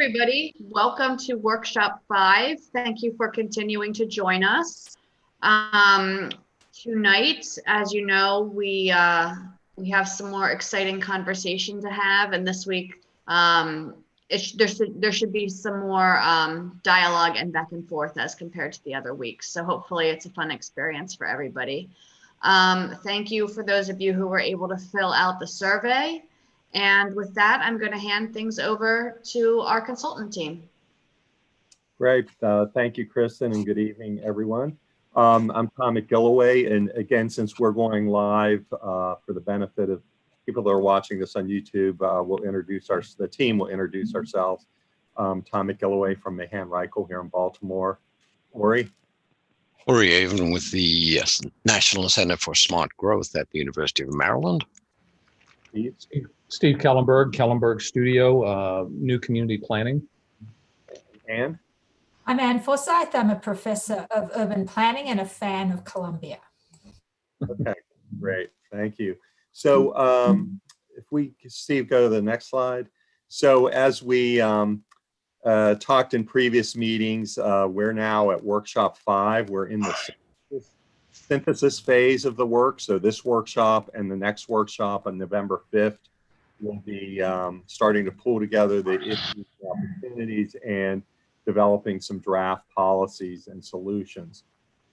everybody. Welcome to Workshop 5. Thank you for continuing to join us. Tonight, as you know, we have some more exciting conversation to have, and this week there should be some more dialogue and back and forth as compared to the other weeks. So hopefully it's a fun experience for everybody. Thank you for those of you who were able to fill out the survey. And with that, I'm going to hand things over to our consultant team. Great. Thank you, Kristen, and good evening, everyone. I'm Tom McGilloway, and again, since we're going live for the benefit of people that are watching this on YouTube, the team will introduce ourselves. Tom McGilloway from Mahan Reichel here in Baltimore. Ori Avon with the National Center for Smart Growth at the University of Maryland. Steve Kellenberg Studio, New Community Planning. And I'm Ann Forsyth. I'm a professor of urban planning and a fan of Columbia. Okay, great. Thank you. So if we, Steve, go to the next slide. So as we talked in previous meetings, we're now at Workshop 5. We're in the synthesis phase of the work. So this workshop and the next workshop on November 5th will be starting to pull together the issues, opportunities, and developing some draft policies and solutions.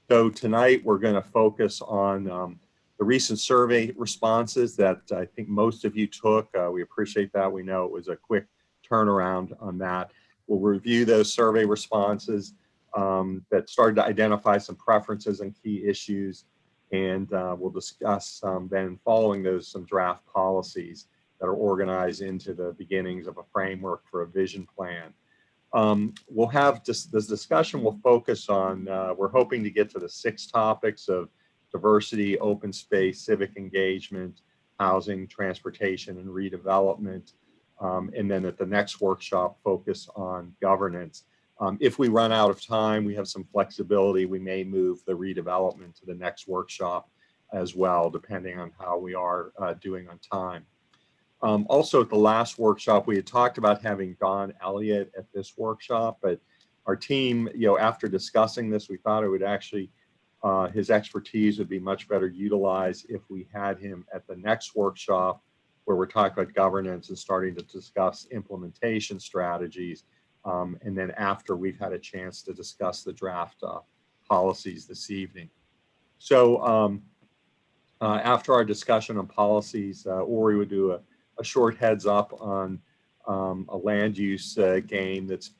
So tonight we're going to focus on the recent survey responses that I think most of you took. We appreciate that. We know it was a quick turnaround on that. We'll review those survey responses that started to identify some preferences and key issues, and we'll discuss then following those some draft policies that are organized into the beginnings of a framework for a vision plan. We'll have this discussion will focus on, we're hoping to get to the 6 topics of diversity, open space, civic engagement, housing, transportation, and redevelopment. And then at the next workshop, focus on governance. If we run out of time, we have some flexibility. We may move the redevelopment to the next workshop as well, depending on how we are doing on time. Also at the last workshop, we had talked about having Don Elliott at this workshop, but our team, after discussing this, we thought it would actually, his expertise would be much better utilized if we had him at the next workshop where we're talking about governance and starting to discuss implementation strategies. And then after we've had a chance to discuss the draft policies this evening. So after our discussion on policies, Ori would do a short heads up on a land use game that's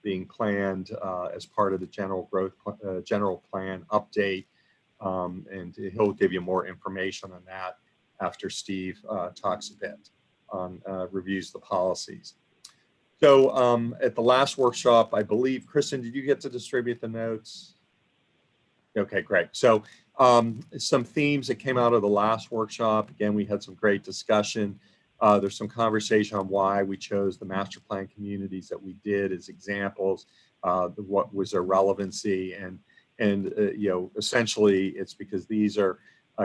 being planned as part of the general plan update, and he'll give you more information on that after Steve talks a bit on reviews the policies. So at the last workshop, I believe, Kristen, did you get to distribute the notes? Okay, great. So some themes that came out of the last workshop. Again, we had some great discussion. There's some conversation on why we chose the master plan communities that we did as examples, what was their relevancy, and essentially it's because these are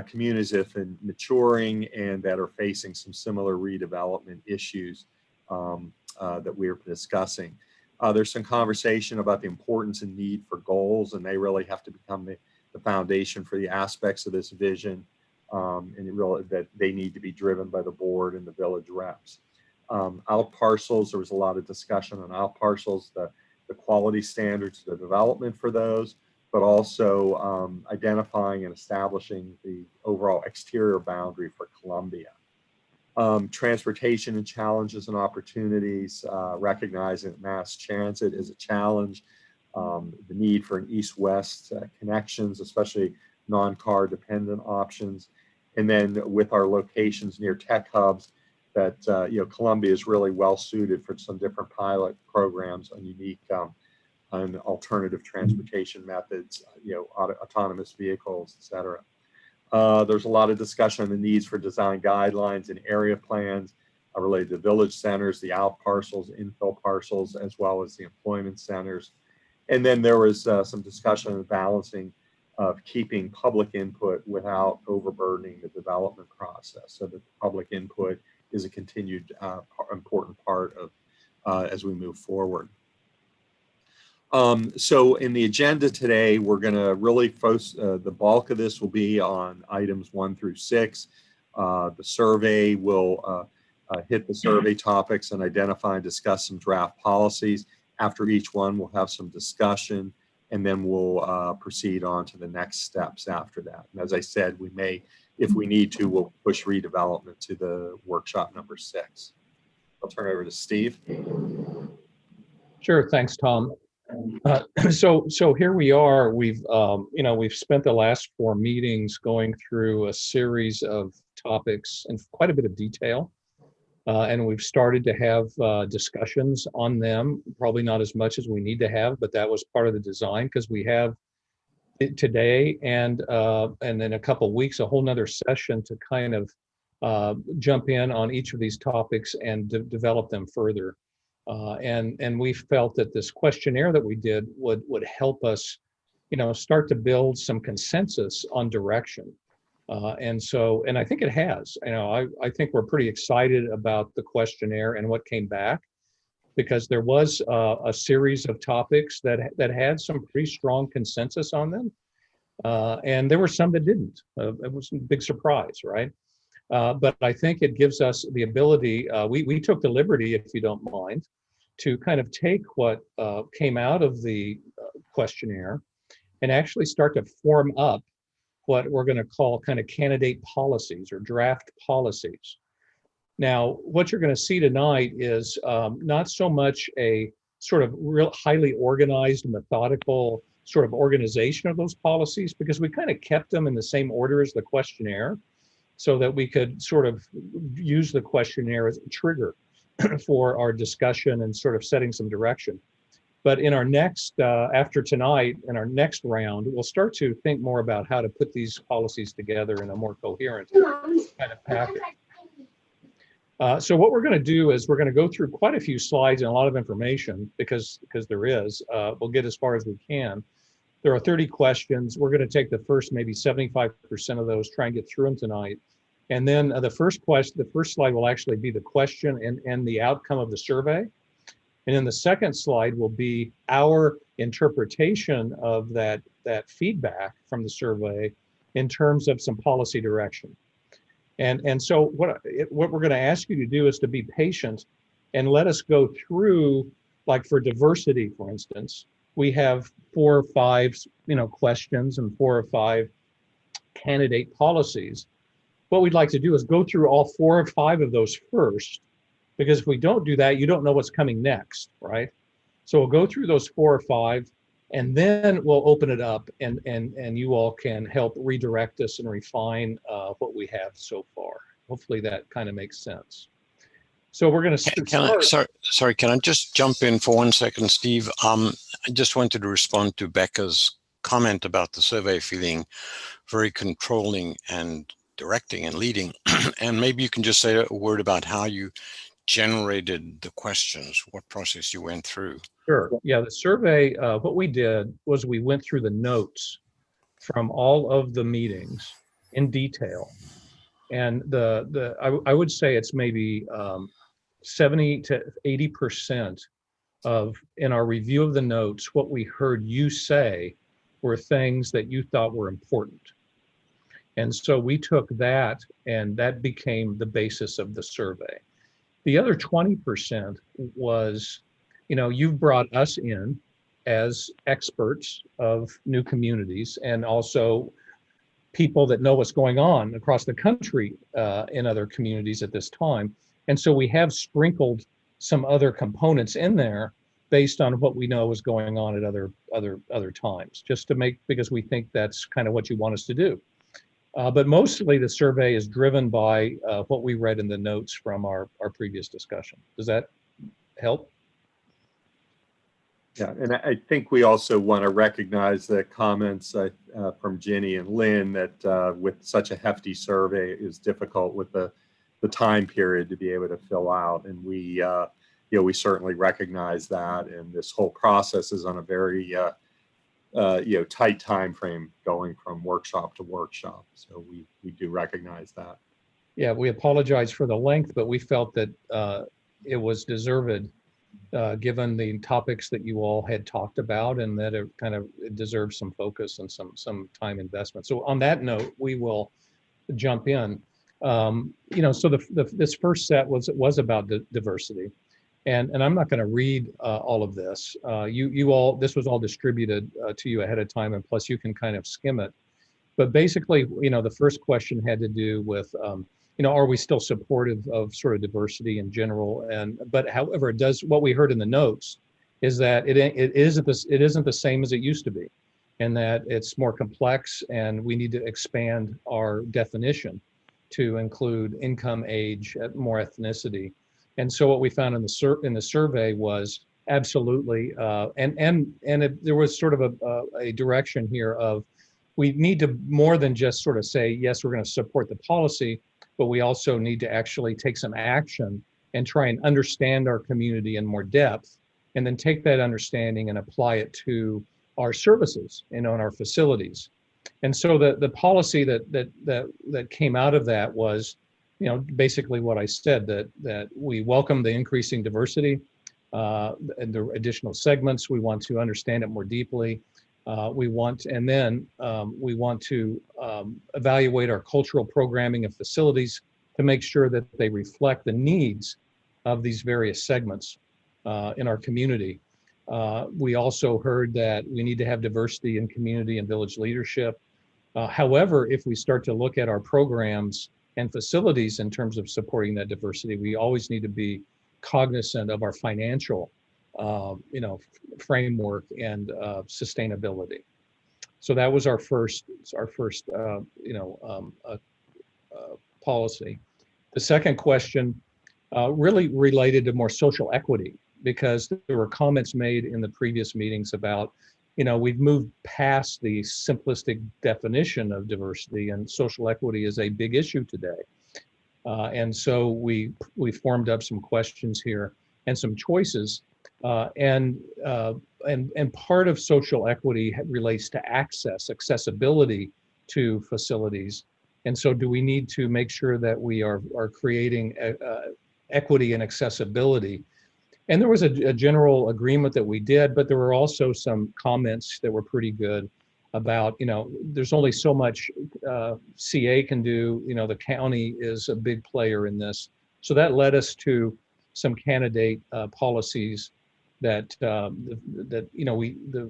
communities that have been maturing and that are facing some similar redevelopment issues that we're discussing. There's some conversation about the importance and need for goals, and they really have to become the foundation for the aspects of this vision. And that they need to be driven by the board and the village reps. Out parcels, there was a lot of discussion on out parcels, the quality standards, the development for those, but also identifying and establishing the overall exterior boundary for Columbia. Transportation and challenges and opportunities, recognizing that mass transit is a challenge, the need for an east-west connections, especially non-car dependent options. And then with our locations near tech hubs, that Columbia is really well suited for some different pilot programs on unique on alternative transportation methods, autonomous vehicles, et cetera. There's a lot of discussion on the needs for design guidelines and area plans related to village centers, the out parcels, infill parcels, as well as the employment centers. And then there was some discussion on balancing of keeping public input without overburdening the development process, so that the public input is a continued important part as we move forward. So in the agenda today, we're going to really focus, the bulk of this will be on items 1 through 6. The survey will hit the survey topics and identify and discuss some draft policies. After each one, we'll have some discussion, and then we'll proceed on to the next steps after that. And as I said, we may, if we need to, we'll push redevelopment to the workshop number 6. I'll turn it over to Steve. Sure, thanks, Tom. So here we are. We've we've spent the last 4 meetings going through a series of topics in quite a bit of detail, and we've started to have discussions on them. Probably not as much as we need to have, but that was part of the design, because we have it today and then a couple of weeks, a whole nother session to kind of jump in on each of these topics and develop them further. And we felt that this questionnaire that we did would help us, start to build some consensus on direction. And I think it has. I think we're pretty excited about the questionnaire and what came back, because there was a series of topics that had some pretty strong consensus on them, and there were some that didn't. It was a big surprise, right? But I think it gives us the ability. We took the liberty, if you don't mind, to kind of take what came out of the questionnaire and actually start to form up what we're going to call kind of candidate policies or draft policies. Now, what you're going to see tonight is not so much a sort of real highly organized, methodical sort of organization of those policies, because we kind of kept them in the same order as the questionnaire, so that we could sort of use the questionnaire as a trigger for our discussion and sort of setting some direction. But in our next, after tonight, in our next round, we'll start to think more about how to put these policies together in a more coherent kind of package. So what we're going to do is we're going to go through quite a few slides and a lot of information, because there is. We'll get as far as we can. There are 30 questions. We're going to take the first maybe 75% of those, try and get through them tonight. And then the first slide will actually be the question and the outcome of the survey. And then the second slide will be our interpretation of that feedback from the survey in terms of some policy direction. And so what we're going to ask you to do is to be patient and let us go through, like for diversity, for instance, we have 4 or 5, questions and 4 or 5 candidate policies. What we'd like to do is go through all 4 or 5 of those first, because if we don't do that, you don't know what's coming next, right? So we'll go through those 4 or 5, and then we'll open it up, and you all can help redirect us and refine what we have so far. Hopefully that kind of makes sense. So we're going to sorry, can I just jump in for 1 second, Steve? I just wanted to respond to Becca's comment about the survey feeling very controlling and directing and leading. And maybe you can just say a word about how you generated the questions, what process you went through. Sure. Yeah, the survey, what we did was we went through the notes from all of the meetings in detail. And I would say it's maybe 70 to 80% of, in our review of the notes, what we heard you say were things that you thought were important. And so we took that, and that became the basis of the survey. The other 20% was, you've brought us in as experts of new communities, and also people that know what's going on across the country in other communities at this time. And so we have sprinkled some other components in there based on what we know is going on at other times, just to make, because we think that's kind of what you want us to do. But mostly the survey is driven by what we read in the notes from our previous discussion. Does that help? Yeah, and I think we also want to recognize the comments from Ginny and Lynn that with such a hefty survey, it is difficult with the time period to be able to fill out. And we, we certainly recognize that. And this whole process is on a very, tight time frame going from workshop to workshop. So we do recognize that. Yeah, we apologize for the length, but we felt that it was deserved given the topics that you all had talked about, and that it kind of deserves some focus and some time investment. So on that note, we will jump in. So this first set was about diversity, and I'm not going to read all of this. You all, this was all distributed to you ahead of time, and plus you can kind of skim it. But basically, the first question had to do with, are we still supportive of sort of diversity in general? But however, it does, what we heard in the notes is that it isn't the same as it used to be, and that it's more complex, and we need to expand our definition to include income, age, more ethnicity. And so what we found in the survey was absolutely, there was sort of a direction here of, we need to more than just sort of say, yes, we're going to support the policy, but we also need to actually take some action and try and understand our community in more depth, and then take that understanding and apply it to our services and on our facilities. And so the policy that came out of that was, basically what I said, that we welcome the increasing diversity and the additional segments. We want to understand it more deeply. We want to evaluate our cultural programming of facilities to make sure that they reflect the needs of these various segments in our community. We also heard that we need to have diversity in community and village leadership. However, if we start to look at our programs and facilities in terms of supporting that diversity, we always need to be cognizant of our financial framework and sustainability. So that was our first policy. The second question really related to more social equity, because there were comments made in the previous meetings about, we've moved past the simplistic definition of diversity, and social equity is a big issue today. And so we formed up some questions here and some choices. And part of social equity relates to accessibility to facilities. And so do we need to make sure that we are creating equity and accessibility? And there was a general agreement that we did, but there were also some comments that were pretty good about, there's only so much CA can do. The county is a big player in this. So that led us to some candidate policies that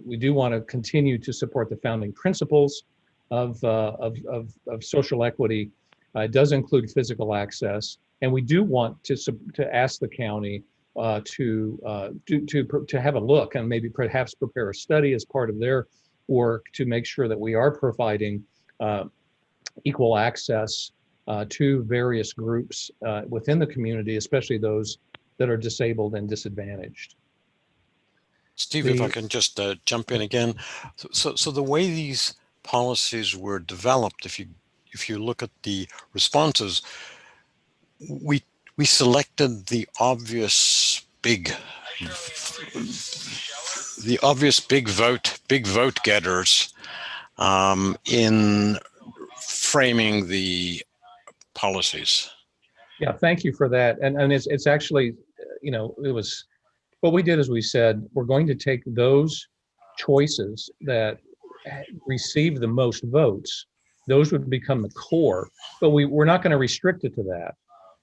we do want to continue to support the founding principles of social equity. It does include physical access, and we do want to ask the county to have a look and maybe perhaps prepare a study as part of their work to make sure that we are providing equal access to various groups within the community, especially those that are disabled and disadvantaged. Steve, if I can just jump in again. So the way these policies were developed, if you look at the responses, we selected the obvious big vote getters in framing the policies. Yeah, thank you for that. And it's actually, it was, what we did is we said, we're going to take those choices that receive the most votes. Those would become the core, but we're not going to restrict it to that.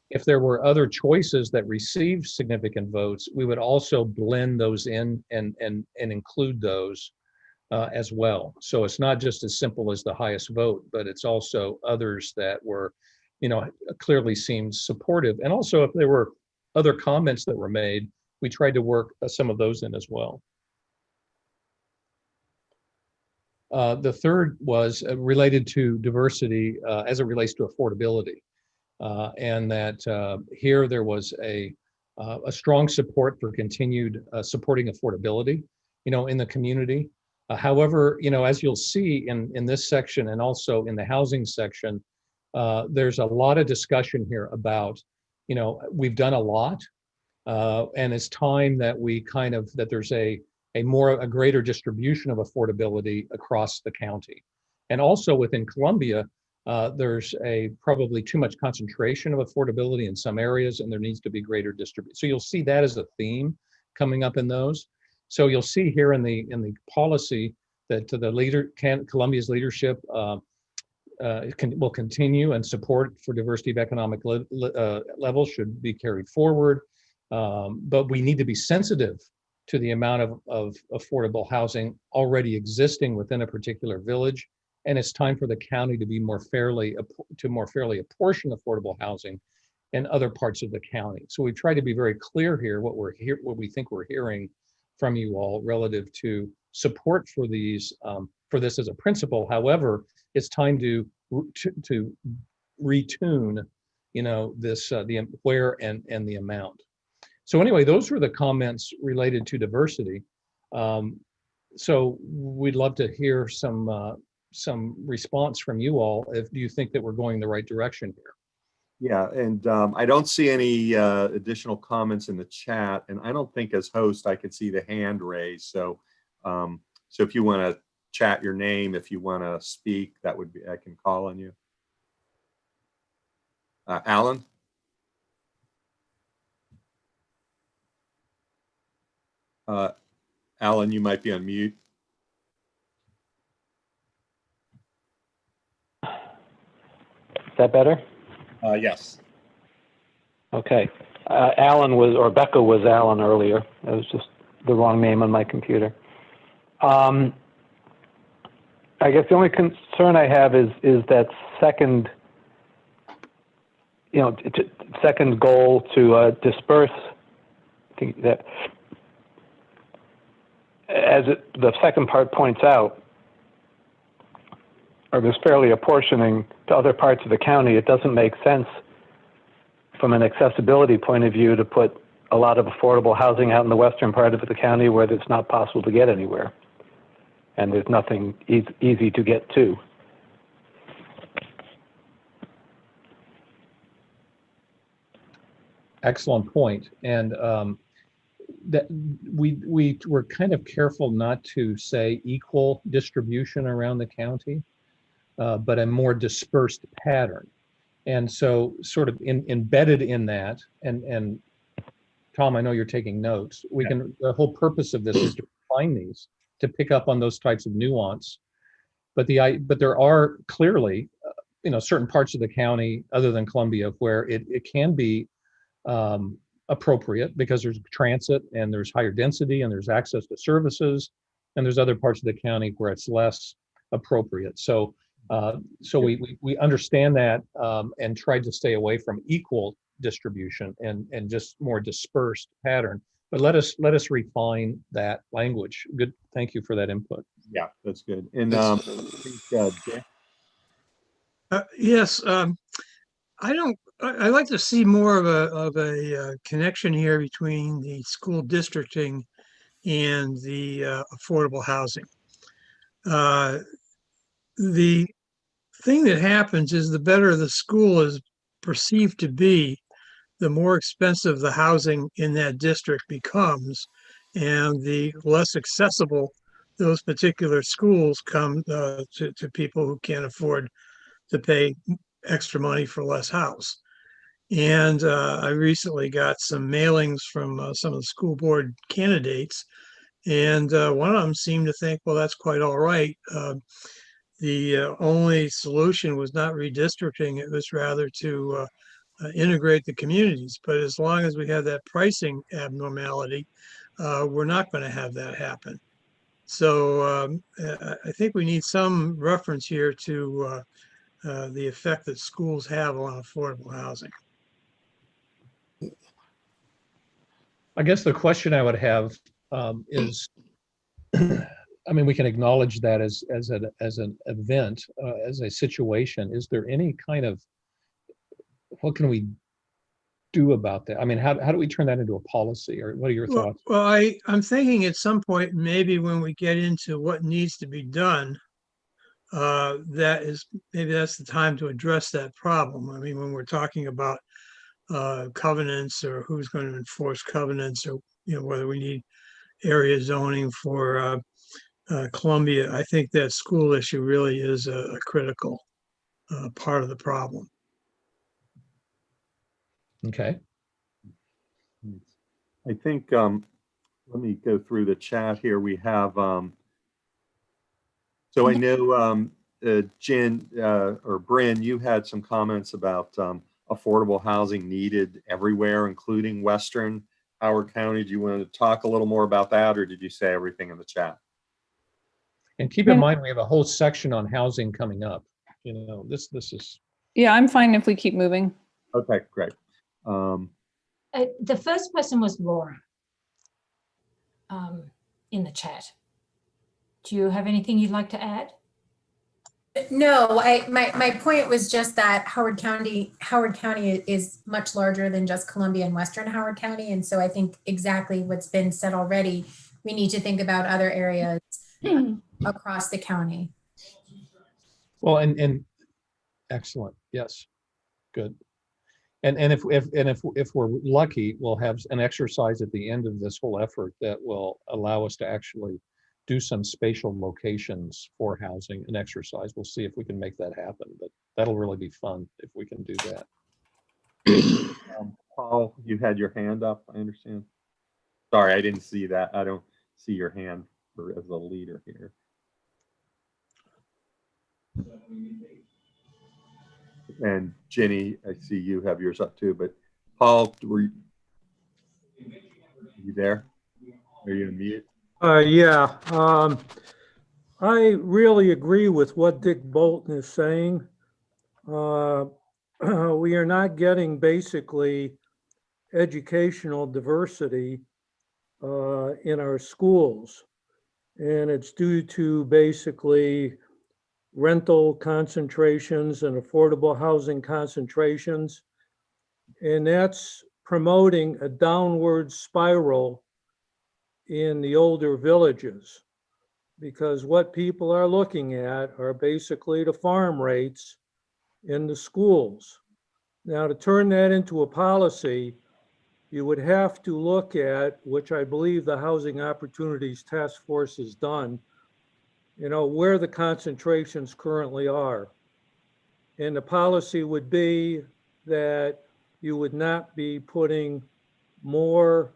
If there were other choices that received significant votes, we would also blend those in and include those as well. So it's not just as simple as the highest vote, but it's also others that were, clearly seemed supportive. And also if there were other comments that were made, we tried to work some of those in as well. The third was related to diversity as it relates to affordability. And that here there was a strong support for continued supporting affordability, in the community. However, as you'll see in this section and also in the housing section, there's a lot of discussion here about, we've done a lot, and it's time that we that there's a greater distribution of affordability across the county. And also within Columbia, there's probably too much concentration of affordability in some areas, and there needs to be greater distribution. So you'll see that as a theme coming up in those. So you'll see here in the policy that Columbia's leadership will continue, and support for diversity of economic levels should be carried forward. But we need to be sensitive to the amount of affordable housing already existing within a particular village. And it's time for the county to be more fairly apportion affordable housing in other parts of the county. So we try to be very clear here what we think we're hearing from you all relative to support for these for this as a principle. However, it's time to retune, this the where and the amount. So anyway, those were the comments related to diversity. So we'd love to hear some response from you all if you think that we're going the right direction here. Yeah, and I don't see any additional comments in the chat, and I don't think as host I could see the hand raised. So, so if you want to chat your name, if you want to speak, that would be, I can call on you. Alan. Alan, you might be on mute. Is that better? Yes. Okay. Alan was, or Becca was Alan earlier. It was just the wrong name on my computer. I guess the only concern I have is that second, second goal to disperse. I think that, as the second part points out, or there's fairly apportioning to other parts of the county, it doesn't make sense from an accessibility point of view to put a lot of affordable housing out in the western part of the county where it's not possible to get anywhere. And there's nothing easy to get to. Excellent point. And that we were kind of careful not to say equal distribution around the county, but a more dispersed pattern. And so sort of embedded in that, and Tom, I know you're taking notes. The whole purpose of this is to refine these, to pick up on those types of nuance. But there are clearly, certain parts of the county other than Columbia where it can be appropriate because there's transit and there's higher density and there's access to services, and there's other parts of the county where it's less appropriate. So we understand that and tried to stay away from equal distribution and just more dispersed pattern. But let us refine that language. Good, thank you for that input. Yeah, that's good. And yes, I'd like to see more of a connection here between the school districting and the affordable housing. The thing that happens is the better the school is perceived to be, the more expensive the housing in that district becomes, and the less accessible those particular schools come to people who can't afford to pay extra money for less house. And I recently got some mailings from some of the school board candidates, and one of them seemed to think, well, that's quite all right. The only solution was not redistricting, it was rather to integrate the communities. But as long as we have that pricing abnormality, we're not going to have that happen. So I think we need some reference here to the effect that schools have on affordable housing. I guess the question I would have is, I mean, we can acknowledge that as an event, as a situation. Is there any kind of, what can we do about that? I mean, how do we turn that into a policy, or what are your thoughts? Well, I'm thinking at some point, maybe when we get into what needs to be done, maybe that's the time to address that problem. I mean, when we're talking about covenants, or who's going to enforce covenants, or whether we need area zoning for Columbia, I think that school issue really is a critical part of the problem. Okay. I think let me go through the chat here. We have, so I know Jen or Bryn, you had some comments about affordable housing needed everywhere, including Western Howard County. Do you want to talk a little more about that, or did you say everything in the chat? And keep in mind, we have a whole section on housing coming up. You know, this is. Yeah, I'm fine if we keep moving. Okay, great. The first person was Laura in the chat. Do you have anything you'd like to add? No, my point was just that Howard County is much larger than just Columbia and Western Howard County. And so I think exactly what's been said already, we need to think about other areas across the county. Well, and excellent. Yes, good. And if we're lucky, we'll have an exercise at the end of this whole effort that will allow us to actually do some spatial locations for housing and exercise. We'll see if we can make that happen, but that'll really be fun if we can do that. Paul, you had your hand up, I understand. Sorry, I didn't see that. I don't see your hand as a leader here. And Jenny, I see you have yours up too, but Paul, were you there? Are you on mute? Yeah, I really agree with what Dick Bolton is saying. We are not getting basically educational diversity in our schools. And it's due to basically rental concentrations and affordable housing concentrations. And that's promoting a downward spiral in the older villages, because what people are looking at are basically the farm rates in the schools. Now, to turn that into a policy, you would have to look at, which I believe the Housing Opportunities Task Force has done, you know, where the concentrations currently are. And the policy would be that you would not be putting more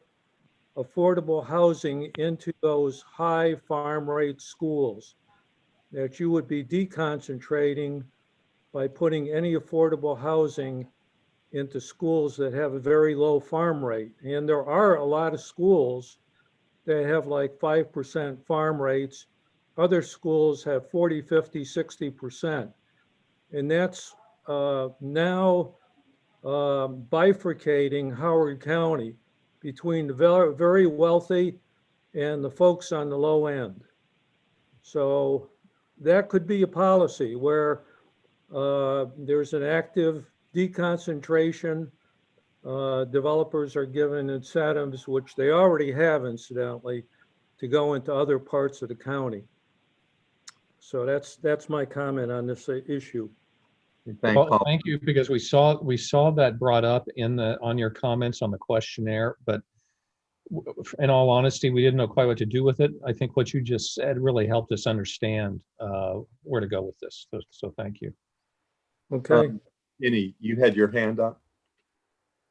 affordable housing into those high farm rate schools, that you would be deconcentrating by putting any affordable housing into schools that have a very low farm rate. And there are a lot of schools that have like 5% farm rates. Other schools have 40, 50, 60%. And that's now bifurcating Howard County between the very wealthy and the folks on the low end. So that could be a policy where there's an active deconcentration. Developers are given incentives, which they already have incidentally, to go into other parts of the county. So that's my comment on this issue. Well, thank you, because we saw that brought up on your comments on the questionnaire, but in all honesty, we didn't know quite what to do with it. I think what you just said really helped us understand where to go with this. So thank you. Okay. Jenny, you had your hand up.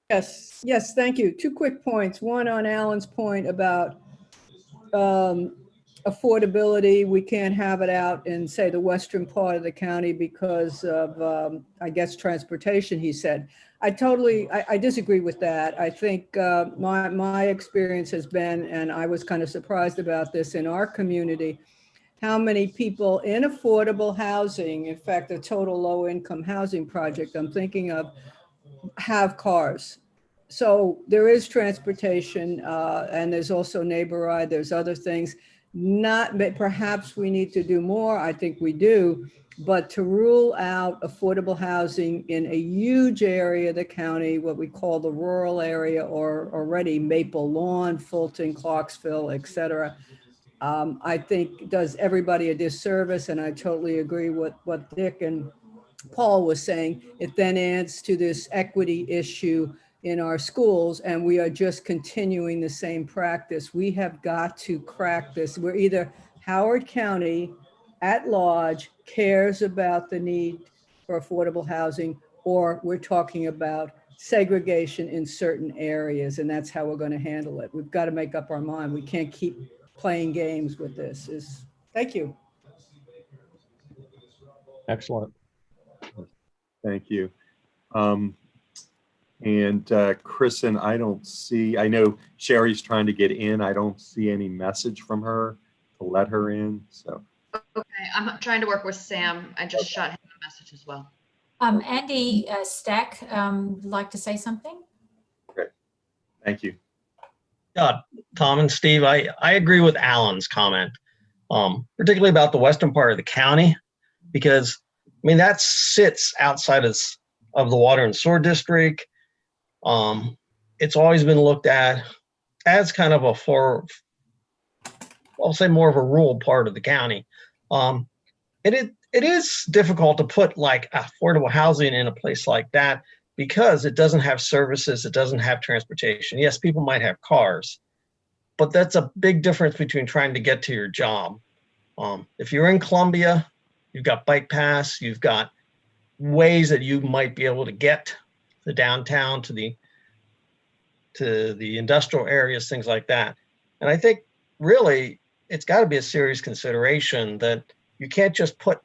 Yes, thank you. 2 quick points. One on Alan's point about affordability. We can't have it out in, say, the western part of the county because of, I guess, transportation, he said. I disagree with that. I think my experience has been, and I was kind of surprised about this in our community, how many people in affordable housing, in fact, a total low income housing project I'm thinking of, have cars. So there is transportation and there's also neighbor ride, there's other things. Not, but perhaps we need to do more. I think we do, but to rule out affordable housing in a huge area of the county, what we call the rural area, or already Maple Lawn, Fulton, Clarksville, et cetera, I think does everybody a disservice. And I totally agree with what Dick and Paul was saying. It then adds to this equity issue in our schools, and we are just continuing the same practice. We have got to crack this. We're either Howard County at large cares about the need for affordable housing, or we're talking about segregation in certain areas, and that's how we're going to handle it. We've got to make up our mind. We can't keep playing games with this. Thank you. Excellent. Thank you. And Kristen, I don't see, I know Sherry's trying to get in. I don't see any message from her to let her in. So. Okay, I'm trying to work with Sam. I just shot him a message as well. Andy Stack, would like to say something? Great. Thank you. Tom and Steve, I agree with Alan's comment, particularly about the western part of the county, because I mean, that sits outside of the water and sewer district. It's always been looked at as kind of I'll say more of a rural part of the county. It is difficult to put like affordable housing in a place like that because it doesn't have services, it doesn't have transportation. Yes, people might have cars, but that's a big difference between trying to get to your job. If you're in Columbia, you've got bike paths, you've got ways that you might be able to get to downtown, to the industrial areas, things like that. And I think really it's got to be a serious consideration that you can't just put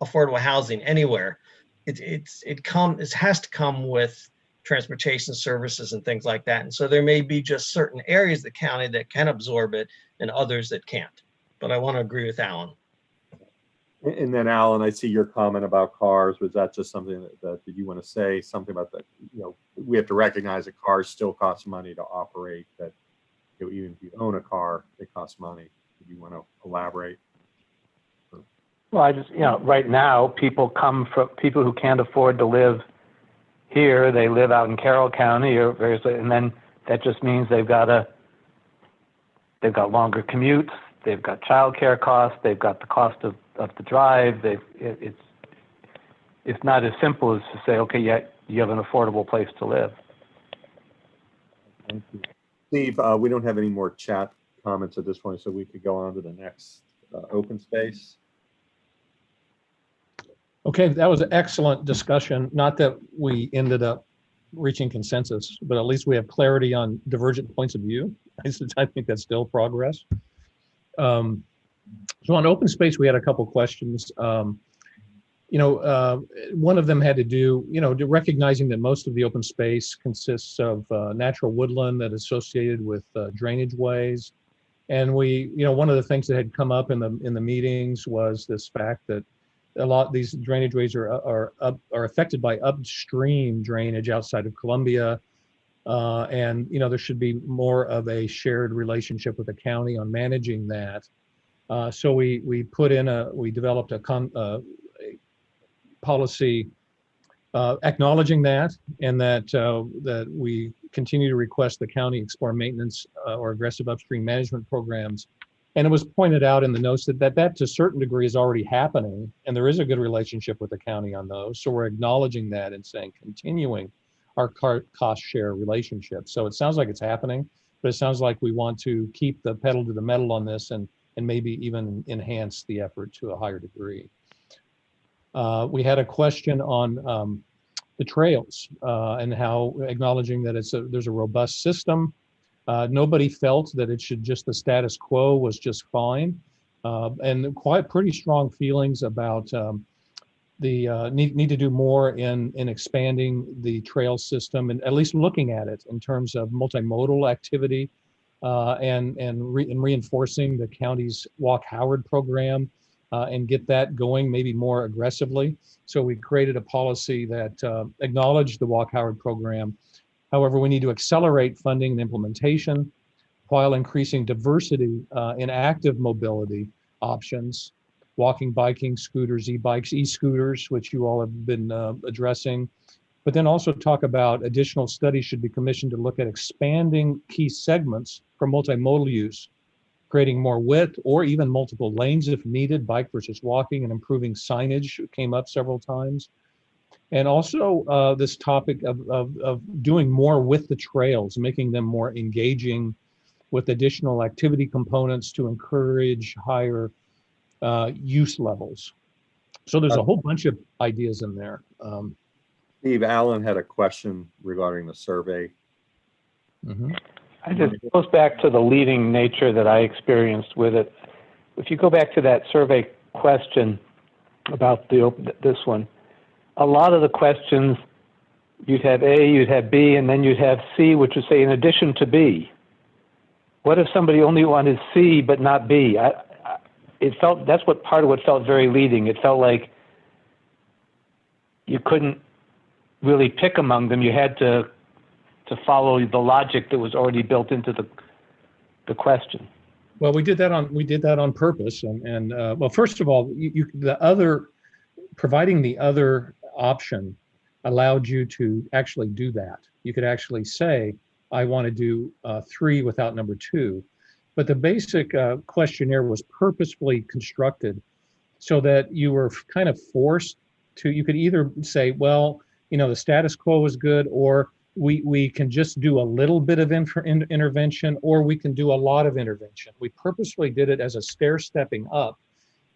affordable housing anywhere. It has to come with transportation services and things like that. And so there may be just certain areas of the county that can absorb it and others that can't. But I want to agree with Alan. And then Alan, I see your comment about cars. Was that just something that did you want to say something about that? You know, we have to recognize that cars still cost money to operate, that you know, even if you own a car, it costs money. Do you want to elaborate? Well, I just, you know, right now people who can't afford to live here, they live out in Carroll County or various, and then that just means they've got longer commutes, they've got childcare costs, they've got the cost of the drive. It's not as simple as to say, okay, yeah, you have an affordable place to live. Thank you. Steve, we don't have any more chat comments at this point, so we could go on to the next open space. Okay, that was an excellent discussion. Not that we ended up reaching consensus, but at least we have clarity on divergent points of view. I think that's still progress. So on open space, we had a couple questions. One of them had to do, recognizing that most of the open space consists of natural woodland that is associated with drainage ways. And one of the things that had come up in the meetings was this fact that a lot of these drainage ways are affected by upstream drainage outside of Columbia. And there should be more of a shared relationship with the county on managing that. So we developed a policy acknowledging that, and that we continue to request the county explore maintenance or aggressive upstream management programs. And it was pointed out in the notes that to a certain degree is already happening, and there is a good relationship with the county on those. So we're acknowledging that and saying continuing our cost share relationship. So it sounds like it's happening, but it sounds like we want to keep the pedal to the metal on this and maybe even enhance the effort to a higher degree. We had a question on the trails and how acknowledging that there's a robust system. Nobody felt that the status quo was just fine, and pretty strong feelings about the need to do more in expanding the trail system and at least looking at it in terms of multimodal activity and reinforcing the county's Walk Howard program and get that going maybe more aggressively. So we created a policy that acknowledged the Walk Howard program. However, we need to accelerate funding and implementation while increasing diversity in active mobility options, walking, biking, scooters, e-bikes, e-scooters, which you all have been addressing. But then also talk about additional studies should be commissioned to look at expanding key segments for multimodal use, creating more width or even multiple lanes if needed, bike versus walking, and improving signage came up several times. And also this topic of doing more with the trails, making them more engaging with additional activity components to encourage higher use levels. So there's a whole bunch of ideas in there. Steve, Allen had a question regarding the survey. Mhm. It goes back to the leading nature that I experienced with it. If you go back to that survey question about this one, a lot of the questions, you'd have A, you'd have B, and then you'd have C, which would say in addition to B. What if somebody only wanted C but not B? It felt, that's what part of what felt very leading. It felt like you couldn't really pick among them. You had to follow the logic that was already built into the question. Well, we did that on purpose, and well, first of all, providing the other option allowed you to actually do that. You could actually say, I want to do 3 without number 2, but the basic questionnaire was purposefully constructed so that you were kind of forced to. You could either say, well, the status quo is good, or we can just do a little bit of intervention, or we can do a lot of intervention. We purposefully did it as a stair-stepping up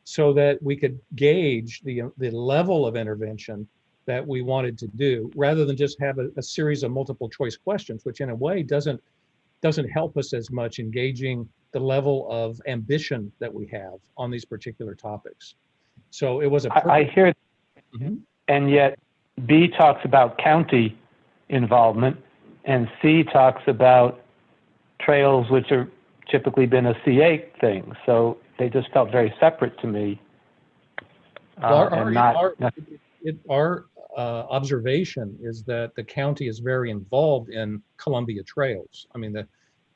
so that we could gauge the level of intervention that we wanted to do, rather than just have a series of multiple choice questions, which in a way doesn't help us as much in gauging the level of ambition that we have on these particular topics. So it was I hear, Mhm. and yet B talks about county involvement, and C talks about trails, which are typically been a CA thing. So they just felt very separate to me. Our observation is that the county is very involved in Columbia trails. I mean,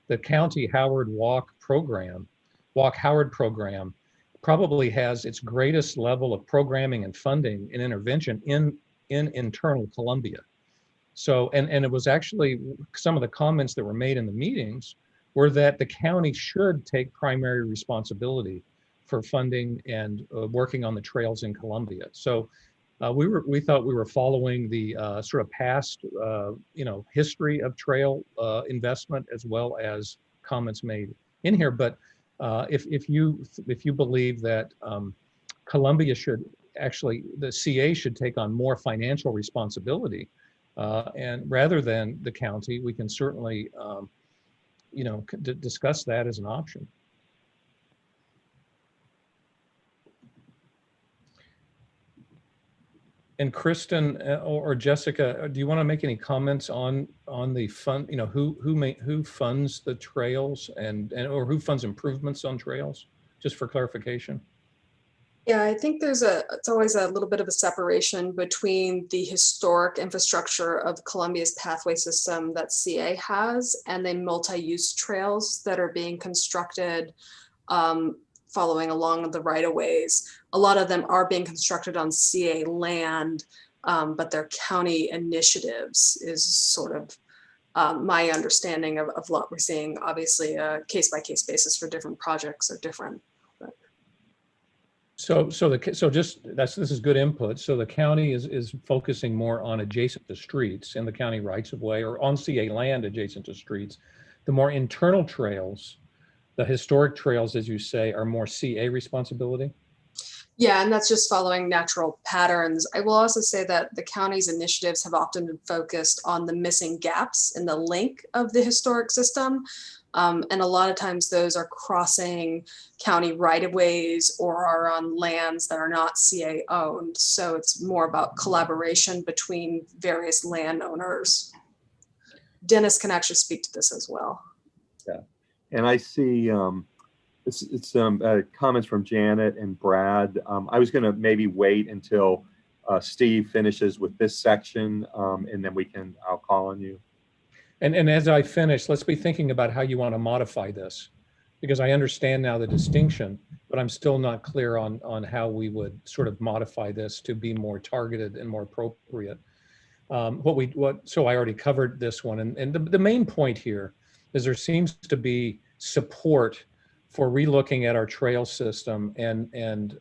the county Howard Walk Howard program probably has its greatest level of programming and funding and intervention in internal Columbia. So, and it was actually some of the comments that were made in the meetings were that the county should take primary responsibility for funding and working on the trails in Columbia. So we thought we were following the sort of past history of trail investment, as well as comments made in here. But if you believe that Columbia should actually, the CA should take on more financial responsibility, and rather than the county, we can certainly discuss that as an option. And Kristen or Jessica, do you want to make any comments on the fund? Who funds the trails or who funds improvements on trails? Just for clarification. Yeah, I think it's always a little bit of a separation between the historic infrastructure of Columbia's pathway system that CA has and the multi-use trails that are being constructed following along the right-of-ways. A lot of them are being constructed on CA land, but they're county initiatives is sort of my understanding of what we're seeing. Obviously, a case-by-case basis for different projects are different. This is good input. So the county is focusing more on adjacent to streets in the county rights of way, or on CA land adjacent to streets. The more internal trails, the historic trails, as you say, are more CA responsibility. Yeah, and that's just following natural patterns. I will also say that the county's initiatives have often been focused on the missing gaps in the link of the historic system. And a lot of times those are crossing county right-of-ways or are on lands that are not CA owned. So it's more about collaboration between various landowners. Dennis can actually speak to this as well. Yeah, and I see it's comments from Janet and Brad. I was going to maybe wait until Steve finishes with this section, and then I'll call on you. And as I finish, let's be thinking about how you want to modify this, because I understand now the distinction, but I'm still not clear on how we would sort of modify this to be more targeted and more appropriate. So I already covered this one, and the main point here is there seems to be support for relooking at our trail system and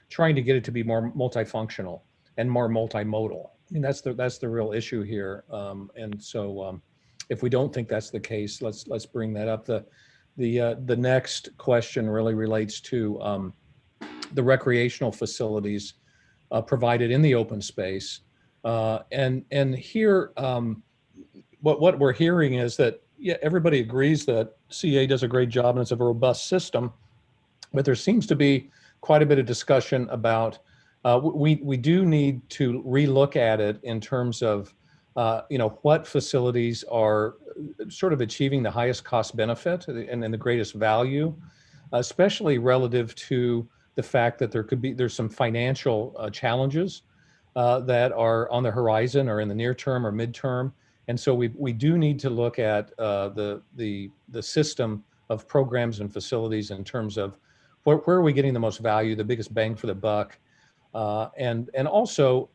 trying to get it to be more multifunctional and more multimodal. I mean, that's the real issue here, and so. If we don't think that's the case, let's bring that up. The next question really relates to the recreational facilities provided in the open space. And here, what we're hearing is that, yeah, everybody agrees that CA does a great job and it's a robust system, but there seems to be quite a bit of discussion about we do need to relook at it in terms of what facilities are sort of achieving the highest cost benefit and the greatest value, especially relative to the fact that there's some financial challenges that are on the horizon or in the near term or midterm. And so we do need to look at the system of programs and facilities in terms of where are we getting the most value, the biggest bang for the buck, and also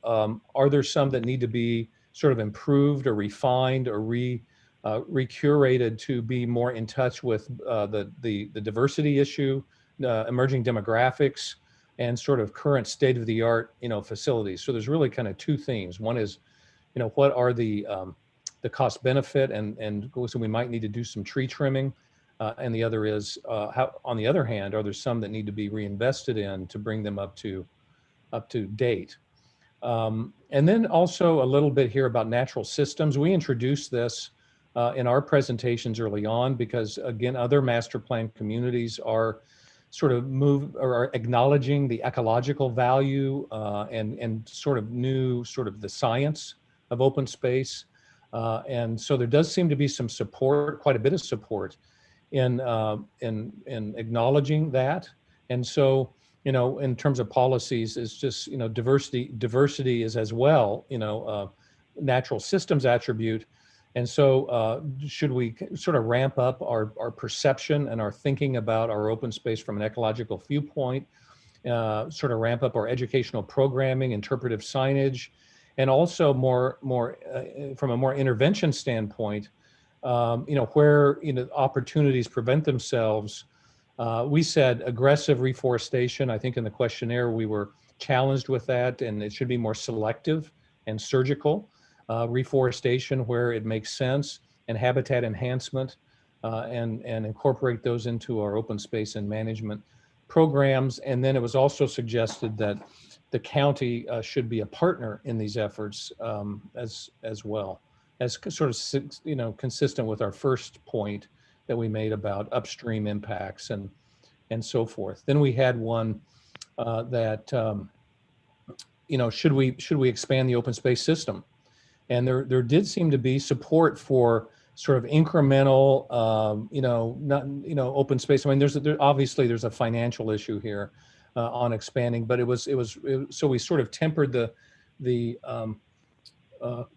are there some that need to be sort of improved or refined or recurated to be more in touch with the diversity issue, emerging demographics, and sort of current state of the art facilities. So there's really kind of two themes. One is what are the cost benefit, and so we might need to do some tree trimming. And the other is how, on the other hand, are there some that need to be reinvested in to bring them up to date? And then also a little bit here about natural systems. We introduced this in our presentations early on because, again, other master plan communities are sort of are acknowledging the ecological value and sort of the science of open space. And so there does seem to be some support, quite a bit of support in acknowledging that. And so, in terms of policies, it's just, diversity is as well, natural systems attribute. And so should we sort of ramp up our perception and our thinking about our open space from an ecological viewpoint, sort of ramp up our educational programming, interpretive signage, and also more from a more intervention standpoint, where opportunities present themselves. We said aggressive reforestation. I think in the questionnaire we were challenged with that, and it should be more selective and surgical reforestation where it makes sense, and habitat enhancement, and incorporate those into our open space and management programs. And then it was also suggested that the county should be a partner in these efforts as well, as sort of consistent with our first point that we made about upstream impacts and so forth. Then we had one that should we expand the open space system, and there did seem to be support for sort of incremental open space. I mean, obviously there's a financial issue here on expanding, but it was so we sort of tempered the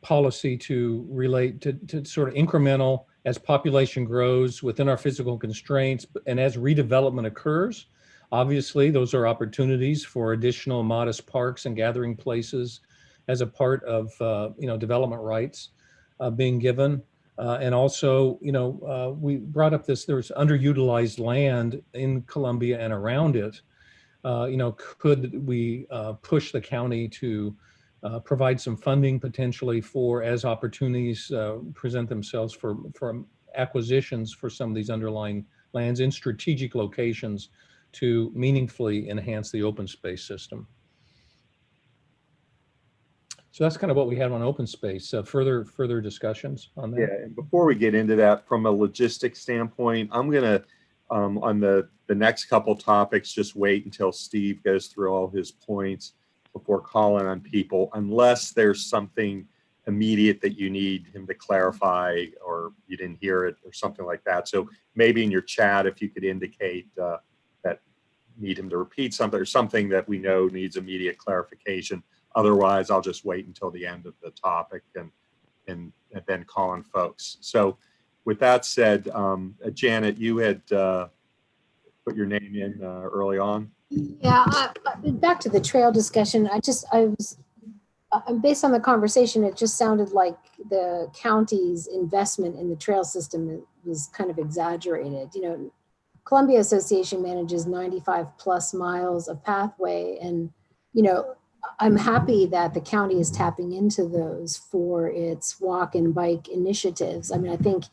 policy to relate to sort of incremental as population grows within our physical constraints, and as redevelopment occurs. Obviously, those are opportunities for additional modest parks and gathering places as a part of development rights being given. And also, we brought up there's underutilized land in Columbia and around it. Could we push the county to provide some funding potentially for, as opportunities present themselves for acquisitions for some of these underlying lands in strategic locations to meaningfully enhance the open space system. So that's kind of what we had on open space. Further discussions on that? Yeah, and before we get into that, from a logistics standpoint, I'm gonna, on the next couple topics, just wait until Steve goes through all his points before calling on people, unless there's something immediate that you need him to clarify, or you didn't hear it or something like that. So maybe in your chat, if you could indicate that need him to repeat something or something that we know needs immediate clarification. Otherwise, I'll just wait until the end of the topic and then call on folks. So with that said, Janet, you had put your name in early on. Yeah, back to the trail discussion. Based on the conversation, it just sounded like the county's investment in the trail system was kind of exaggerated. Columbia Association manages 95 plus miles of pathway, and I'm happy that the county is tapping into those for its walk and bike initiatives. I mean, I think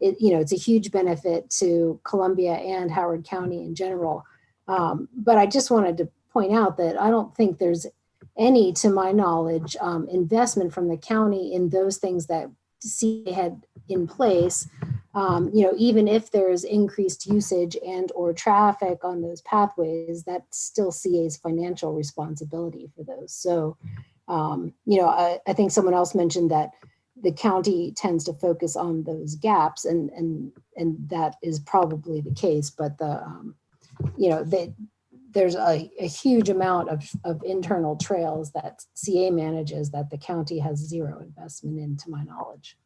it's a huge benefit to Columbia and Howard County in general. But I just wanted to point out that I don't think there's any, to my knowledge, investment from the county in those things that CA had in place. Even if there's increased usage and or traffic on those pathways, that's still CA's financial responsibility for those. So, I think someone else mentioned that the county tends to focus on those gaps, and that is probably the case. But there's a huge amount of internal trails that CA manages that the county has zero investment in, to my knowledge.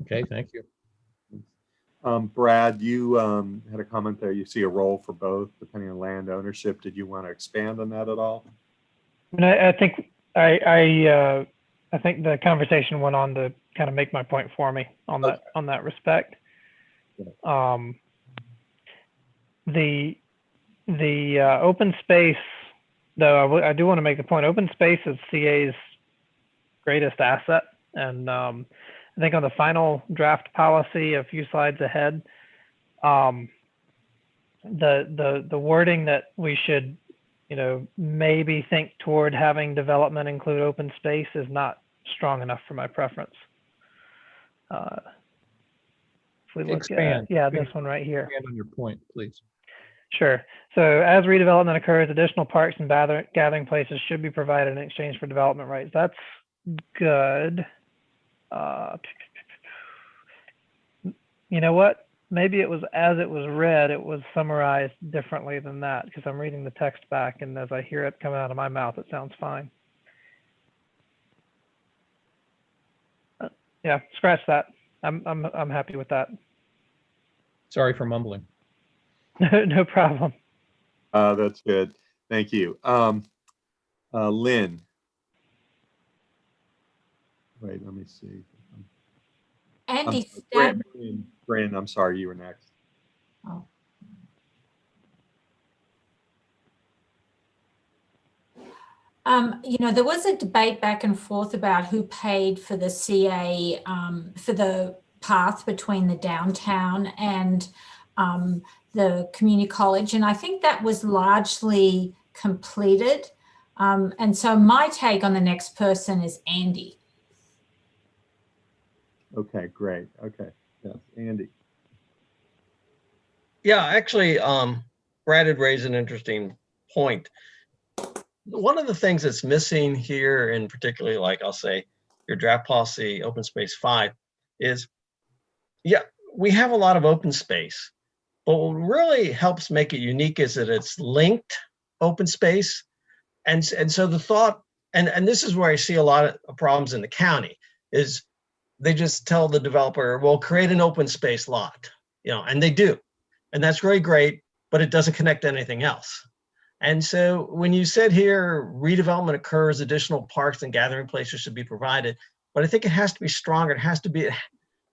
Okay, thank you. Brad, you had a comment there. You see a role for both depending on land ownership. Did you want to expand on that at all? I think I think the conversation went on to kind of make my point for me on that on that respect. The open space, though, I do want to make the point. Open space is CA's greatest asset, and I think on the final draft policy, a few slides ahead, the wording that we should, maybe think toward having development include open space is not strong enough for my preference. If we look Expand. at, this one right here. Expand on your point, please. Sure. So as redevelopment occurs, additional parks and gathering places should be provided in exchange for development rights. That's good. You know what? Maybe it was, as it was read, it was summarized differently than that, because I'm reading the text back, and as I hear it coming out of my mouth, it sounds fine. Yeah, scratch that. I'm happy with that. Sorry for mumbling. No problem. That's good. Thank you. Lynn. Wait, let me see. Andy, Brandon, I'm sorry, you were next. Oh. There was a debate back and forth about who paid for the CA, for the path between the downtown and the community college. And I think that was largely completed. And so my take on the next person is Andy. Okay, great. Okay, yes, Andy. Yeah, actually, Brad had raised an interesting point. One of the things that's missing here, and particularly, like I'll say, your draft policy, Open Space 5, is, yeah, we have a lot of open space, but what really helps make it unique is that it's linked open space. And so the thought, and this is where I see a lot of problems in the county, is they just tell the developer, well, create an open space lot, and they do. And that's really great, but it doesn't connect to anything else. And so when you said here, redevelopment occurs, additional parks and gathering places should be provided, but I think it has to be stronger. It has to be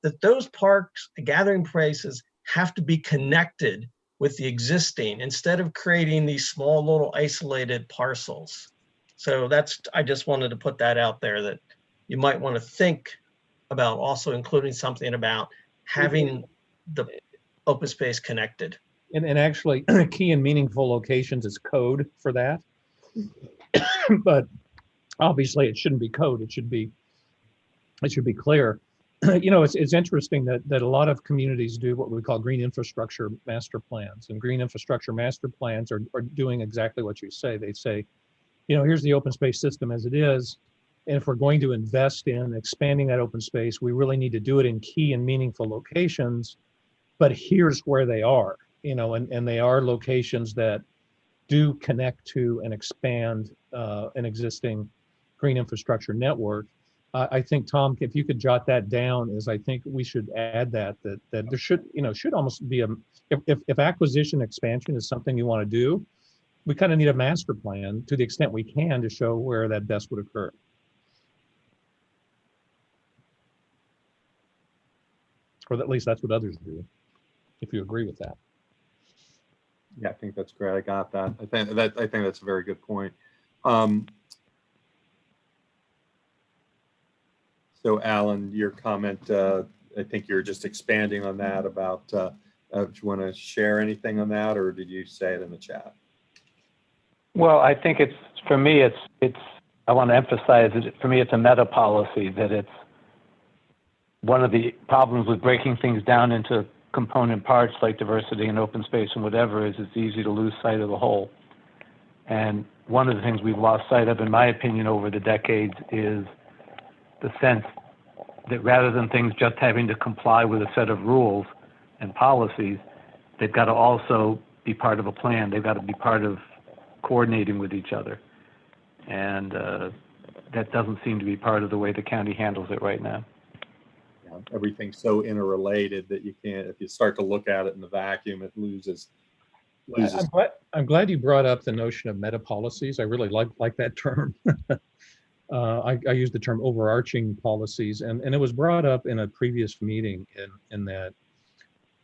that those parks and gathering places have to be connected with the existing instead of creating these small little isolated parcels. So I just wanted to put that out there, that you might want to think about also including something about having the open space connected. And actually, key and meaningful locations is code for that. But obviously, it shouldn't be code. It should be clear. It's interesting that a lot of communities do what we call green infrastructure master plans, and green infrastructure master plans are doing exactly what you say. They say, here's the open space system as it is. And if we're going to invest in expanding that open space, we really need to do it in key and meaningful locations. But here's where they are, and they are locations that do connect to and expand an existing green infrastructure network. I think, Tom, if you could jot that down, I think we should add that there should almost be if acquisition expansion is something you want to do, we kind of need a master plan to the extent we can to show where that best would occur. Or at least that's what others do, if you agree with that. Yeah, I think that's great. I got that. I think that's a very good point. So Alan, your comment, I think you're just expanding on that about, do you want to share anything on that, or did you say it in the chat? Well, I think for me, I want to emphasize that for me, it's a meta policy, that it's one of the problems with breaking things down into component parts like diversity and open space and whatever is it's easy to lose sight of the whole. And one of the things we've lost sight of, in my opinion, over the decades is the sense that rather than things just having to comply with a set of rules and policies, they've got to also be part of a plan. They've got to be part of coordinating with each other. And that doesn't seem to be part of the way the county handles it right now. Yeah, everything's so interrelated that you can't, if you start to look at it in the vacuum, it loses. I'm glad you brought up the notion of meta policies. I really like that term. I use the term overarching policies, and it was brought up in a previous meeting in that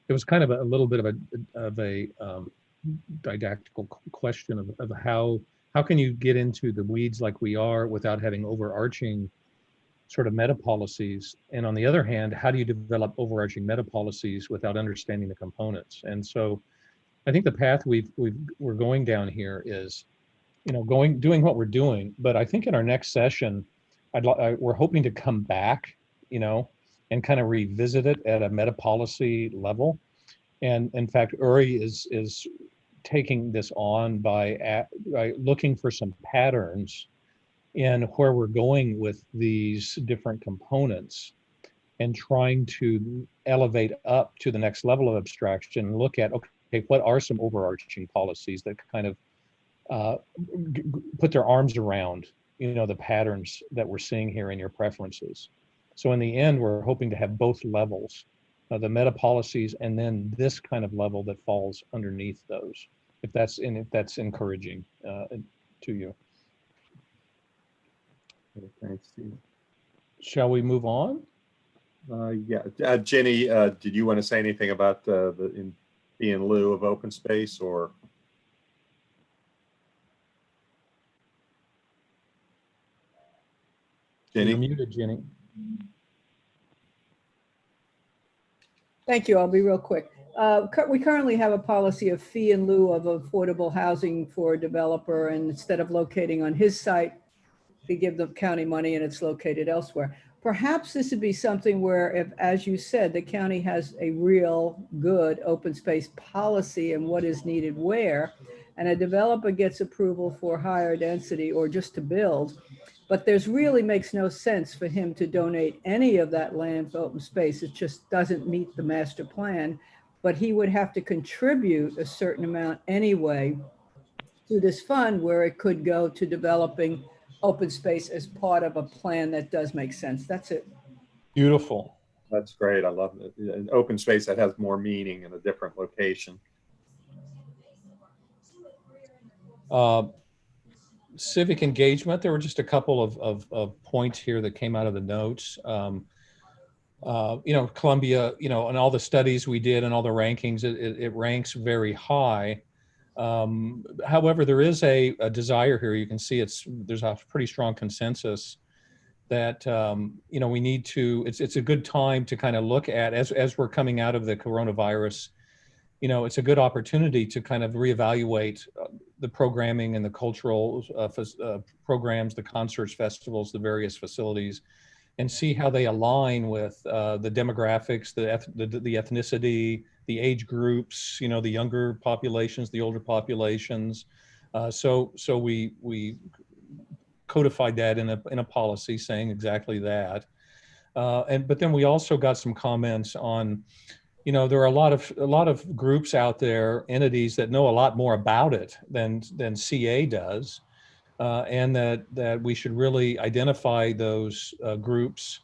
it was kind of a little bit of a didactical question of how can you get into the weeds like we are without having overarching sort of meta policies, and on the other hand, how do you develop overarching meta policies without understanding the components? And so I think the path we're going down here is, doing what we're doing. But I think in our next session, we're hoping to come back, and kind of revisit it at a meta policy level. And in fact, Uri is taking this on by looking for some patterns in where we're going with these different components and trying to elevate up to the next level of abstraction and look at, okay, what are some overarching policies that kind of put their arms around, the patterns that we're seeing here in your preferences. So in the end, we're hoping to have both levels, the meta policies, and then this kind of level that falls underneath those, if that's encouraging to you. Thanks, Steve. Shall we move on? Yeah, Jenny, did you want to say anything about in lieu of open space, or? Jenny? You're muted, Jenny. Thank you. I'll be real quick. We currently have a policy of fee in lieu of affordable housing for a developer, and instead of locating on his site, we give the county money and it's located elsewhere. Perhaps this would be something where, if, as you said, the county has a real good open space policy and what is needed where, and a developer gets approval for higher density or just to build, but there's really makes no sense for him to donate any of that land for open space. It just doesn't meet the master plan, but he would have to contribute a certain amount anyway to this fund where it could go to developing open space as part of a plan that does make sense. That's it. Beautiful. That's great. I love it. An open space that has more meaning in a different location. Civic engagement. There were just a couple of points here that came out of the notes. Columbia, and all the studies we did and all the rankings, it ranks very high. However, there is a desire here. You can see there's a pretty strong consensus that we need to. It's a good time to kind of look at as we're coming out of the coronavirus. It's a good opportunity to kind of reevaluate the programming and the cultural programs, the concerts, festivals, the various facilities, and see how they align with the demographics, the ethnicity, the age groups, the younger populations, the older populations. So we codified that in a policy saying exactly that. But then we also got some comments on, there are a lot of groups out there, entities that know a lot more about it than CA does, and that we should really identify those groups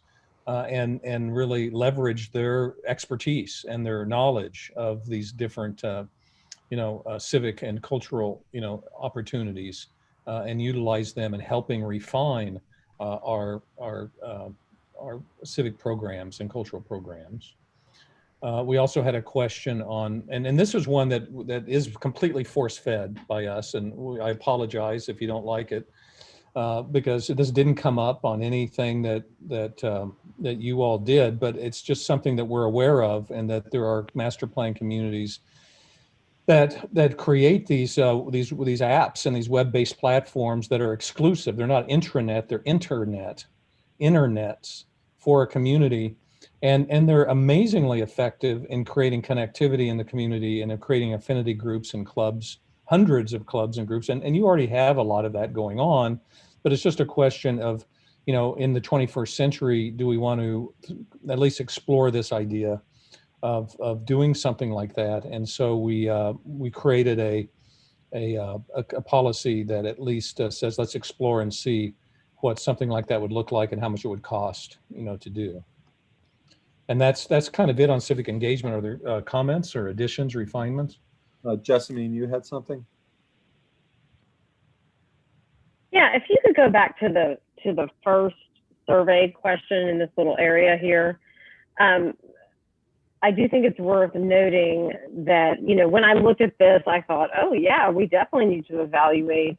and really leverage their expertise and their knowledge of these different, civic and cultural, opportunities, and utilize them in helping refine our civic programs and cultural programs. We also had a question on, and this was one that is completely force-fed by us, and I apologize if you don't like it, because this didn't come up on anything that you all did, but it's just something that we're aware of, and that there are master plan communities that create these apps and these web-based platforms that are exclusive. They're not intranet, they're internets for a community. And they're amazingly effective in creating connectivity in the community and in creating affinity groups and clubs, hundreds of clubs and groups. And you already have a lot of that going on, but it's just a question of, in the 21st century, do we want to at least explore this idea of doing something like that? And so we created a policy that at least says, let's explore and see what something like that would look like and how much it would cost, to do. And that's kind of it on civic engagement. Are there comments or additions, refinements? Jessamine, you had something? Yeah, if you could go back to the first survey question in this little area here. I do think it's worth noting that, when I looked at this, I thought, oh yeah, we definitely need to evaluate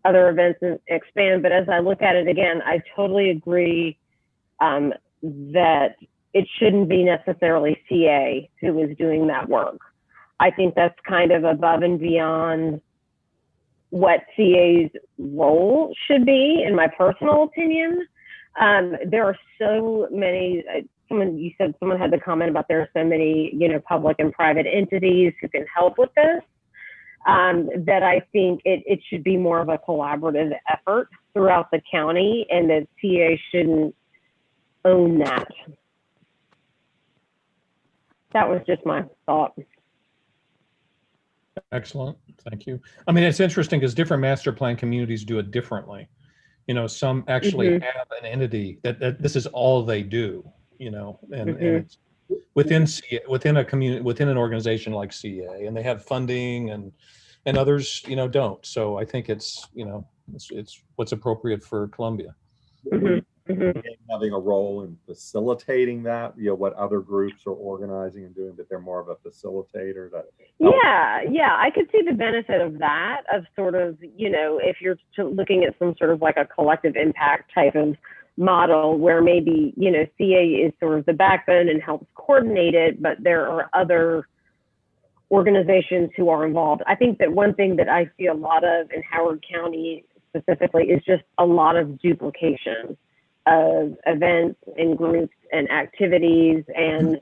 other events and expand. But as I look at it again, I totally agree that it shouldn't be necessarily CA who is doing that work. I think that's kind of above and beyond what CA's role should be, in my personal opinion. There are so many, you said someone had the comment about there are so many, public and private entities who can help with this, that I think it should be more of a collaborative effort throughout the county, and that CA shouldn't own that. That was just my thought. Excellent, thank you. I mean, it's interesting because different master plan communities do it differently. Some actually have an entity that this is all they do, and it's within a community, within an organization like CA, and they have funding, and others, don't. So I think it's what's appropriate for Columbia. Having a role in facilitating that, what other groups are organizing and doing, but they're more of a facilitator. Yeah, I could see the benefit of that, of sort of, if you're looking at some sort of like a collective impact type of model where maybe, CA is sort of the backbone and helps coordinate it, but there are other organizations who are involved. I think that one thing that I see a lot of in Howard County specifically is just a lot of duplication of events and groups and activities, and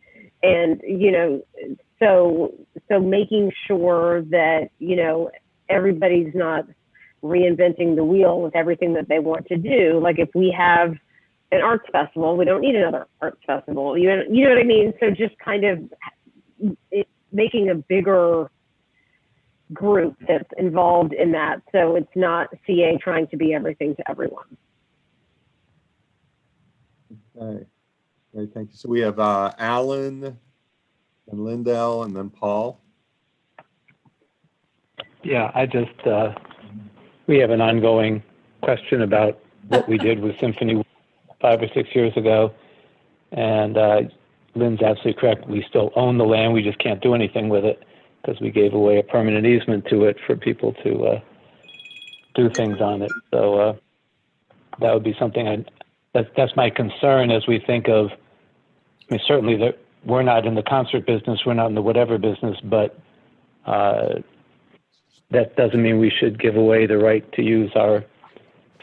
so making sure that everybody's not reinventing the wheel with everything that they want to do. Like if we have an arts festival, we don't need another arts festival. You know what I mean? So just kind of making a bigger group that's involved in that, so it's not CA trying to be everything to everyone. Okay, great, thank you. So we have Alan and Lindell and then Paul. Yeah, we have an ongoing question about what we did with Symphony 5 or 6 years ago. And Lynn's absolutely correct. We still own the land. We just can't do anything with it because we gave away a permanent easement to it for people to do things on it. So that would be something that's my concern as we think of, certainly that we're not in the concert business, we're not in the whatever business, but that doesn't mean we should give away the right to use our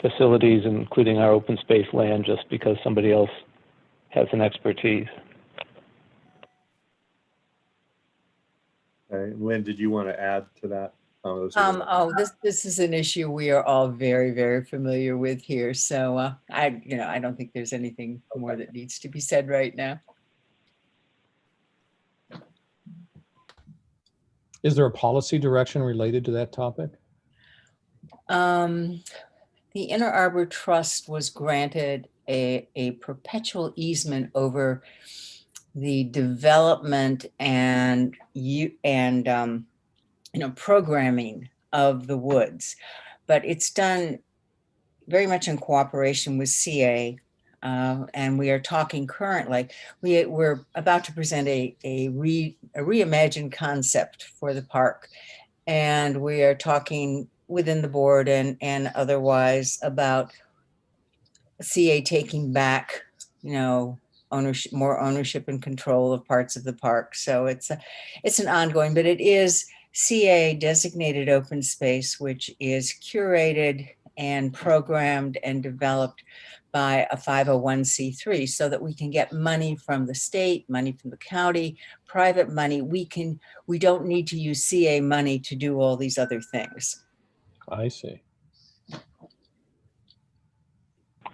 facilities, including our open space land, just because somebody else has an expertise. Okay. Lynn, did you want to add to that? This is an issue we are all very, very familiar with here. So I don't think there's anything more that needs to be said right now. Is there a policy direction related to that topic? The Inner Arbor Trust was granted a perpetual easement over the development and programming of the woods, but it's done very much in cooperation with CA, and we are talking currently. We're about to present a reimagined concept for the park, and we are talking within the board and otherwise about CA taking back, more ownership and control of parts of the park. So it's an ongoing, but it is CA designated open space, which is curated and programmed and developed by a 501c3 so that we can get money from the state, money from the county, private money. We don't need to use CA money to do all these other things. I see.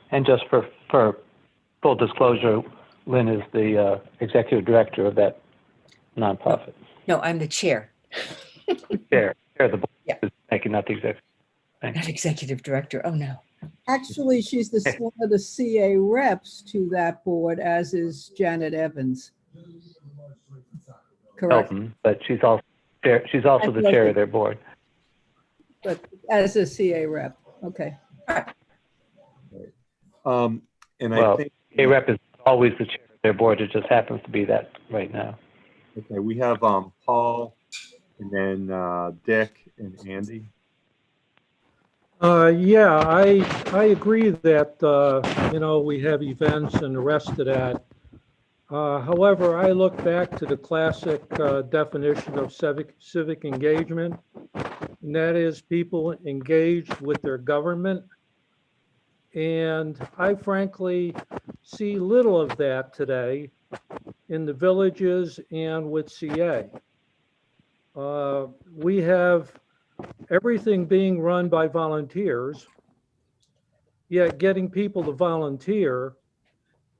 And just for full disclosure, Lynn is the executive director of that nonprofit. No, I'm the chair. Chair of the board. Yeah. Thank you, not the executive. Not executive director. Oh, no. Actually, she's one of the CA reps to that board, as is Janet Evans. Correct. But she's also the chair of their board. But as a CA rep, okay. And Well, I think CA rep is always the chair of their board. It just happens to be that right now. okay, we have Paul, and then Dick and Andy. Yeah, I agree that, you know, we have events and the rest of that. However, I look back to the classic definition of civic engagement, and that is people engaged with their government. And I frankly see little of that today in the villages and with CA. We have everything being run by volunteers, yet getting people to volunteer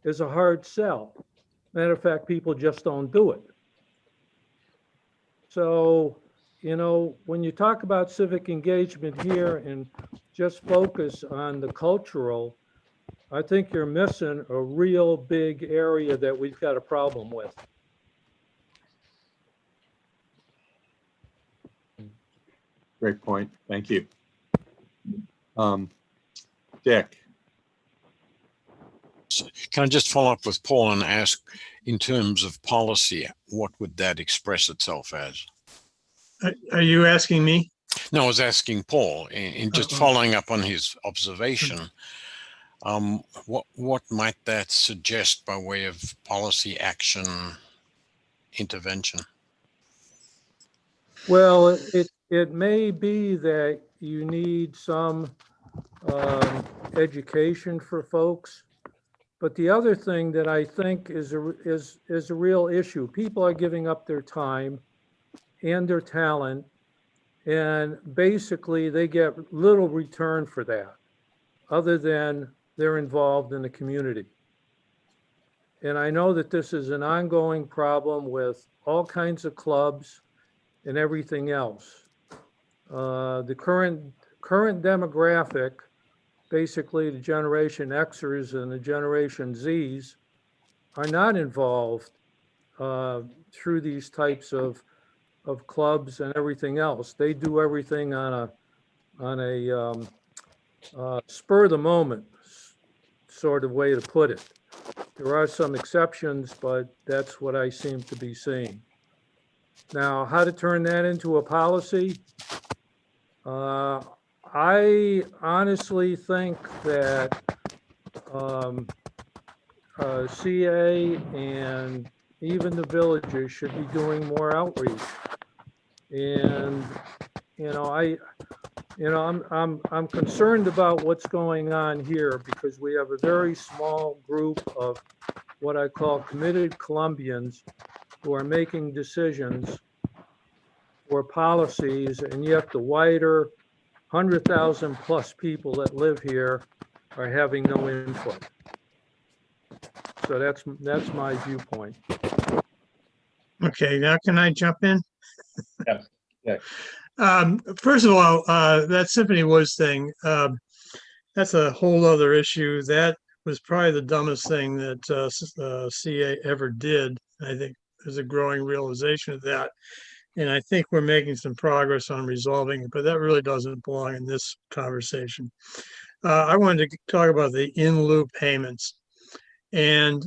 is a hard sell. Matter of fact, people just don't do it. So, you know, when you talk about civic engagement here and just focus on the cultural, I think you're missing a real big area that we've got a problem with. Great point. Thank you. Dick. So can I just follow up with Paul and ask, in terms of policy, what would that express itself as? Are you asking me? No, I was asking Paul, in just following up on his observation. What might that suggest by way of policy action intervention? Well, it may be that you need some education for folks. But the other thing that I think is a real issue, people are giving up their time and their talent, and basically they get little return for that, other than they're involved in the community. And I know that this is an ongoing problem with all kinds of clubs and everything else. The current demographic, basically the Generation Xers and the Generation Zs, are not involved through these types of clubs and everything else. They do everything on a spur of the moment sort of way to put it. There are some exceptions, but that's what I seem to be seeing. Now, how to turn that into a policy? I honestly think that CA and even the villages should be doing more outreach. And I'm concerned about what's going on here because we have a very small group of what I call committed Colombians who are making decisions for policies, and yet the wider 100,000 plus people that live here are having no input. So that's my viewpoint. Okay, now can I jump in? Yes. Yeah. First of all, that Symphony Woods thing, that's a whole other issue. That was probably the dumbest thing that CA ever did. I think there's a growing realization of that. And I think we're making some progress on resolving it, but that really doesn't belong in this conversation. I wanted to talk about the in-lieu payments, and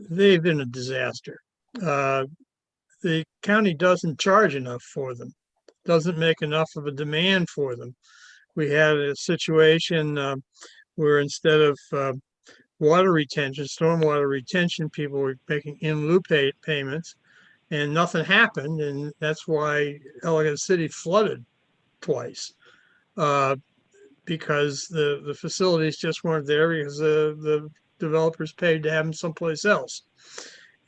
they've been a disaster. The county doesn't charge enough for them, doesn't make enough of a demand for them. We had a situation where instead of water retention, stormwater retention, people were making in lieu payments, and nothing happened. And that's why Elegant City flooded twice, because the facilities just weren't there because the developers paid to have them someplace else.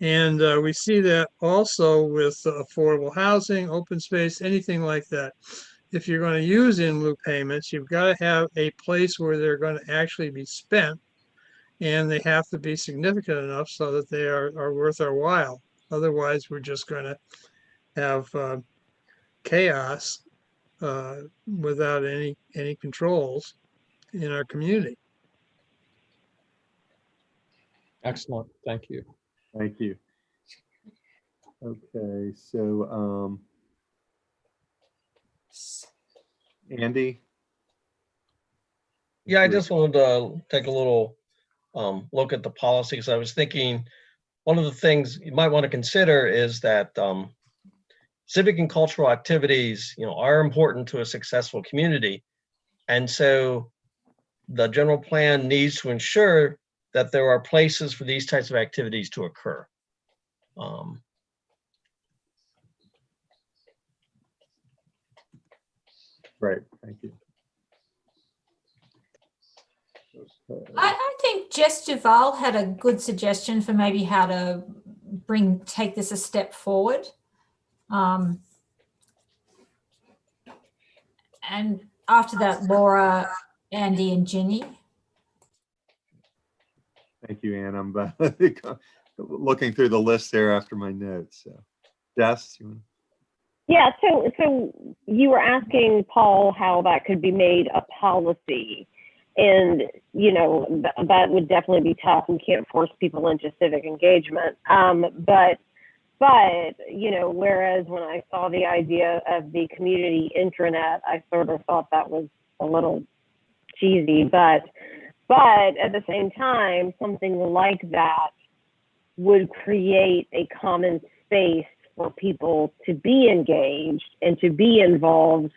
And we see that also with affordable housing, open space, anything like that. If you're going to use in lieu payments, you've got to have a place where they're going to actually be spent, and they have to be significant enough so that they are worth our while. Otherwise, we're just going to have chaos without any controls in our community. Excellent. Thank you. Thank you. Okay, so Andy? Yeah, I just wanted to take a little look at the policies. I was thinking one of the things you might want to consider is that civic and cultural activities, are important to a successful community. And so the general plan needs to ensure that there are places for these types of activities to occur. Right, thank you. Okay. I think Jess Duval had a good suggestion for maybe how to take this a step forward. And after that, Laura, Andy, and Ginny. Thank you, Ann. I'm looking through the list there after my notes. So, Jess, you want to? Yeah, so you were asking Paul how that could be made a policy, and that would definitely be tough. We can't force people into civic engagement. But whereas when I saw the idea of the community intranet, I sort of thought that was a little cheesy, but at the same time, something like that would create a common space for people to be engaged and to be involved.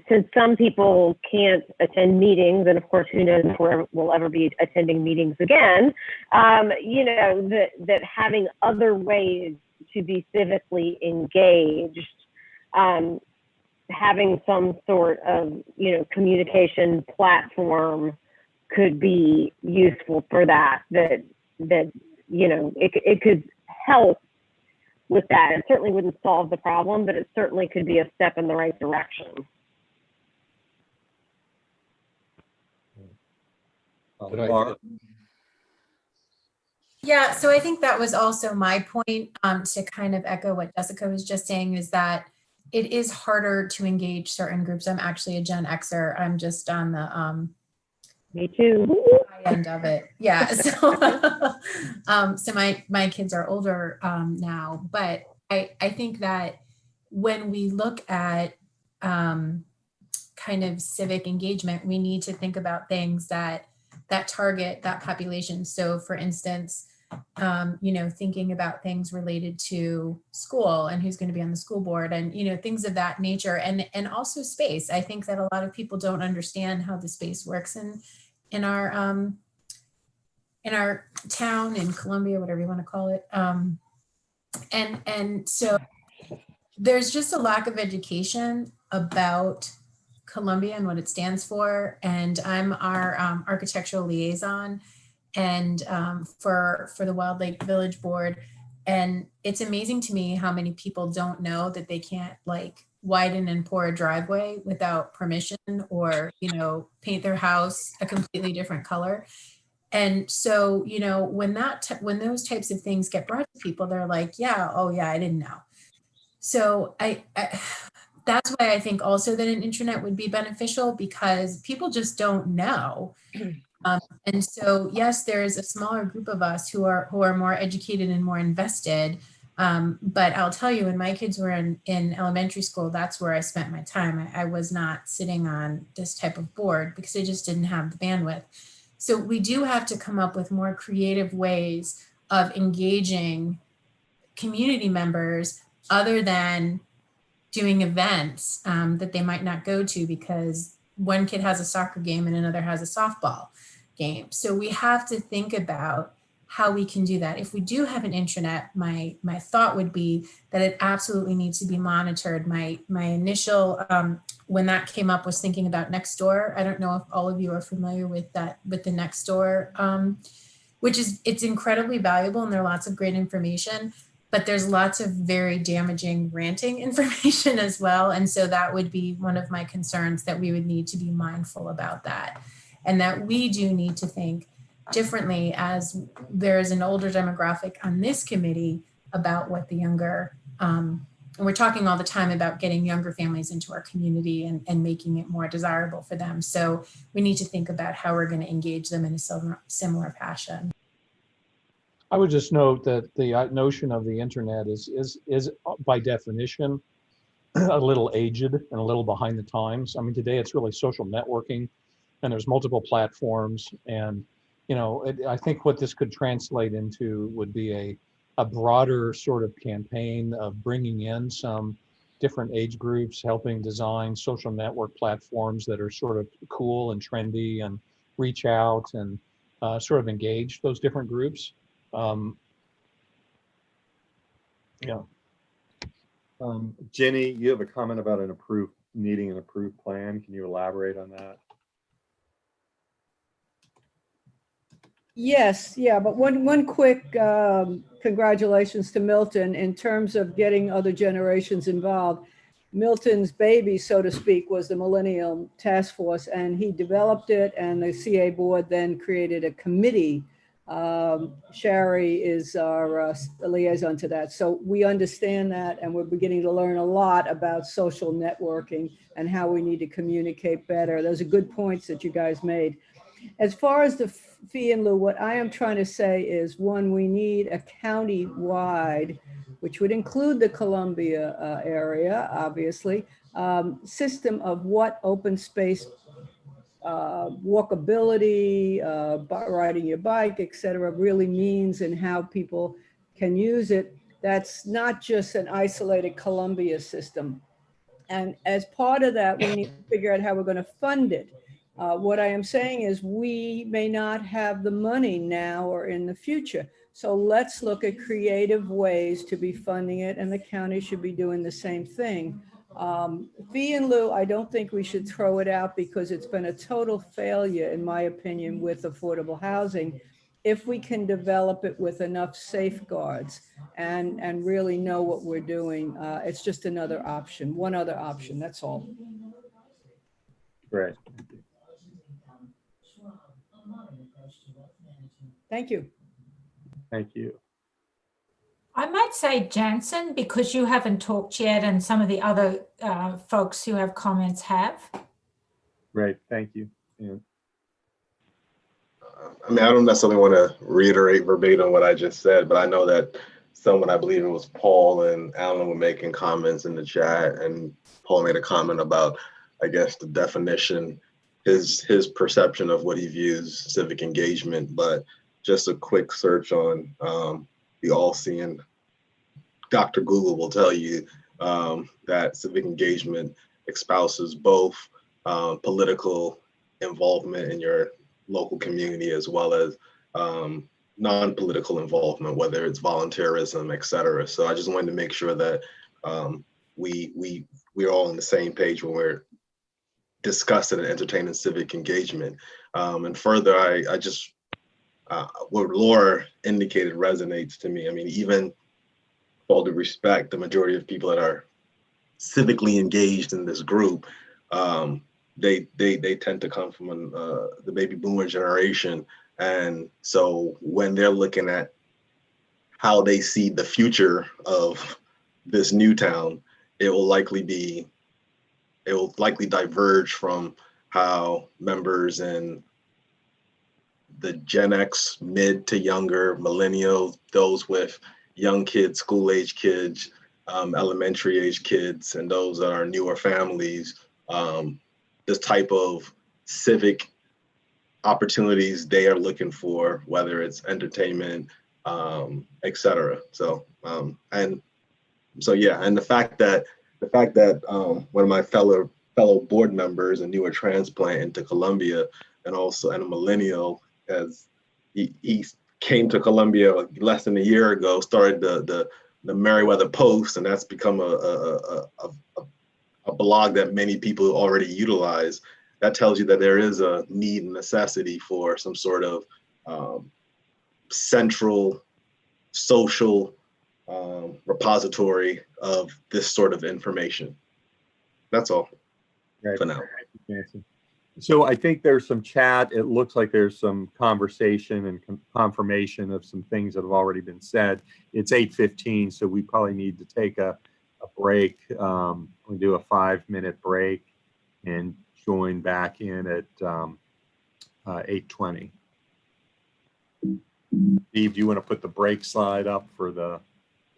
Since some people can't attend meetings, and of course, who knows if we'll ever be attending meetings again, that having other ways to be civically engaged, having some sort of, communication platform could be useful for that it could help with that. It certainly wouldn't solve the problem, but it certainly could be a step in the right direction. Laura? Yeah, so I think that was also my point, to kind of echo what Jessica was just saying, is that it is harder to engage certain groups. I'm actually a Gen Xer. I'm just on the me too end of it. Yeah. So so my kids are older now, but I think that when we look at kind of civic engagement, we need to think about things that target that population. So for instance, thinking about things related to school and who's going to be on the school board and, things of that nature, and also space. I think that a lot of people don't understand how the space works in our town, in Columbia, whatever you want to call it. And so there's just a lack of education about Columbia and what it stands for. And I'm our architectural liaison and for the Wild Lake Village Board. And it's amazing to me how many people don't know that they can't widen and pour a driveway without permission, or, paint their house a completely different color. And so, when those types of things get brought to people, they're like, yeah, oh yeah, I didn't know. So I that's why I think also that an intranet would be beneficial, because people just don't know. And so, yes, there is a smaller group of us who are more educated and more invested. But I'll tell you, when my kids were in elementary school, that's where I spent my time. I was not sitting on this type of board because I just didn't have the bandwidth. So we do have to come up with more creative ways of engaging community members other than doing events that they might not go to because one kid has a soccer game and another has a softball game. So we have to think about how we can do that. If we do have an intranet, my thought would be that it absolutely needs to be monitored. My initial, when that came up, was thinking about Nextdoor. I don't know if all of you are familiar with that, with the Nextdoor, which is, it's incredibly valuable and there are lots of great information, but there's lots of very damaging ranting information as well. And so that would be one of my concerns, that we would need to be mindful about that. And that we do need to think differently, as there is an older demographic on this committee, about what the younger, and we're talking all the time about getting younger families into our community and making it more desirable for them. So we need to think about how we're going to engage them in a similar fashion. I would just note that the notion of the internet is by definition a little aged and a little behind the times. I mean, today it's really social networking, and there's multiple platforms, and I think what this could translate into would be a broader sort of campaign of bringing in some different age groups, helping design social network platforms that are sort of cool and trendy, and reach out and sort of engage those different groups. Jenny, you have a comment about needing an approved plan. Can you elaborate on that? Yes, yeah, but one quick congratulations to Milton in terms of getting other generations involved. Milton's baby, so to speak, was the Millennium Task Force, and he developed it, and the CA board then created a committee. Sherry is our liaison to that. So we understand that, and we're beginning to learn a lot about social networking and how we need to communicate better. Those are good points that you guys made. As far as the fee in lieu, what I am trying to say is, one, we need a county-wide, which would include the Columbia area, obviously, system of what open space, walkability, riding your bike, et cetera, really means, and how people can use it. That's not just an isolated Columbia system. And as part of that, we need to figure out how we're going to fund it. What I am saying is, we may not have the money now or in the future. So let's look at creative ways to be funding it, and the county should be doing the same thing. Fee in lieu, I don't think we should throw it out, because it's been a total failure, in my opinion, with affordable housing. If we can develop it with enough safeguards and really know what we're doing, it's just another option, one other option, that's all. Great. Thank you. Thank you. I might say Jansen, because you haven't talked yet, and some of the other folks who have comments have. Great, thank you. Yeah. I mean, I don't necessarily want to reiterate verbatim what I just said, but I know that someone, I believe it was Paul and Alan, were making comments in the chat, and Paul made a comment about, I guess, the definition, his perception of what he views civic engagement. But just a quick search on the all-seeing Dr. Google will tell you that civic engagement espouses both political involvement in your local community, as well as non-political involvement, whether it's volunteerism, et cetera. So I just wanted to make sure that we're all on the same page when we're discussing and entertaining civic engagement. And further, I just, what Laura indicated resonates to me. I mean, even with all due respect, the majority of people that are civically engaged in this group, they tend to come from the baby boomer generation. And so when they're looking at how they see the future of this new town, it will likely diverge from how members in the Gen X, mid to younger, millennials, those with young kids, school age kids, elementary age kids, and those that are newer families, this type of civic opportunities they are looking for, whether it's entertainment, et cetera. So, and the fact that one of my fellow board members, a newer transplant into Columbia, and a millennial, as he came to Columbia less than a year ago, started the Meriwether Post, and that's become a blog that many people already utilize. That tells you that there is a need and necessity for some sort of central social repository of this sort of information. That's all for now. So I think there's some chat. It looks like there's some conversation and confirmation of some things that have already been said. It's 8:15, so we probably need to take a break. We'll do a 5-minute break and join back in at 8:20. Steve, do you want to put the break slide up for the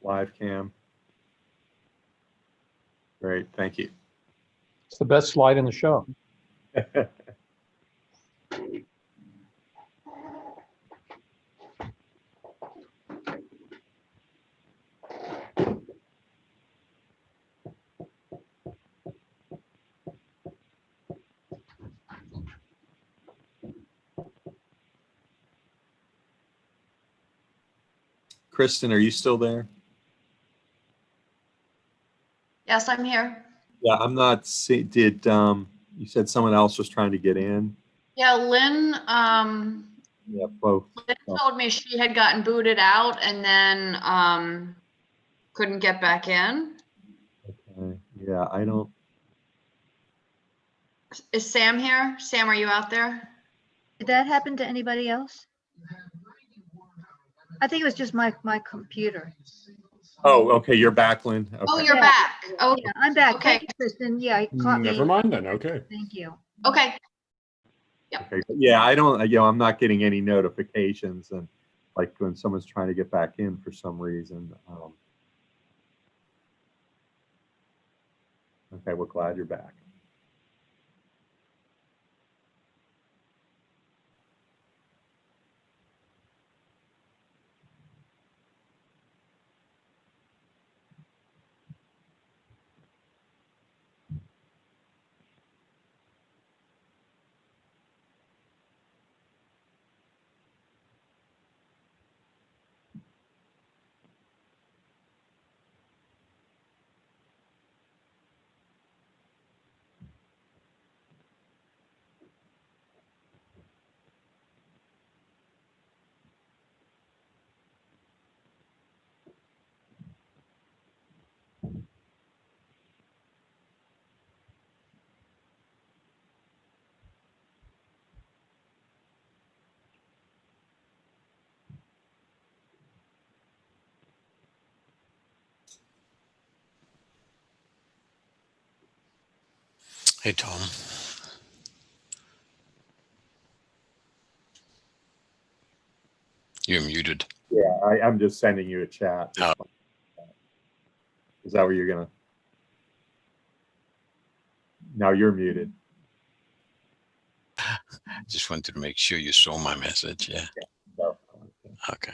live cam? Great, thank you. It's the best slide in the show. Kristen, are you still there? Yes, I'm here. Yeah, I'm not seeing, you said someone else was trying to get in? Yeah, Lynn, Yeah, both. Lynn told me she had gotten booted out and then couldn't get back in. Okay, yeah, I don't. Is Sam here? Sam, are you out there? Did that happen to anybody else? I think it was just my computer. Oh, okay, you're back, Lynn. Okay. Oh, you're back. Oh, Yeah, I'm back. okay. Thank you, Kristen. Yeah, it caught me. Never mind then. Okay. Thank you. Okay. Okay. Yeah, I don't, I'm not getting any notifications, and like when someone's trying to get back in for some reason. Okay, we're glad you're back. Hey, Tom. You're muted. Yeah, I'm just sending you a chat. Oh. Is that where you're gonna? Now you're muted. Just wanted to make sure you saw my message. Yeah. No. Okay.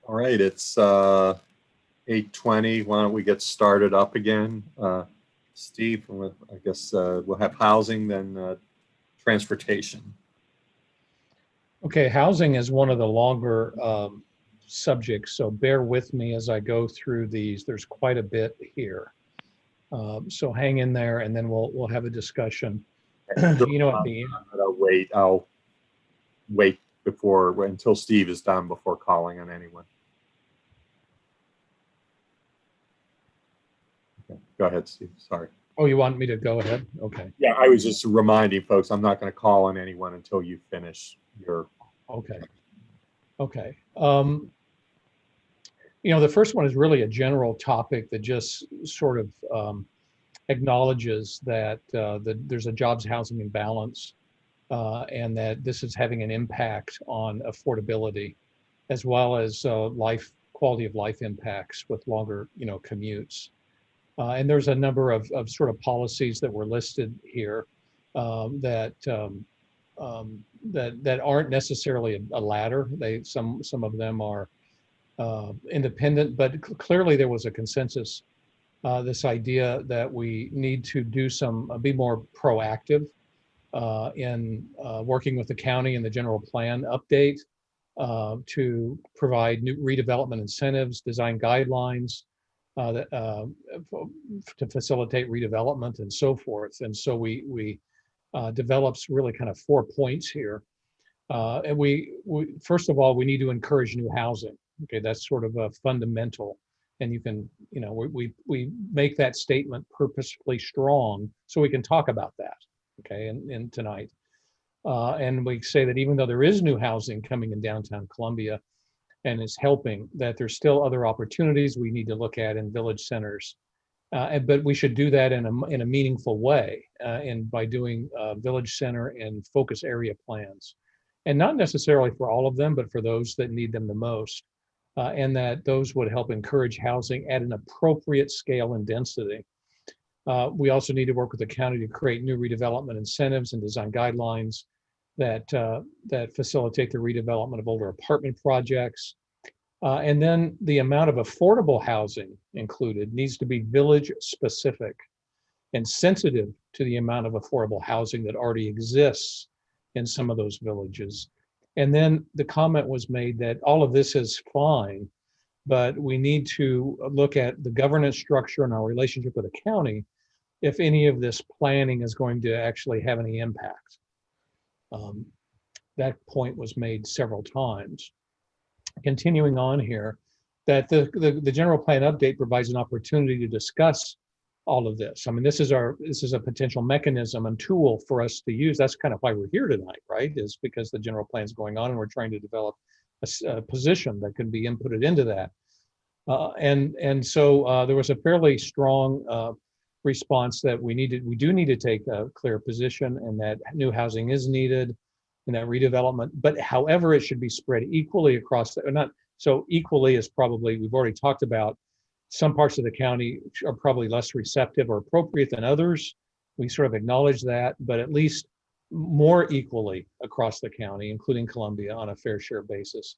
All right, it's 8:20. Why don't we get started up again? Steve, I guess we'll have housing, then transportation. Okay, housing is one of the longer subjects, so bear with me as I go through these. There's quite a bit here. So hang in there, and then we'll have a discussion. You know, at the end. I'll wait until Steve is done before calling on anyone. Okay, go ahead, Steve. Sorry. Oh, you want me to go ahead? Okay. Yeah, I was just reminding folks I'm not going to call on anyone until you finish your. Okay. Okay. You know, the first one is really a general topic that just sort of acknowledges that there's a jobs housing imbalance and that this is having an impact on affordability as well as quality of life impacts with longer, commutes. And there's a number of sort of policies that were listed here that aren't necessarily a ladder. Some of them are independent, but clearly there was a consensus. This idea that we need to be more proactive in working with the county and the general plan update to provide new redevelopment incentives, design guidelines to facilitate redevelopment and so forth. And so we develops really kind of 4 points here. And we first of all, we need to encourage new housing. Okay, that's sort of a fundamental. And you can, we make that statement purposefully strong so we can talk about that, okay, and tonight. And we say that even though there is new housing coming in downtown Columbia and is helping, that there's still other opportunities we need to look at in village centers. But we should do that in a meaningful way and by doing village center and focus area plans. And not necessarily for all of them, but for those that need them the most. And that those would help encourage housing at an appropriate scale and density. We also need to work with the county to create new redevelopment incentives and design guidelines that facilitate the redevelopment of older apartment projects. And then the amount of affordable housing included needs to be village specific and sensitive to the amount of affordable housing that already exists in some of those villages. And then the comment was made that all of this is fine, but we need to look at the governance structure and our relationship with the county if any of this planning is going to actually have any impact. That point was made several times. Continuing on here, that the general plan update provides an opportunity to discuss all of this. I mean, this is a potential mechanism and tool for us to use. That's kind of why we're here tonight, right? Is because the general plan is going on and we're trying to develop a position that can be inputted into that. And so there was a fairly strong response that we do need to take a clear position and that new housing is needed and that redevelopment, but however, it should be spread equally across, or not so equally as probably we've already talked about. Some parts of the county are probably less receptive or appropriate than others. We sort of acknowledge that, but at least more equally across the county, including Columbia, on a fair share basis.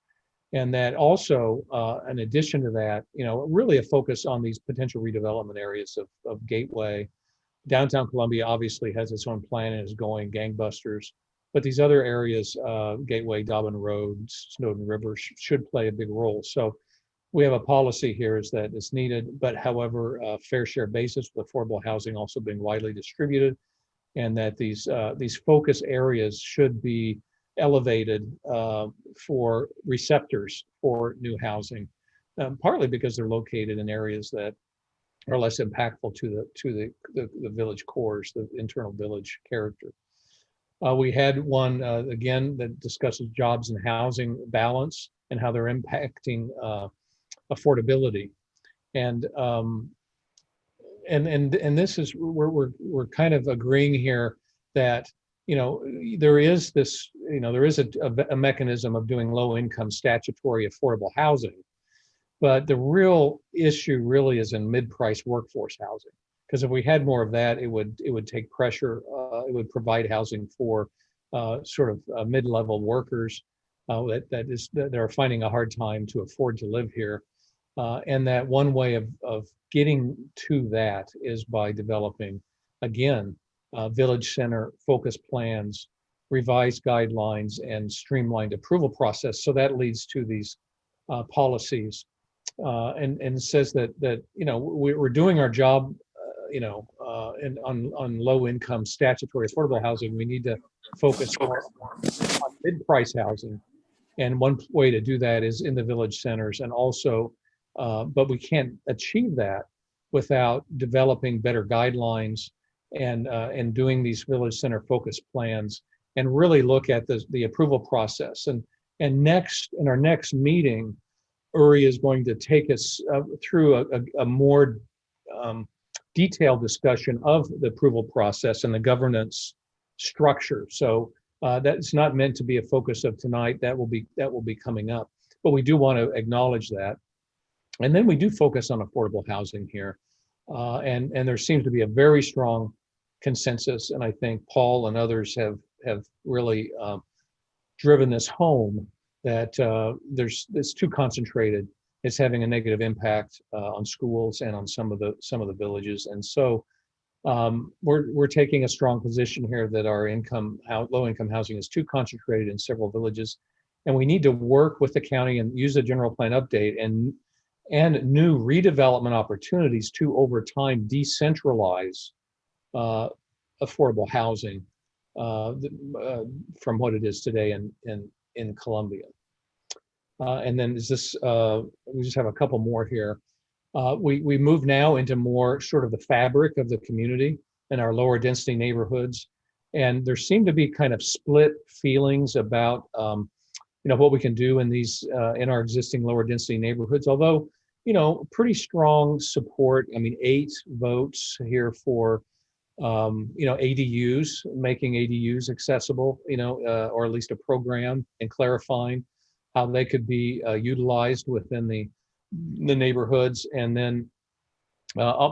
And that also, in addition to that, really a focus on these potential redevelopment areas of Gateway. Downtown Columbia obviously has its own plan and is going gangbusters. But these other areas, Gateway, Dobbin Road, Snowden River, should play a big role. So we have a policy here is that it's needed, but however, fair share basis with affordable housing also being widely distributed, and that these focus areas should be elevated for receptors for new housing, partly because they're located in areas that are less impactful to the village cores, the internal village character. We had one, again, that discusses jobs and housing balance and how they're impacting affordability. And this is, we're kind of agreeing here that, there is this, there is a mechanism of doing low income statutory affordable housing. But the real issue really is in mid-price workforce housing. Because if we had more of that, it would take pressure. It would provide housing for sort of mid-level workers that are finding a hard time to afford to live here. And that one way of getting to that is by developing, again, village center focus plans, revised guidelines, and streamlined approval process. So that leads to these policies, and says that we're doing our job, and on low income statutory affordable housing. We need to focus more on mid-price housing. And one way to do that is in the village centers, and also, but we can't achieve that without developing better guidelines and doing these village center focus plans, and really look at the approval process. And next, in our next meeting, Uri is going to take us through a more detailed discussion of the approval process and the governance structure. So that's not meant to be a focus of tonight. That will be coming up, but we do want to acknowledge that. And then we do focus on affordable housing here, and there seems to be a very strong consensus. And I think Paul and others have really driven this home, that it's too concentrated. It's having a negative impact on schools and on some of the villages. And so we're taking a strong position here that our low income housing is too concentrated in several villages, and we need to work with the county and use the general plan update and new redevelopment opportunities to, over time, decentralize affordable housing from what it is today in Columbia. And then we just have a couple more here. We move now into more sort of the fabric of the community in our lower density neighborhoods. And there seem to be kind of split feelings about what we can do in these in our existing lower density neighborhoods, although pretty strong support. I mean, 8 votes here for ADUs, making ADUs accessible, or at least a program, and clarifying how they could be utilized within the neighborhoods. And then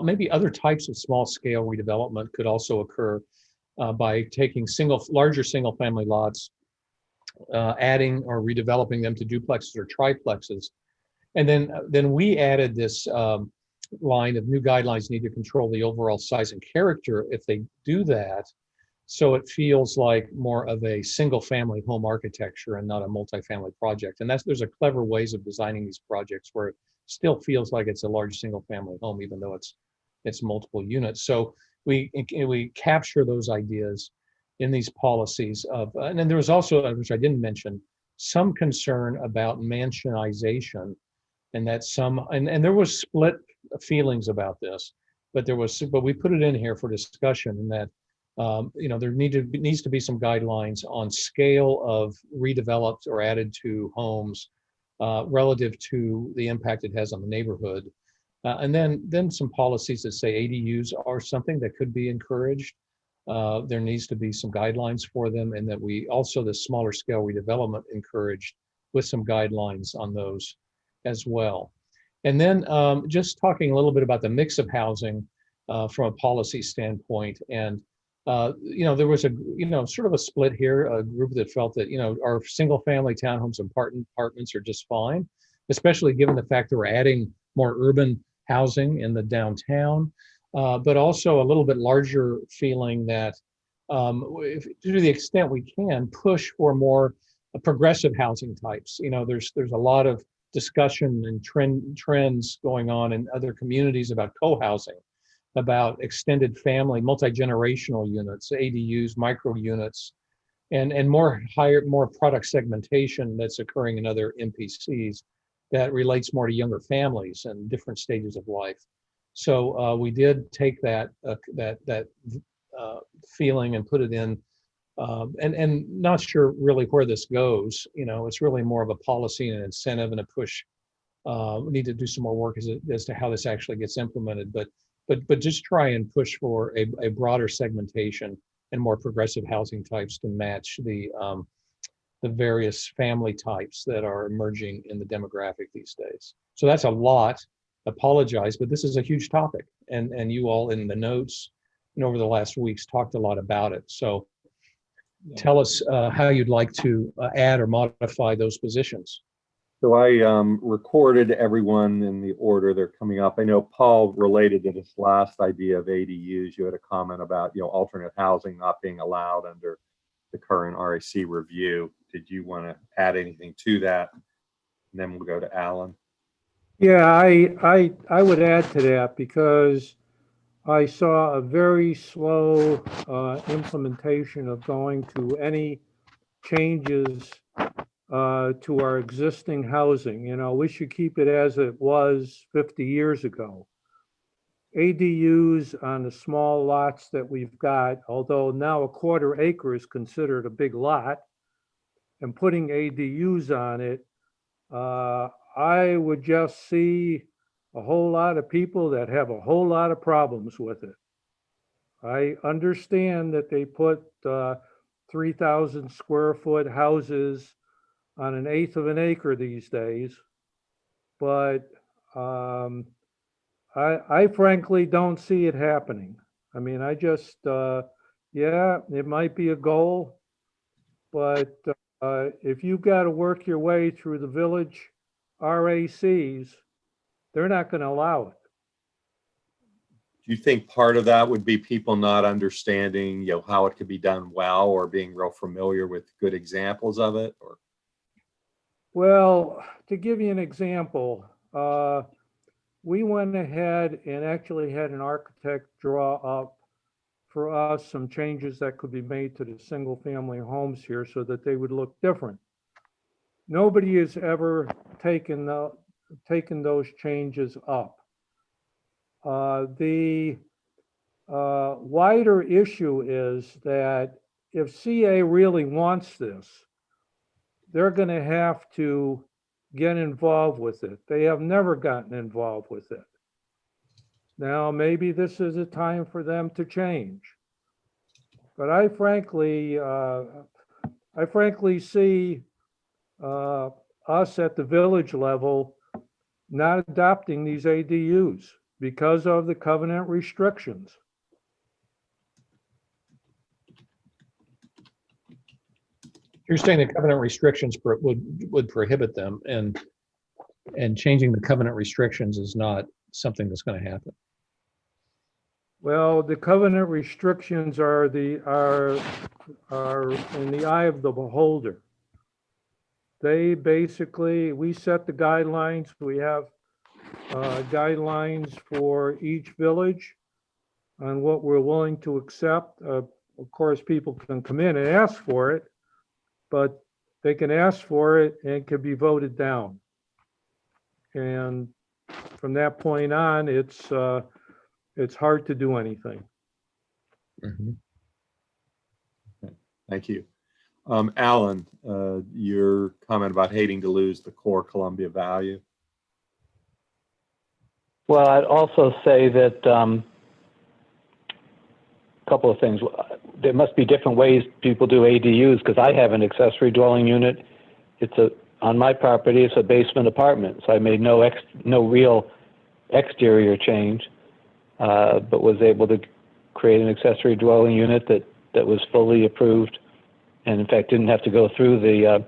maybe other types of small scale redevelopment could also occur by taking larger single family lots, adding or redeveloping them to duplexes or triplexes. And then we added this line of new guidelines need to control the overall size and character if they do that. So it feels like more of a single family home architecture and not a multifamily project. And there's a clever ways of designing these projects where it still feels like it's a large single family home, even though it's multiple units. So we capture those ideas in these policies and then there was also, which I didn't mention, some concern about mansionization, and that and there was split feelings about this, but we put it in here for discussion, and that there needs to be some guidelines on scale of redeveloped or added to homes relative to the impact it has on the neighborhood, and then some policies that say ADUs are something that could be encouraged. There needs to be some guidelines for them, and that we also, the smaller scale redevelopment, encouraged with some guidelines on those as well. And then just talking a little bit about the mix of housing from a policy standpoint. And there was sort of a split here, a group that felt that our single family townhomes and apartments are just fine, especially given the fact that we're adding more urban housing in the downtown, but also a little bit larger feeling that to the extent we can push for more progressive housing types. There's a lot of discussion and trends going on in other communities about co-housing, about extended family, multi-generational units, ADUs, micro units, and more product segmentation that's occurring in other MPCs that relates more to younger families and different stages of life. So we did take that feeling and put it in, and not sure really where this goes. It's really more of a policy and an incentive and a push. We need to do some more work as to how this actually gets implemented, but just try and push for a broader segmentation and more progressive housing types to match the various family types that are emerging in the demographic these days. So that's a lot. Apologize, but this is a huge topic, and you all in the notes and over the last weeks talked a lot about it. So tell us how you'd like to add or modify those positions. So I recorded everyone in the order they're coming up. I know Paul related to this last idea of ADUs. You had a comment about, alternate housing not being allowed under the current RAC review. Did you want to add anything to that? And then we'll go to Alan. Yeah, I would add to that because I saw a very slow implementation of going to any changes to our existing housing. We should keep it as it was 50 years ago. ADUs on the small lots that we've got, although now a quarter acre is considered a big lot, and putting ADUs on it, I would just see a whole lot of people that have a whole lot of problems with it. I understand that they put 3,000 square foot houses on 1/8 of an acre these days, but I frankly don't see it happening. I mean, I just, yeah, it might be a goal, but if you've got to work your way through the village RACs, they're not going to allow it. Do you think part of that would be people not understanding, how it could be done well, or being real familiar with good examples of it? Or well, to give you an example, we went ahead and actually had an architect draw up for us some changes that could be made to the single family homes here so that they would look different. Nobody has ever taken those changes up. The wider issue is that if CA really wants this, they're going to have to get involved with it. They have never gotten involved with it. Now, maybe this is a time for them to change. But I frankly see us at the village level not adopting these ADUs because of the covenant restrictions. You're saying the covenant restrictions would prohibit them, and changing the covenant restrictions is not something that's going to happen. Well, the covenant restrictions are in the eye of the beholder. They basically, we set the guidelines. We have guidelines for each village on what we're willing to accept. Of course, people can come in and ask for it, but they can ask for it and it can be voted down. And from that point on, it's hard to do anything. Mm-hmm. Thank you. Alan, your comment about hating to lose the core Columbia value. Well, I'd also say that a couple of things. There must be different ways people do ADUs, because I have an accessory dwelling unit. On my property, it's a basement apartment, so I made no real exterior change, but was able to create an accessory dwelling unit that was fully approved, and in fact didn't have to go through the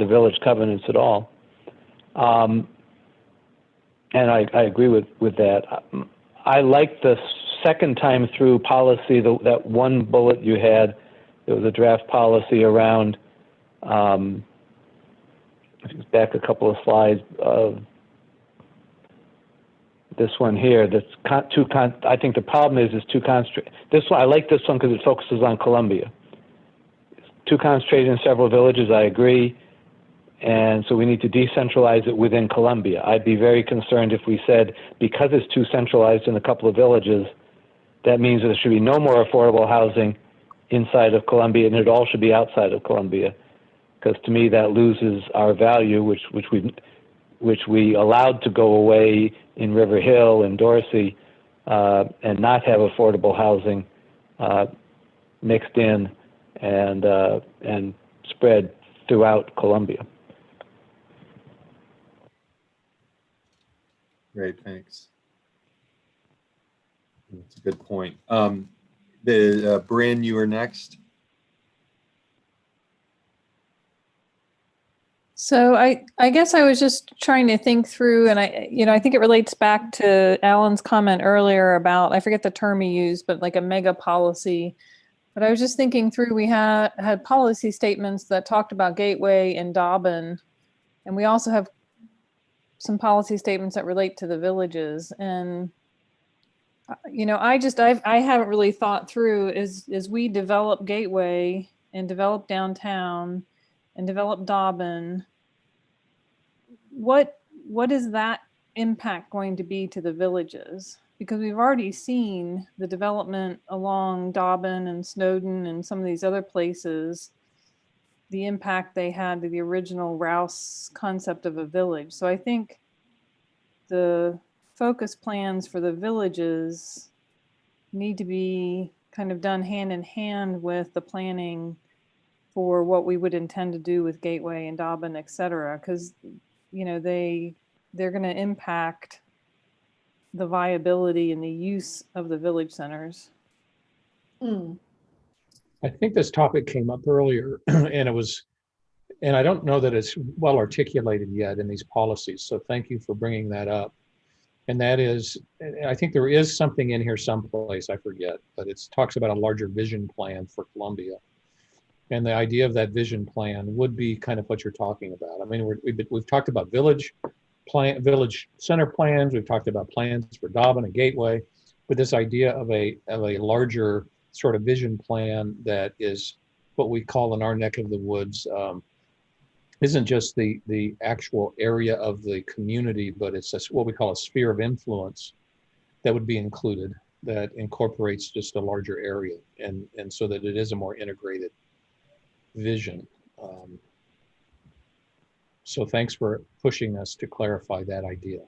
village covenants at all. And I agree with that. I like the second time through policy, that one bullet you had. It was a draft policy around, back a couple of slides of this one here. That's I think the problem is too concentrated. This one, I like this one because it focuses on Columbia. It's too concentrated in several villages, I agree. And so we need to decentralize it within Columbia. I'd be very concerned if we said, because it's too centralized in a couple of villages, that means that there should be no more affordable housing inside of Columbia, and it all should be outside of Columbia. Because to me, that loses our value, which we allowed to go away in River Hill and Dorsey, and not have affordable housing mixed in and spread throughout Columbia. Great, thanks. That's a good point. Bryn, you are next. So I guess I was just trying to think through, and I think it relates back to Alan's comment earlier about, I forget the term he used, but like a mega policy. But I was just thinking through, we had policy statements that talked about Gateway and Dobbin, and we also have some policy statements that relate to the villages. And I haven't really thought through as we develop Gateway and develop downtown and develop Dobbin, what is that impact going to be to the villages? Because we've already seen the development along Dobbin and Snowden and some of these other places, the impact they had to the original Rouse concept of a village. So I think the focus plans for the villages need to be kind of done hand in hand with the planning for what we would intend to do with Gateway and Dobbin, et cetera, because they're going to impact the viability and the use of the village centers. I think this topic came up earlier, and I don't know that it's well articulated yet in these policies. So thank you for bringing that up. And that is, I think there is something in here someplace, I forget, but it talks about a larger vision plan for Columbia. And the idea of that vision plan would be kind of what you're talking about. I mean, we've talked about village center plans. We've talked about plans for Dobbin and Gateway, but this idea of a larger sort of vision plan that is what we call in our neck of the woods, isn't just the actual area of the community, but it's what we call a sphere of influence that would be included, that incorporates just a larger area, and so that it is a more integrated vision. So thanks for pushing us to clarify that idea.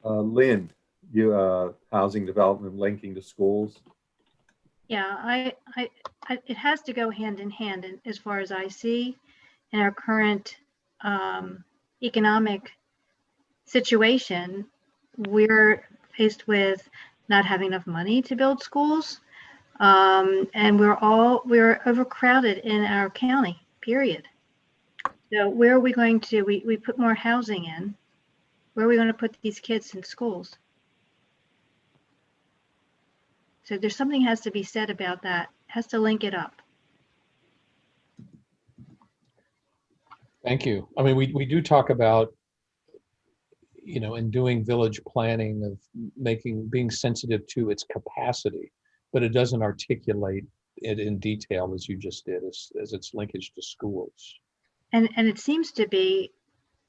Lynn, you housing development linking to schools. Yeah, it has to go hand in hand, and as far as I see in our current economic situation, we're faced with not having enough money to build schools, and we're overcrowded in our county, period. So where are we going to, we put more housing in, where are we going to put these kids in schools? So there's something has to be said about that, has to link it up. Thank you. I mean, we do talk about, in doing village planning of being sensitive to its capacity, but it doesn't articulate it in detail as you just did, as its linkage to schools. And it seems to be,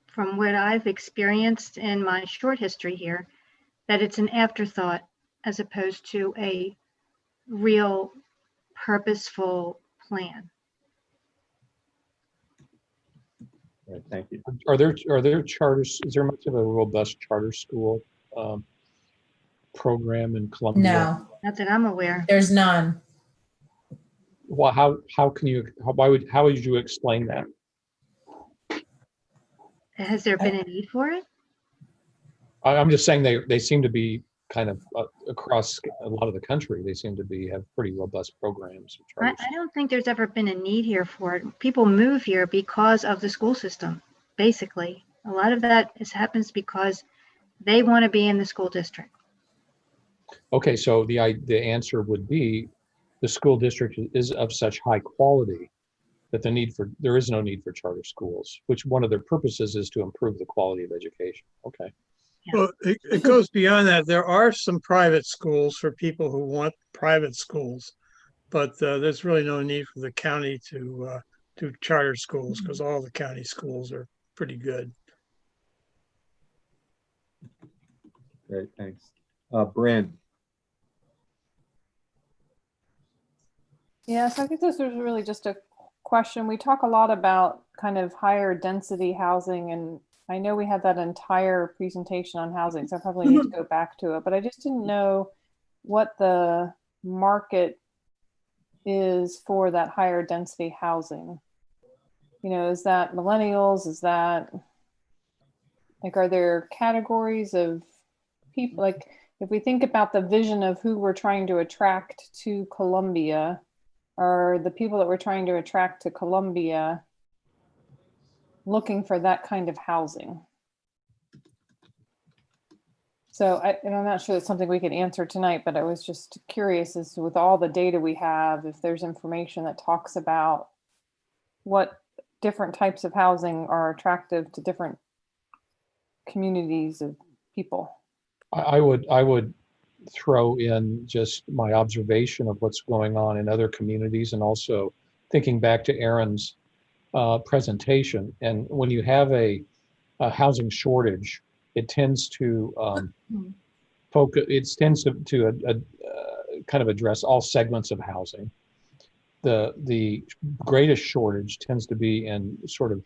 from what I've experienced in my short history here, that it's an afterthought as opposed to a real purposeful plan. Right, thank you. Are there charters? Is there much of a robust charter school program in Columbia? No, not that I'm aware. There's none. Well, how would you explain that? Has there been a need for it? I'm just saying they seem to be kind of across a lot of the country. They seem to have pretty robust programs. I don't think there's ever been a need here for it. People move here because of the school system, basically. A lot of that happens because they want to be in the school district. Okay, so the answer would be the school district is of such high quality that there is no need for charter schools, which one of their purposes is to improve the quality of education. Okay. Well, it goes beyond that. There are some private schools for people who want private schools, but there's really no need for the county to do charter schools because all the county schools are pretty good. Great, thanks. Bryn. Yeah, so I think this was really just a question. We talk a lot about kind of higher density housing, and I know we had that entire presentation on housing, so I probably need to go back to it, but I just didn't know what the market is for that higher density housing. Is that millennials? Is that, like, are there categories of people? Like, if we think about the vision of who we're trying to attract to Columbia, are the people that we're trying to attract to Columbia looking for that kind of housing. So and I'm not sure that's something we can answer tonight, but I was just curious as to, with all the data we have, if there's information that talks about what different types of housing are attractive to different communities of people. I would throw in just my observation of what's going on in other communities, and also thinking back to Aaron's presentation. And when you have a housing shortage, it tends to focus. It tends to kind of address all segments of housing. The greatest shortage tends to be in sort of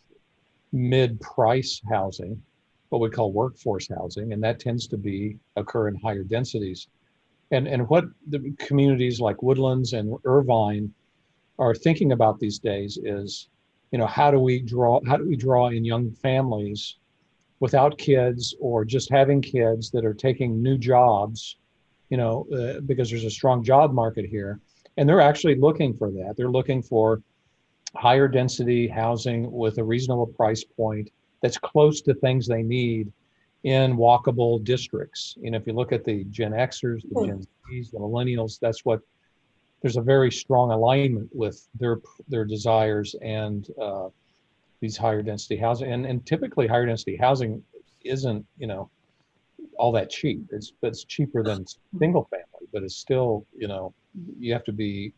mid-price housing, what we call workforce housing, and that tends to occur in higher densities. And what the communities like Woodlands and Irvine are thinking about these days is, how do we draw in young families without kids, or just having kids that are taking new jobs, because there's a strong job market here. And they're actually looking for that. They're looking for higher density housing with a reasonable price point that's close to things they need in walkable districts. If you look at the Gen Xers, the Gen Zs, the millennials, there's a very strong alignment with their desires and these higher density housing. And typically higher density housing isn't, all that cheap. It's cheaper than single family, but it's still, you have to be,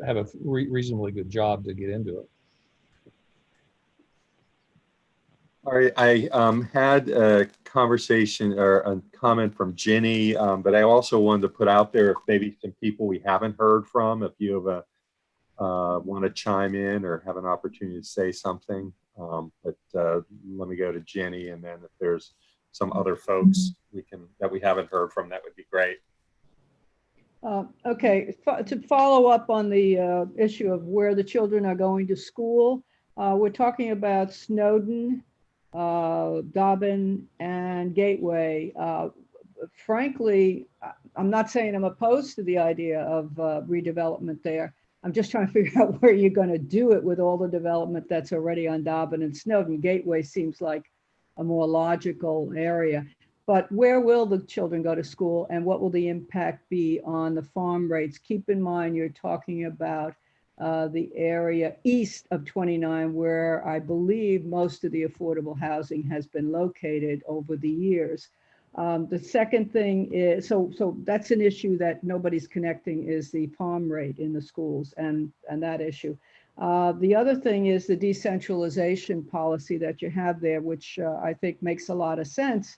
have a reasonably good job to get into it. All right, I had a conversation or a comment from Ginny, but I also wanted to put out there if maybe some people we haven't heard from, if you have want to chime in or have an opportunity to say something. But let me go to Ginny, and then if there's some other folks that we haven't heard from, that would be great. Okay, to follow up on the issue of where the children are going to school, we're talking about Snowden, Dobbin, and Gateway. Frankly, I'm not saying I'm opposed to the idea of redevelopment there. I'm just trying to figure out where you're going to do it with all the development that's already on Dobbin and Snowden. Gateway seems like a more logical area. But where will the children go to school, and what will the impact be on the farm rates? Keep in mind, you're talking about the area east of 29, where I believe most of the affordable housing has been located over the years. The second thing is, so that's an issue that nobody's connecting, is the farm rate in the schools and that issue. The other thing is the decentralization policy that you have there, which I think makes a lot of sense.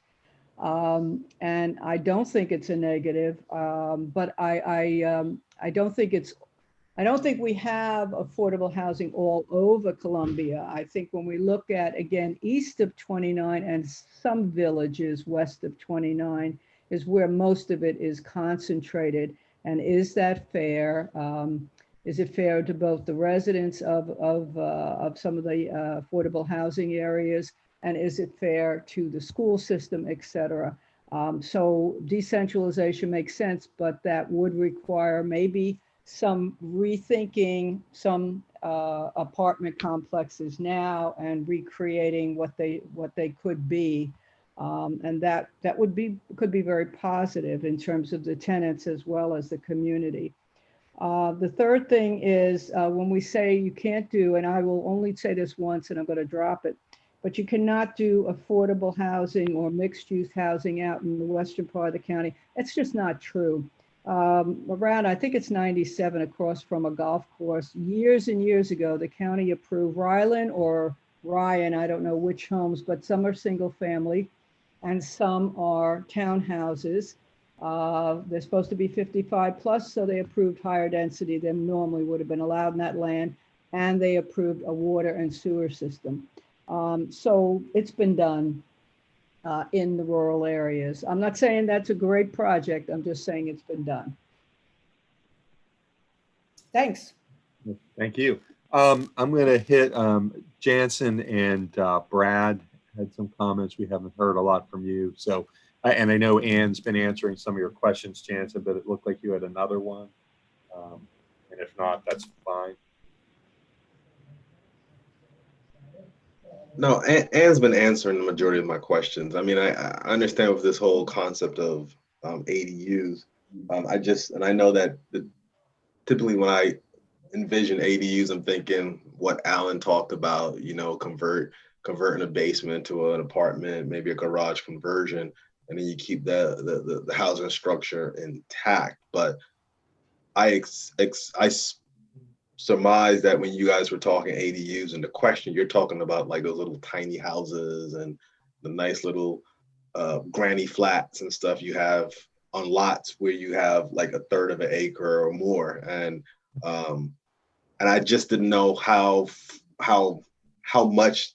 And I don't think it's a negative, but I don't think we have affordable housing all over Columbia. I think when we look at, again, east of 29 and some villages west of 29 is where most of it is concentrated. And is that fair? Is it fair to both the residents of some of the affordable housing areas? And is it fair to the school system, et cetera? So decentralization makes sense, but that would require maybe some rethinking some apartment complexes now and recreating what they could be. And that could be very positive in terms of the tenants as well as the community. The third thing is when we say you can't do, and I will only say this once and I'm going to drop it, but you cannot do affordable housing or mixed use housing out in the western part of the county. It's just not true. Around, I think it's 97, across from a golf course, years and years ago, the county approved Ryland or Ryan, I don't know which homes, but some are single family and some are townhouses. They're supposed to be 55 plus, so they approved higher density than normally would have been allowed in that land, and they approved a water and sewer system. So it's been done in the rural areas. I'm not saying that's a great project. I'm just saying it's been done. Thanks. Thank you. I'm going to hit Jansen and Brad had some comments. We haven't heard a lot from you. So, and I know Ann's been answering some of your questions, Jansen, but it looked like you had another one. And if not, that's fine. No, Anne's been answering the majority of my questions. I mean, I understand with this whole concept of ADUs. I know that typically when I envision ADUs, I'm thinking what Alan talked about, converting a basement to an apartment, maybe a garage conversion, and then you keep the housing structure intact. But I surmise that when you guys were talking ADUs and the question, you're talking about like those little tiny houses and the nice little granny flats and stuff you have on lots where you have like a third of an acre or more. And I just didn't know how much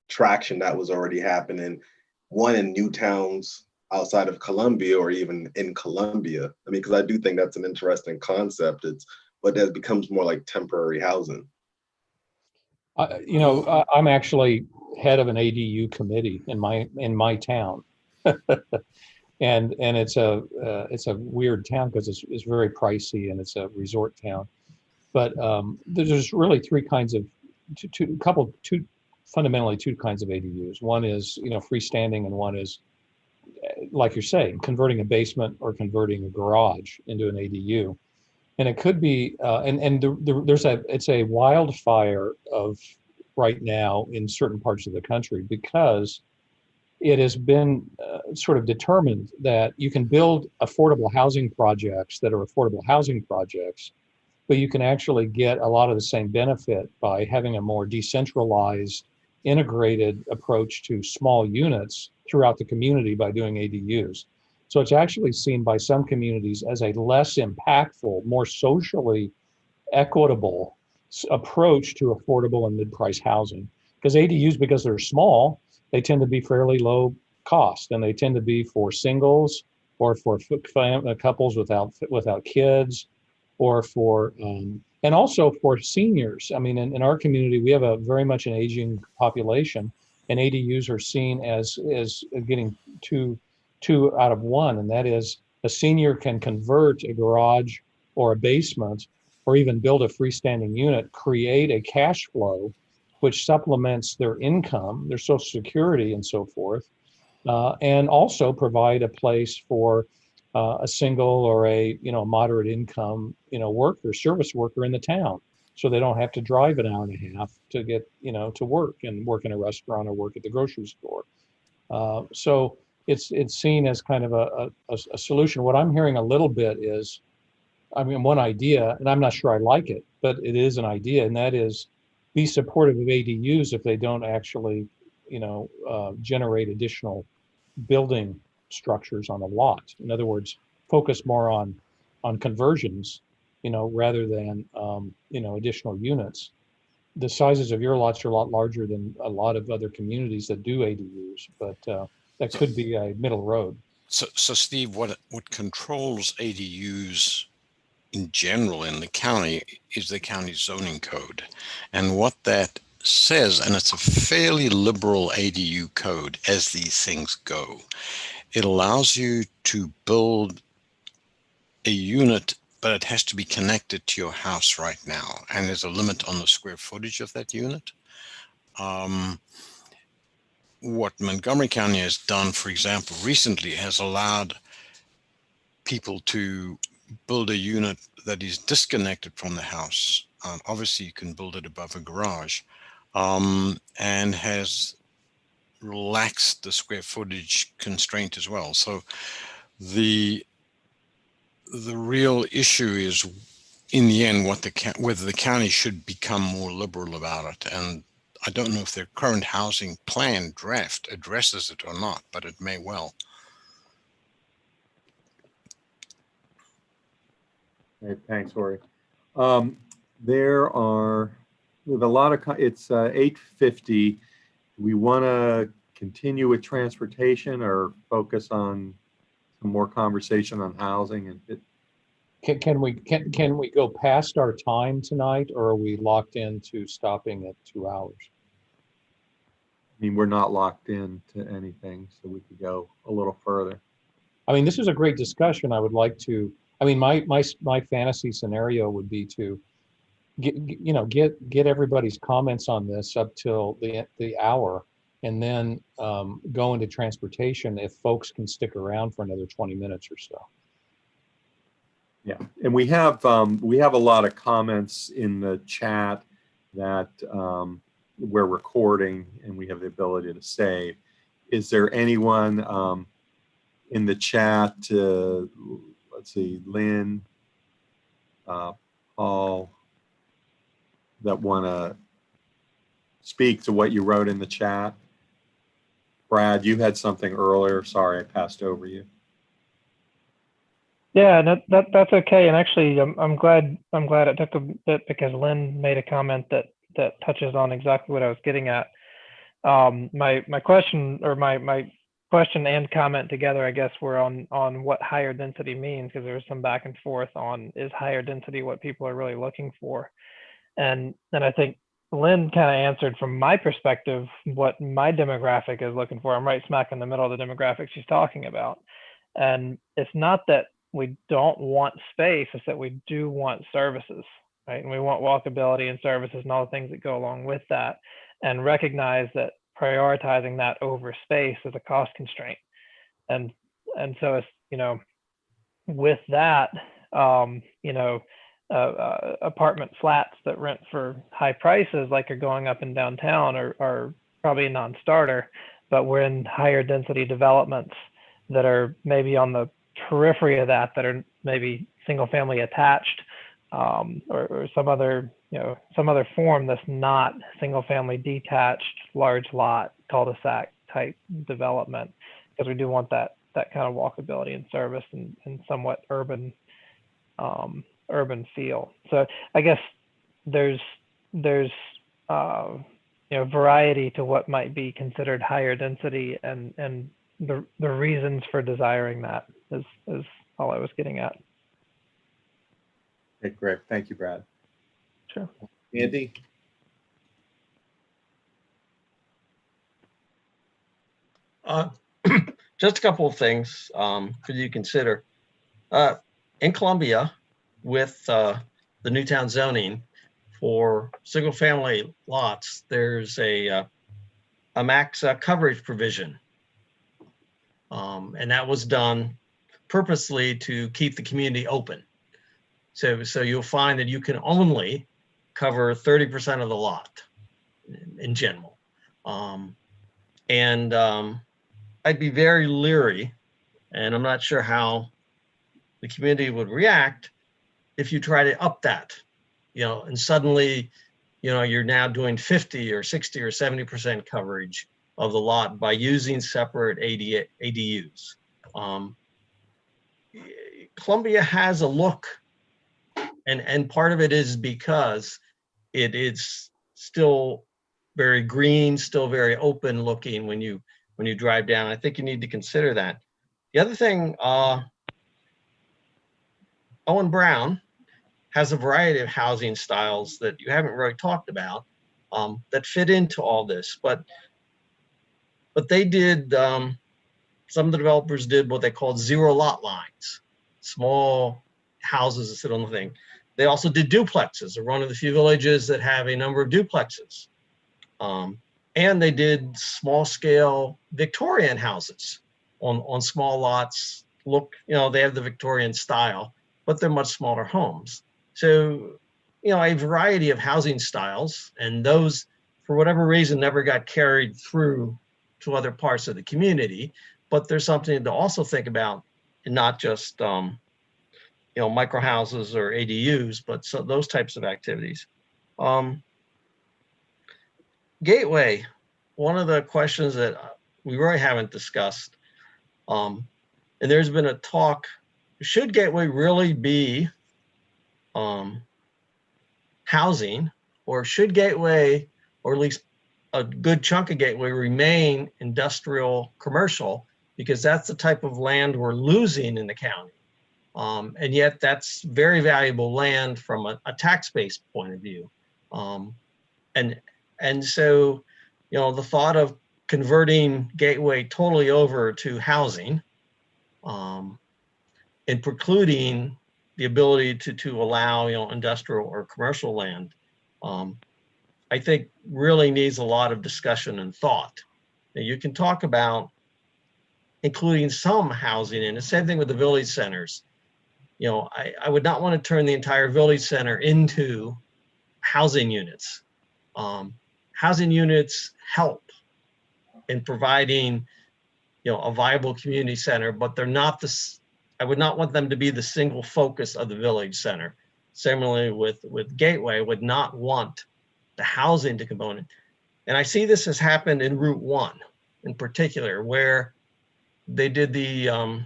traction that was already happening, one in new towns outside of Columbia or even in Columbia. I mean, because I do think that's an interesting concept. But that becomes more like temporary housing. I'm actually head of an ADU committee in my town, and it's a weird town because it's very pricey and it's a resort town. But there's really fundamentally two kinds of ADUs. One is freestanding, and one is, like you're saying, converting a basement or converting a garage into an ADU. And it could be, it's a wildfire of right now in certain parts of the country, because it has been sort of determined that you can build affordable housing projects that are affordable housing projects, but you can actually get a lot of the same benefit by having a more decentralized, integrated approach to small units throughout the community by doing ADUs. So it's actually seen by some communities as a less impactful, more socially equitable approach to affordable and mid-price housing. Because ADUs, because they're small, they tend to be fairly low cost, and they tend to be for singles or for couples without kids, or for and also for seniors. I mean, in our community, we have a very much an aging population, and ADUs are seen as getting two out of one, and that is a senior can convert a garage or a basement or even build a freestanding unit, create a cash flow which supplements their income, their Social Security and so forth, and also provide a place for a single or a moderate income service worker in the town, so they don't have to drive an hour and a half to get to work in a restaurant or work at the grocery store. So it's seen as kind of a solution. What I'm hearing a little bit is, one idea, and I'm not sure I like it, but it is an idea, and that is be supportive of ADUs if they don't actually, generate additional building structures on the lot. In other words, focus more on conversions, rather than, additional units. The sizes of your lots are a lot larger than a lot of other communities that do ADUs, but that could be a middle road. So Steve, what controls ADUs in general in the county is the county zoning code. And what that says, and it's a fairly liberal ADU code as these things go, it allows you to build a unit, but it has to be connected to your house right now. And there's a limit on the square footage of that unit. What Montgomery County has done, for example, recently has allowed people to build a unit that is disconnected from the house. Obviously, you can build it above a garage, and has relaxed the square footage constraint as well. So the real issue is, in the end, whether the county should become more liberal about it. And I don't know if their current housing plan draft addresses it or not, but it may well. Okay, thanks, Ori. We have a lot of, it's 8:50. We want to continue with transportation or focus on some more conversation on housing? And can we go past our time tonight, or are we locked into stopping at 2 hours? I mean, we're not locked into anything, so we could go a little further. I mean, this is a great discussion. I would like to, I mean, my fantasy scenario would be to get everybody's comments on this up till the hour, and then go into transportation if folks can stick around for another 20 minutes or so. Yeah, and we have a lot of comments in the chat that we're recording, and we have the ability to save. Is there anyone in the chat? Let's see, Lynn, Paul, that want to speak to what you wrote in the chat? Brad, you had something earlier. Sorry, I passed over you. Yeah, that's okay. And actually, I'm glad it took a bit, because Lynn made a comment that touches on exactly what I was getting at. My question, or my question and comment together, I guess, were on what higher density means, because there was some back and forth on, is higher density what people are really looking for? And I think Lynn kind of answered from my perspective what my demographic is looking for. I'm right smack in the middle of the demographic she's talking about. And it's not that we don't want space, it's that we do want services, right? And we want walkability and services and all the things that go along with that, and recognize that prioritizing that over space is a cost constraint. And so it's, you know, with that, you know, apartment flats that rent for high prices, like are going up in downtown, are probably a non-starter, but we're in higher density developments that are maybe on the periphery of that are maybe single family attached, or some other, you know, some other form that's not single family detached, large lot, cul-de-sac type development, because we do want that kind of walkability and service and somewhat urban feel. So I guess there's you know, variety to what might be considered higher density, and the reasons for desiring that is all I was getting at. Okay, great. Thank you, Brad. Sure. Andy? Just a couple of things for you to consider. In Columbia, with the Newtown zoning for single family lots, there's a max coverage provision. And that was done purposely to keep the community open. So you'll find that you can only cover 30% of the lot in general. I'd be very leery, and I'm not sure how the community would react if you try to up that, you know, and suddenly, you know, you're now doing 50 or 60 or 70% coverage of the lot by using separate ADUs. Columbia has a look, and part of it is because it is still very green, still very open looking when you drive down. I think you need to consider that. The other thing, Owen Brown has a variety of housing styles that you haven't really talked about that fit into all this, but they did, some of the developers did what they called zero lot lines, small houses that sit on the thing. They also did duplexes. They're one of the few villages that have a number of duplexes. And they did small scale Victorian houses on small lots. Look, you know, they have the Victorian style, but they're much smaller homes. So, you know, a variety of housing styles, and those, for whatever reason, never got carried through to other parts of the community. But there's something to also think about, and not just, you know, micro houses or ADUs, but so those types of activities. Gateway, one of the questions that we really haven't discussed, and there's been a talk, should Gateway really be housing, or should Gateway, or at least a good chunk of Gateway, remain industrial commercial, because that's the type of land we're losing in the county. And yet that's very valuable land from a tax-based point of view. And so, you know, the thought of converting Gateway totally over to housing and precluding the ability to allow, you know, industrial or commercial land, I think really needs a lot of discussion and thought. Now, you can talk about including some housing in. The same thing with the village centers. You know, I would not want to turn the entire village center into housing units. Housing units help in providing, you know, a viable community center, but they're not this. I would not want them to be the single focus of the village center. Similarly with Gateway, would not want the housing to component. And I see this has happened in Route 1 in particular, where they did the, I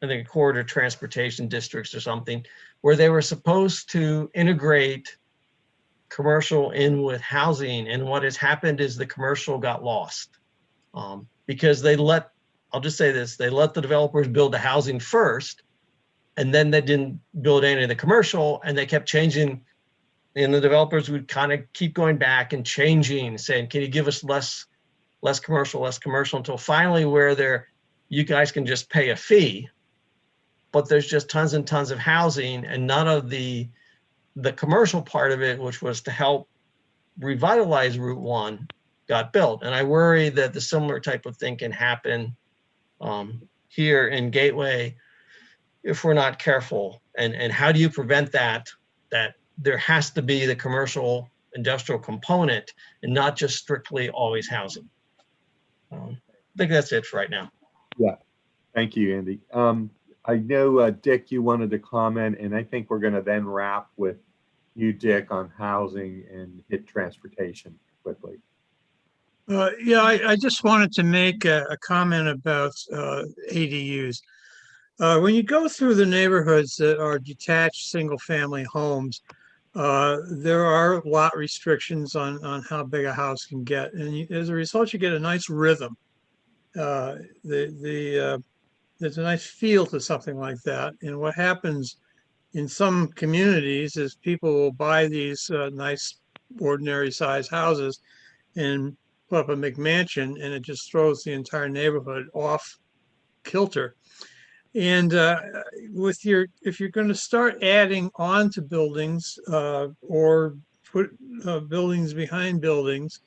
think, corridor transportation districts or something, where they were supposed to integrate commercial in with housing. And what has happened is the commercial got lost because they let, I'll just say this, they let the developers build the housing first, and then they didn't build any of the commercial, and they kept changing. And the developers would kind of keep going back and changing, saying, can you give us less commercial, until finally where you guys can just pay a fee, but there's just tons and tons of housing, and none of the commercial part of it, which was to help revitalize Route 1, got built. And I worry that the similar type of thing can happen here in Gateway if we're not careful. And how do you prevent that there has to be the commercial industrial component and not just strictly always housing? I think that's it for right now. Yeah, thank you, Andy. I know, Dick, you wanted to comment, and I think we're going to then wrap with you, Dick, on housing and hit transportation quickly. Yeah, I just wanted to make a comment about ADUs. When you go through the neighborhoods that are detached single-family homes, there are lot restrictions on how big a house can get, and as a result, you get a nice rhythm. There's a nice feel to something like that. And what happens in some communities is people will buy these nice ordinary size houses and put up a McMansion, and it just throws the entire neighborhood off kilter. And if you're going to start adding on to buildings or put buildings behind buildings,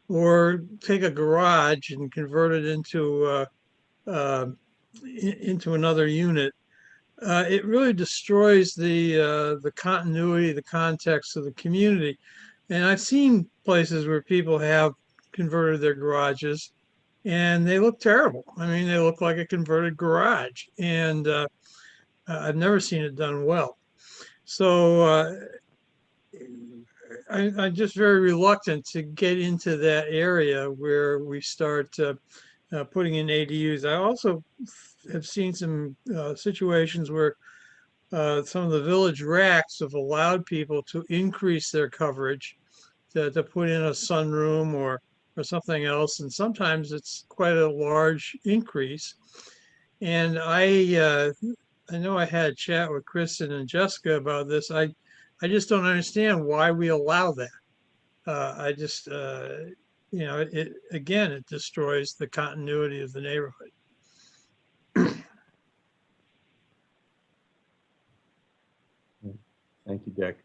or take a garage and convert it into another unit, it really destroys the continuity, the context of the community. And I've seen places where people have converted their garages and they look terrible. I mean, they look like a converted garage, and I've never seen it done well. So I'm just very reluctant to get into that area where we start putting in ADUs. I also have seen some situations where some of the village racks have allowed people to increase their coverage, to put in a sunroom or something else. And sometimes it's quite a large increase. And I know I had a chat with Kristen and Jessica about this. I just don't understand why we allow that. I just, it destroys the continuity of the neighborhood. Thank you, Dick.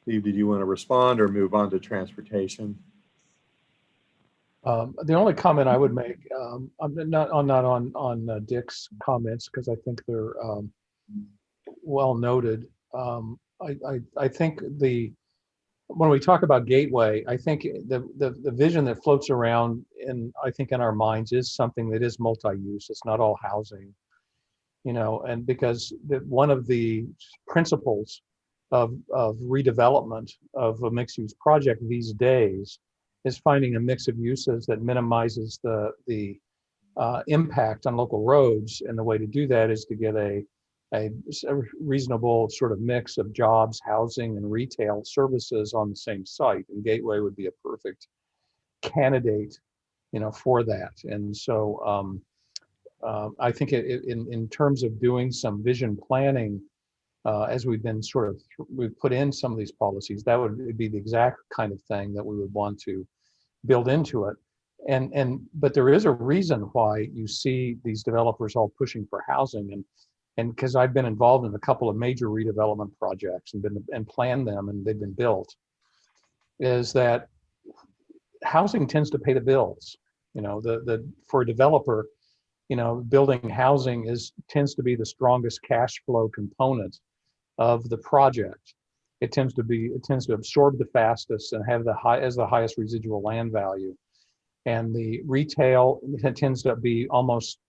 Steve, did you want to respond or move on to transportation? The only comment I would make, I'm not on Dick's comments, because I think they're well noted. I think when we talk about Gateway, I think the vision that floats around in our minds is something that is multi-use. It's not all housing, and because one of the principles of redevelopment of a mixed-use project these days is finding a mix of uses that minimizes the impact on local roads. And the way to do that is to get a reasonable sort of mix of jobs, housing, and retail services on the same site. And Gateway would be a perfect candidate, for that. And so I think in terms of doing some vision planning, as we've put in some of these policies, that would be the exact kind of thing that we would want to build into it. But there is a reason why you see these developers all pushing for housing, and because I've been involved in a couple of major redevelopment projects and planned them, and they've been built, is that housing tends to pay the bills. For a developer, building housing tends to be the strongest cash flow component of the project. It tends to absorb the fastest and have the highest residual land value. And the retail, it tends to be almost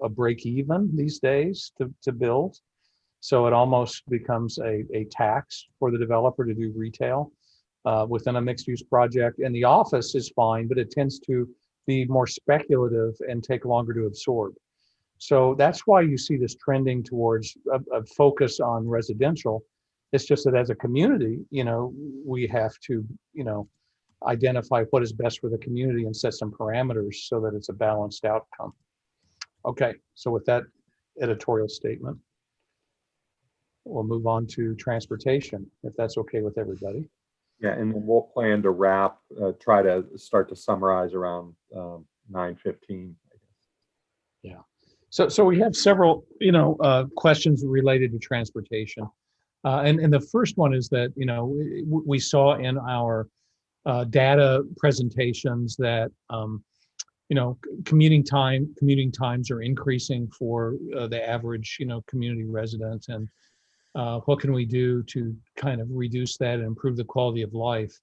a break even these days to build. So it almost becomes a tax for the developer to do retail within a mixed use project. And the office is fine, but it tends to be more speculative and take longer to absorb. So that's why you see this trending towards a focus on residential. It's just that as a community, we have to, identify what is best for the community and set some parameters so that it's a balanced outcome. Okay, so with that editorial statement, we'll move on to transportation, if that's okay with everybody. Yeah, and then we'll plan to wrap, try to start to summarize around 9:15. Yeah. So we have several, questions related to transportation. And the first one is that, we saw in our data presentations that, commuting times are increasing for the average, community resident. And what can we do to kind of reduce that and improve the quality of life?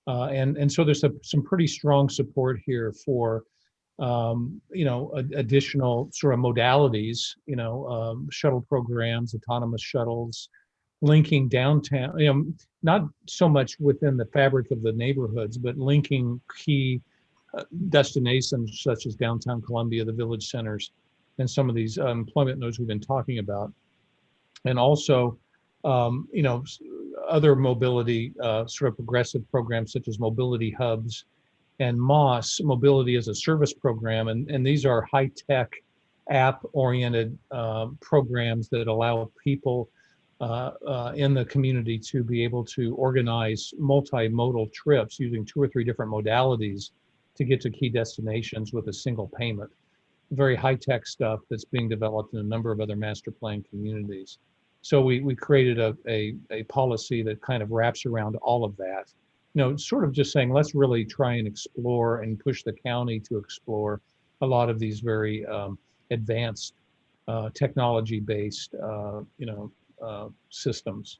And so there's some pretty strong support here for additional sort of modalities, shuttle programs, autonomous shuttles, linking downtown, not so much within the fabric of the neighborhoods, but linking key destinations such as downtown Columbia, the village centers, and some of these employment nodes we've been talking about. And also, other mobility sort of progressive programs such as mobility hubs and MOS, Mobility as a Service program. And these are high-tech app-oriented programs that allow people in the community to be able to organize multimodal trips using 2 or 3 different modalities to get to key destinations with a single payment. Very high-tech stuff that's being developed in a number of other master plan communities. So we created a policy that kind of wraps around all of that. Sort of just saying, let's really try and explore and push the county to explore a lot of these very advanced technology-based, systems.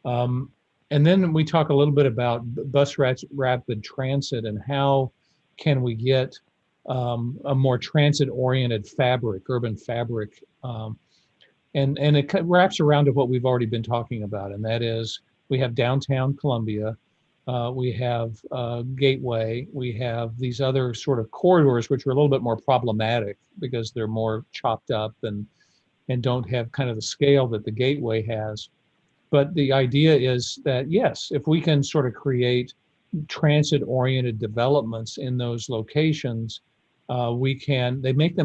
And then we talk a little bit about bus rapid transit and how can we get a more transit-oriented fabric, urban fabric. And it wraps around to what we've already been talking about, and that is we have downtown Columbia, we have Gateway, we have these other sort of corridors which are a little bit more problematic because they're more chopped up and don't have kind of the scale that the Gateway has. But the idea is that, yes, if we can sort of create transit-oriented developments in those locations, they make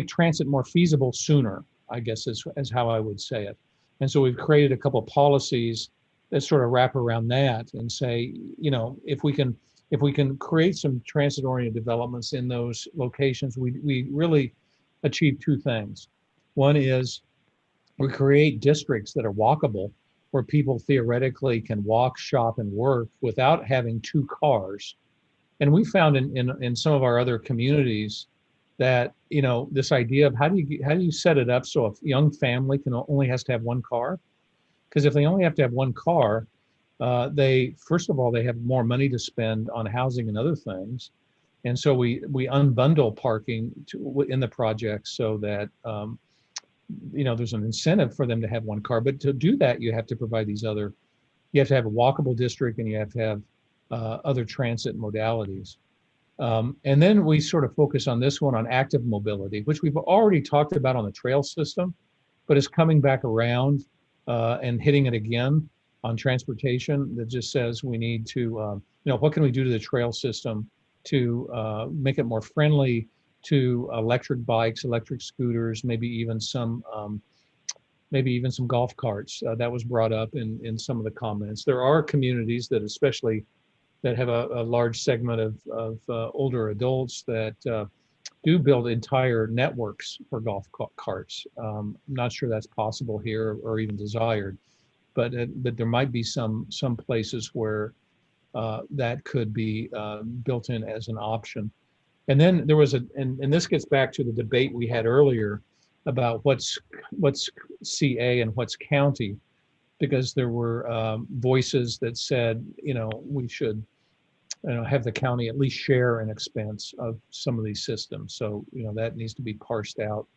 transit more feasible sooner, I guess is how I would say it. And so we've created a couple of policies that sort of wrap around that and say, if we can create some transit-oriented developments in those locations, we really achieve 2 things. One is we create districts that are walkable, where people theoretically can walk, shop, and work without having 2 cars. And we found in some of our other communities that, this idea of how do you set it up so a young family only has to have 1 car? Because if they only have to have 1 car, first of all, they have more money to spend on housing and other things. And so we unbundle parking in the project so that, there's an incentive for them to have 1 car. But to do that, you have to provide you have to have a walkable district and you have to have other transit modalities. And then we sort of focus on this one on active mobility, which we've already talked about on the trail system, but it's coming back around and hitting it again on transportation. That just says we need to, what can we do to the trail system to make it more friendly to electric bikes, electric scooters, maybe even some golf carts. That was brought up in some of the comments. There are communities that have a large segment of older adults that do build entire networks for golf carts. I'm not sure that's possible here or even desired, but there might be some places where that could be built in as an option. And then there was and this gets back to the debate we had earlier about what's CA and what's county, because there were voices that said, we should have the county at least share an expense of some of these systems. So, that needs to be parsed out.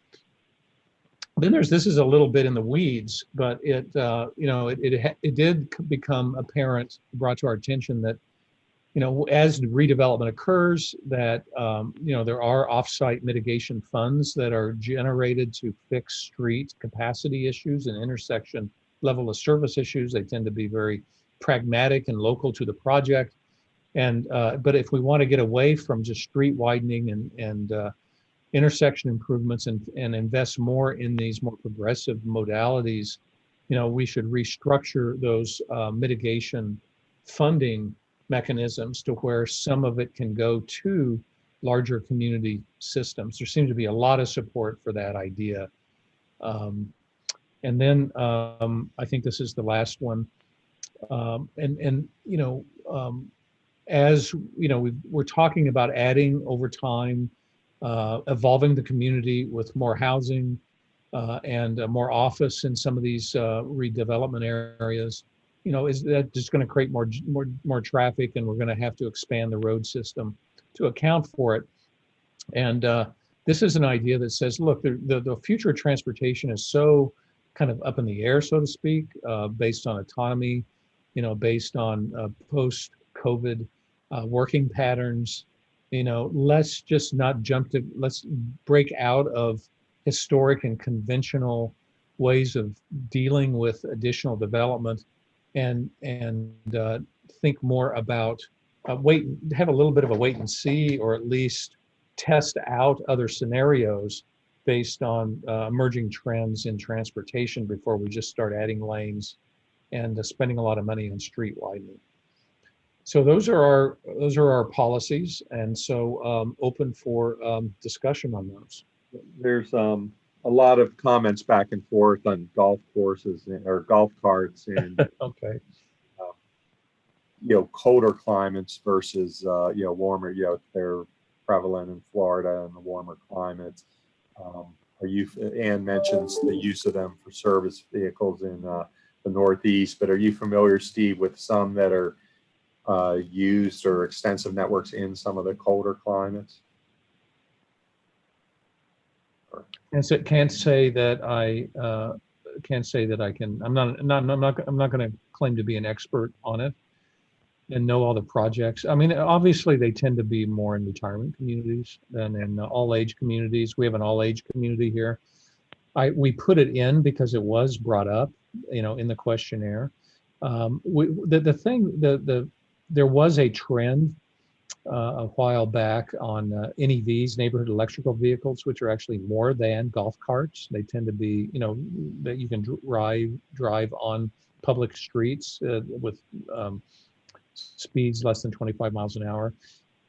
Then this is a little bit in the weeds, but it did become apparent, brought to our attention that, as redevelopment occurs, that, there are offsite mitigation funds that are generated to fix street capacity issues and intersection level of service issues. They tend to be very pragmatic and local to the project. And but if we want to get away from just street widening and intersection improvements and invest more in these more progressive modalities, we should restructure those mitigation funding mechanisms to where some of it can go to larger community systems. There seems to be a lot of support for that idea. And then I think this is the last one. As we're talking about adding over time, evolving the community with more housing and more office in some of these redevelopment areas. Is that just going to create more traffic, and we're going to have to expand the road system to account for it? And this is an idea that says, look, the future of transportation is so kind of up in the air, so to speak, based on autonomy, based on post-COVID working patterns. Let's just not let's break out of historic and conventional ways of dealing with additional development and think more about have a little bit of a wait and see, or at least test out other scenarios based on emerging trends in transportation before we just start adding lanes and spending a lot of money on street widening. So those are our policies, and so open for discussion on those. There's a lot of comments back and forth on golf courses or golf carts and okay, colder climates versus warmer. They're prevalent in Florida and the warmer climates. Ann mentions the use of them for service vehicles in the Northeast, but are you familiar, Steve, with some that are used or extensive networks in some of the colder climates? And so can't say that I can. I'm not going to claim to be an expert on it and know all the projects. I mean, obviously they tend to be more in retirement communities than in all age communities. We have an all age community here. We put it in because it was brought up, in the questionnaire. There was a trend a while back on NEVs, neighborhood electrical vehicles, which are actually more than golf carts. They tend to be, that you can drive on public streets with speeds less than 25 miles an hour.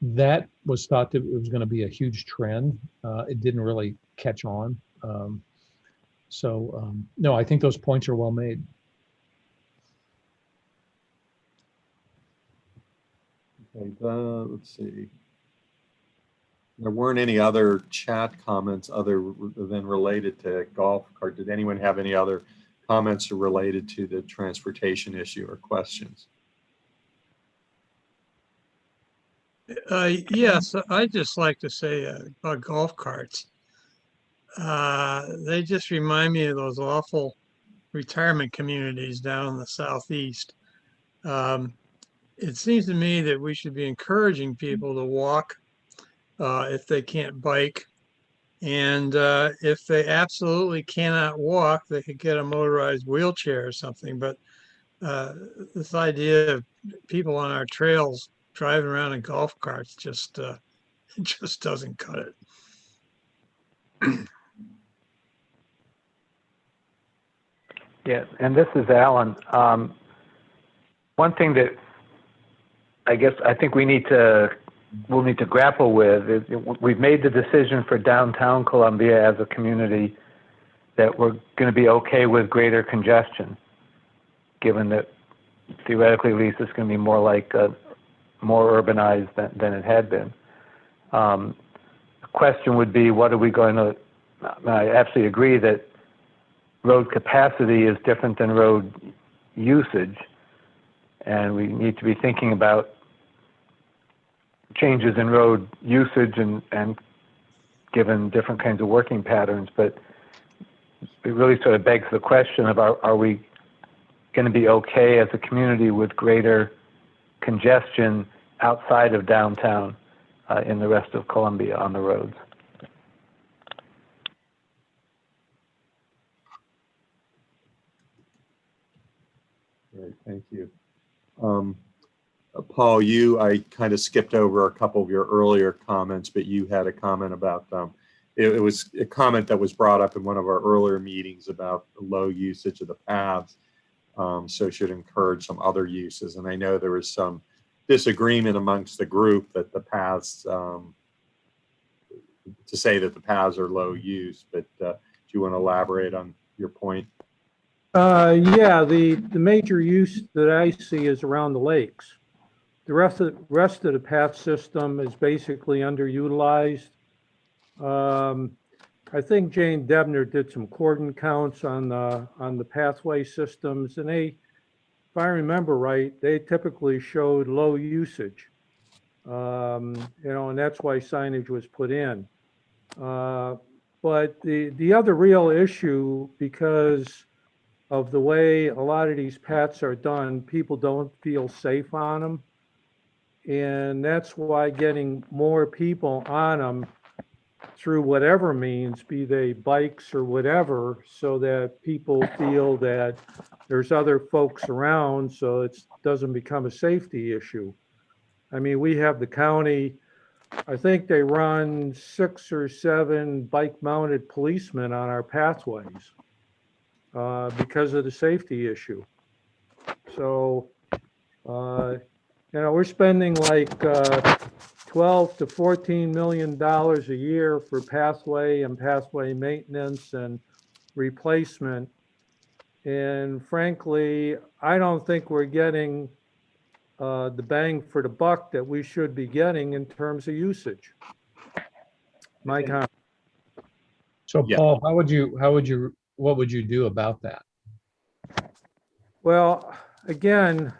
That was thought that it was going to be a huge trend. It didn't really catch on. No, I think those points are well made. Okay, let's see. There weren't any other chat comments other than related to golf cart. Did anyone have any other comments related to the transportation issue or questions? Yes, I'd just like to say about golf carts. They just remind me of those awful retirement communities down in the Southeast. It seems to me that we should be encouraging people to walk if they can't bike. And if they absolutely cannot walk, they could get a motorized wheelchair or something. But this idea of people on our trails driving around in golf carts just doesn't cut it. Yeah, and this is Alan. One thing that I think we'll need to grapple with is we've made the decision for downtown Columbia as a community that we're going to be okay with greater congestion, given that theoretically at least it's going to be more like more urbanized than it had been. question would be, what are we going to, I absolutely agree that road capacity is different than road usage. And we need to be thinking about changes in road usage and given different kinds of working patterns. But it really sort of begs the question of, are we going to be okay as a community with greater congestion outside of downtown in the rest of Columbia on the roads? Great, thank you. Paul, I kind of skipped over a couple of your earlier comments, but you had a comment about, it was a comment that was brought up in one of our earlier meetings about the low usage of the paths, so should encourage some other uses. And I know there was some disagreement amongst the group that the paths, to say that the paths are low use, but do you want to elaborate on your point? Yeah, the major use that I see is around the lakes. The rest of the path system is basically underutilized. I think Jane Debner did some cordon counts on the pathway systems, and they, if I remember right, they typically showed low usage. And that's why signage was put in. But the other real issue, because of the way a lot of these paths are done, people don't feel safe on them. And that's why getting more people on them through whatever means, be they bikes or whatever, so that people feel that there's other folks around, so it doesn't become a safety issue. I mean, we have the county, I think they run 6 or 7 bike-mounted policemen on our pathways because of the safety issue. So, we're spending like $12 to $14 million a year for pathway and pathway maintenance and replacement. And frankly, I don't think we're getting the bang for the buck that we should be getting in terms of usage. My comment. So Paul, what would you do about that? Well, again,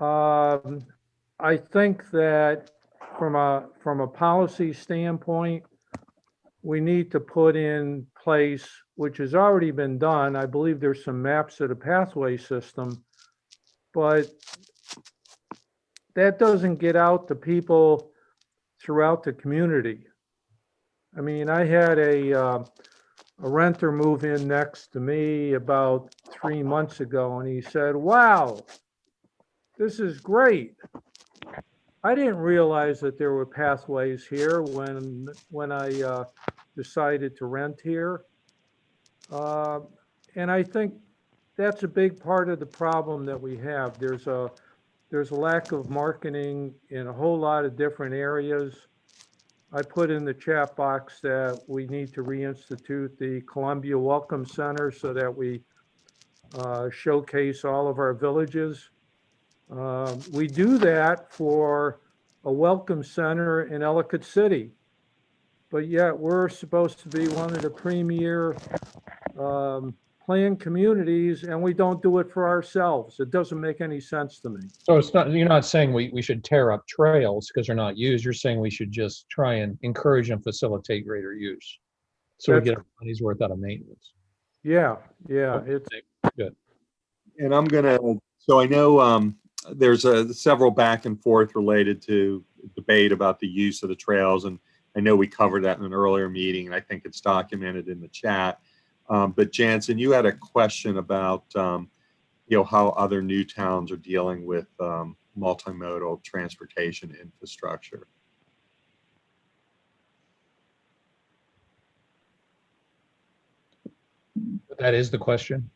I think that from a policy standpoint, we need to put in place, which has already been done. I believe there's some maps of the pathway system, but that doesn't get out to people throughout the community. I mean, I had a renter move in next to me about 3 months ago, and he said, "Wow, this is great. I didn't realize that there were pathways here when I decided to rent here." And I think that's a big part of the problem that we have. There's a lack of marketing in a whole lot of different areas. I put in the chat box that we need to reinstitute the Columbia Welcome Center so that we showcase all of our villages. We do that for a welcome center in Ellicott City, but yet we're supposed to be one of the premier planned communities, and we don't do it for ourselves. It doesn't make any sense to me. So you're not saying we should tear up trails because they're not used. You're saying we should just try and encourage and facilitate greater use, so we get our money's worth out of maintenance. Yeah, it's good. And I'm gonna, so I know there's several back and forth related to debate about the use of the trails, and I know we covered that in an earlier meeting, and I think it's documented in the chat. But Jansen, you had a question about how other new towns are dealing with multimodal transportation infrastructure. That is the question?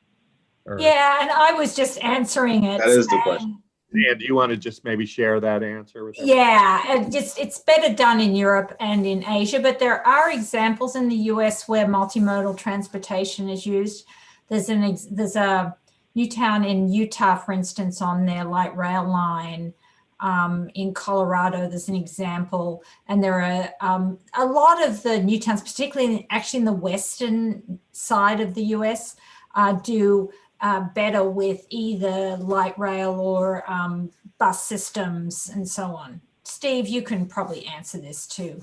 Or... Yeah, and I was just answering it. That is the question. And do you want to just maybe share that answer with us? Yeah, it's better done in Europe and in Asia, but there are examples in the US where multimodal transportation is used. There's a new town in Utah, for instance, on their light rail line In Colorado, there's an example, and there are a lot of the new towns, particularly actually in the western side of the US, do better with either light rail or bus systems and so on. Steve, you can probably answer this too.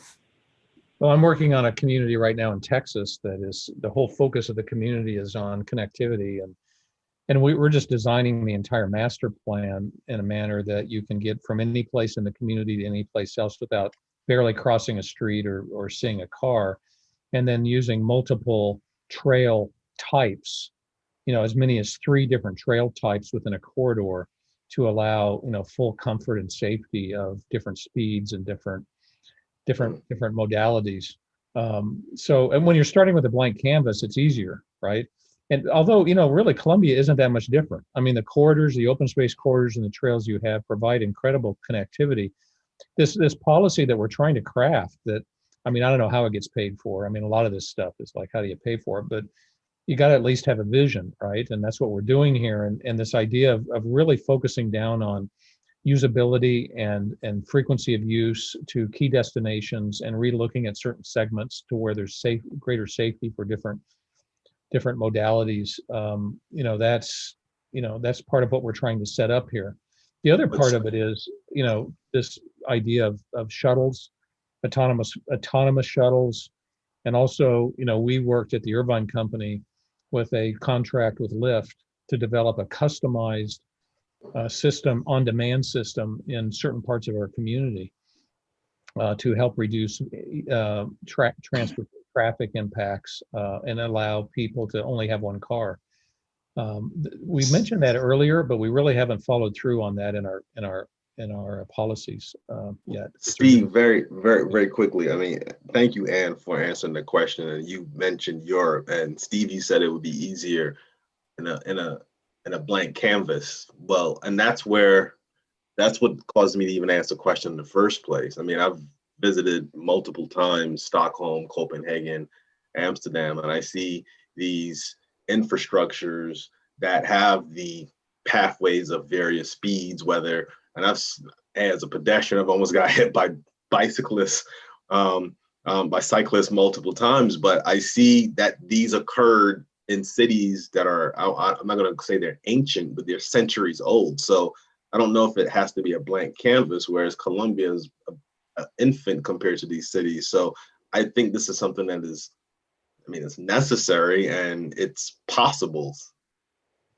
Well, I'm working on a community right now in Texas that is, the whole focus of the community is on connectivity, and we're just designing the entire master plan in a manner that you can get from any place in the community to any place else without barely crossing a street or seeing a car, and then using multiple trail types, as many as 3 different trail types within a corridor to allow, full comfort and safety of different speeds and different modalities. And when you're starting with a blank canvas, it's easier, right? And although, really Columbia isn't that much different. I mean, the corridors, the open space corridors and the trails you have provide incredible connectivity. This policy that we're trying to craft that, I don't know how it gets paid for. A lot of this stuff is like, how do you pay for it? But you got to at least have a vision, right? And that's what we're doing here. And this idea of really focusing down on usability and frequency of use to key destinations, and relooking at certain segments to where there's greater safety for different modalities. That's part of what we're trying to set up here. The other part of it is, this idea of shuttles, autonomous shuttles. And also, we worked at the Irvine Company with a contract with Lyft to develop a customized system, on-demand system in certain parts of our community to help reduce transport traffic impacts and allow people to only have one car. We mentioned that earlier, but we really haven't followed through on that in our policies yet. Steve, very, very, very quickly. Thank you, Ann, for answering the question. And you mentioned Europe, and Steve, you said it would be easier in a blank canvas. Well, and that's what caused me to even ask the question in the first place. I've visited multiple times Stockholm, Copenhagen, Amsterdam, and I see these infrastructures that have the pathways of various speeds, as a pedestrian, I've almost got hit by cyclists multiple times, but I see that these occurred in cities that are, I'm not going to say they're ancient, but they're centuries old. So I don't know if it has to be a blank canvas, whereas Columbia is an infant compared to these cities. So I think this is something that is, it's necessary and it's possible.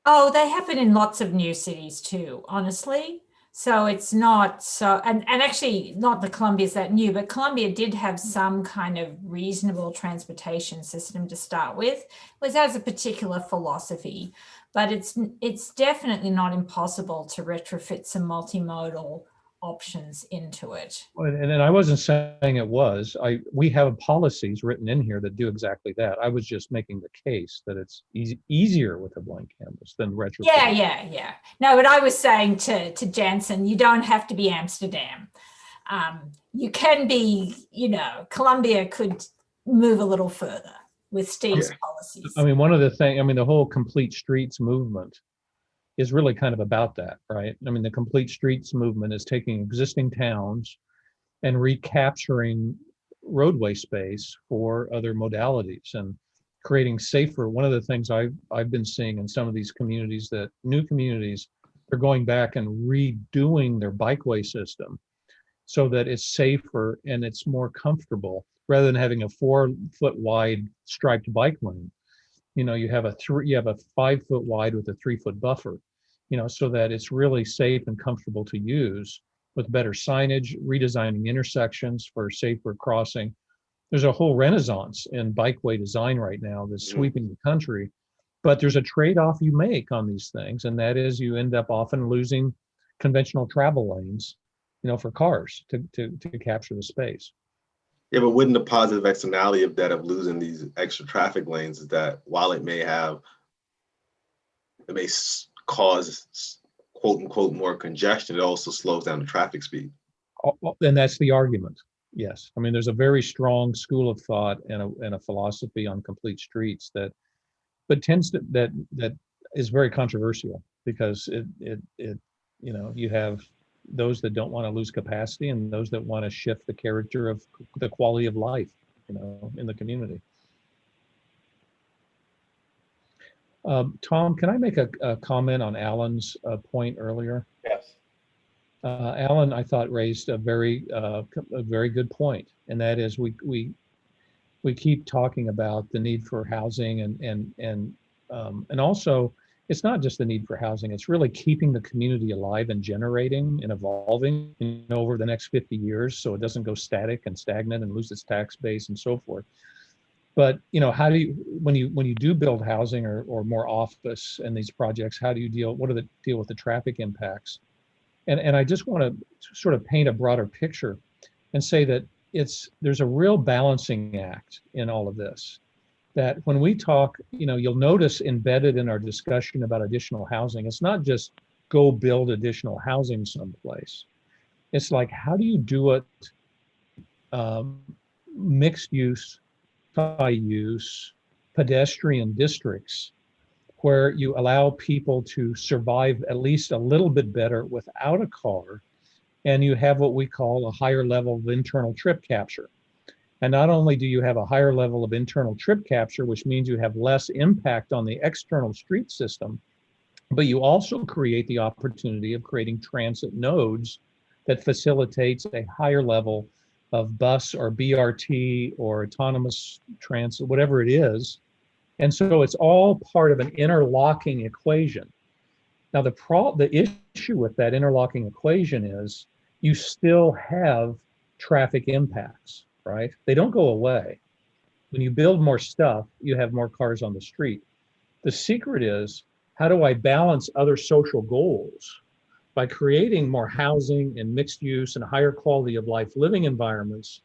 Oh, they happen in lots of new cities too, honestly. So it's not so, and actually not that Columbia's that new, but Columbia did have some kind of reasonable transportation system to start with, which has a particular philosophy, but it's definitely not impossible to retrofit some multimodal options into it. And then I wasn't saying it was. We have policies written in here that do exactly that. I was just making the case that it's easier with a blank canvas than retrofit. Yeah. No, but I was saying to Jansen, you don't have to be Amsterdam. You can be, Columbia could move a little further with Steve's policies. One of the things, the whole complete streets movement is really kind of about that, right? The complete streets movement is taking existing towns and recapturing roadway space for other modalities and creating safer. One of the things I've been seeing in some of these communities, that new communities, they're going back and redoing their bikeway system so that it's safer and it's more comfortable, rather than having a 4-foot wide striped bike lane. You have a 5-foot wide with a 3-foot buffer, so that it's really safe and comfortable to use, with better signage, redesigning intersections for safer crossing. There's a whole renaissance in bikeway design right now that's sweeping the country, but there's a trade-off you make on these things, and that is you end up often losing conventional travel lanes, for cars to capture the space. Yeah, but wouldn't the positive externality of that, of losing these extra traffic lanes, is that while it may cause quote unquote more congestion, it also slows down the traffic speed. And that's the argument. Yes, there's a very strong school of thought and a philosophy on complete streets that is very controversial, because it you have those that don't want to lose capacity and those that want to shift the character of the quality of life, in the community. Tom, can I make a comment on Alan's point earlier? Yes. Alan, I thought, raised a very good point, and that is we keep talking about the need for housing, and also it's not just the need for housing; it's really keeping the community alive and generating and evolving over the next 50 years, so it doesn't go static and stagnant and lose its tax base and so forth. But how do you, when you do build housing or more office in these projects, how do you deal with the traffic impacts? And I just want to sort of paint a broader picture and say that there's a real balancing act in all of this. That when we talk, you'll notice embedded in our discussion about additional housing, it's not just go build additional housing someplace. It's like, how do you do it mixed use, multi-use, pedestrian districts, where you allow people to survive at least a little bit better without a car, and you have what we call a higher level of internal trip capture. And not only do you have a higher level of internal trip capture, which means you have less impact on the external street system, but you also create the opportunity of creating transit nodes that facilitates a higher level of bus or BRT or autonomous transit, whatever it is. And so it's all part of an interlocking equation. Now, the issue with that interlocking equation is you still have traffic impacts, right? They don't go away. When you build more stuff, you have more cars on the street. The secret is, how do I balance other social goals by creating more housing and mixed use and higher quality of life living environments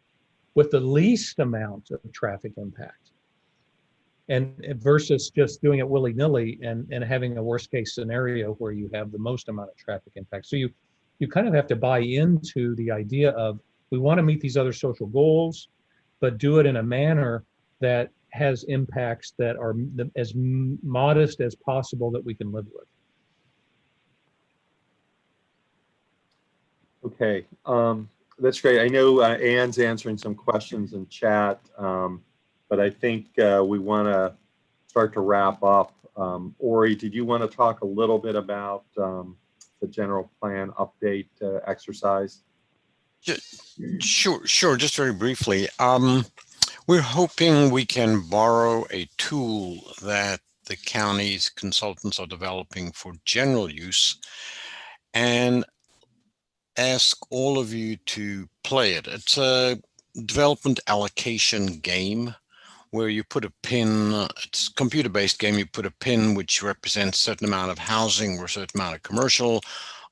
with the least amount of traffic impact? And versus just doing it willy-nilly and having a worst case scenario where you have the most amount of traffic impact. So you kind of have to buy into the idea of, we want to meet these other social goals, but do it in a manner that has impacts that are as modest as possible that we can live with. Okay, that's great. I know Anne's answering some questions in chat, but I think we want to start to wrap up. Ori, did you want to talk a little bit about the general plan update exercise? Sure. Just very briefly. We're hoping we can borrow a tool that the county's consultants are developing for general use and ask all of you to play it. It's a development allocation game where you put a pin, it's a computer-based game, you put a pin which represents a certain amount of housing or a certain amount of commercial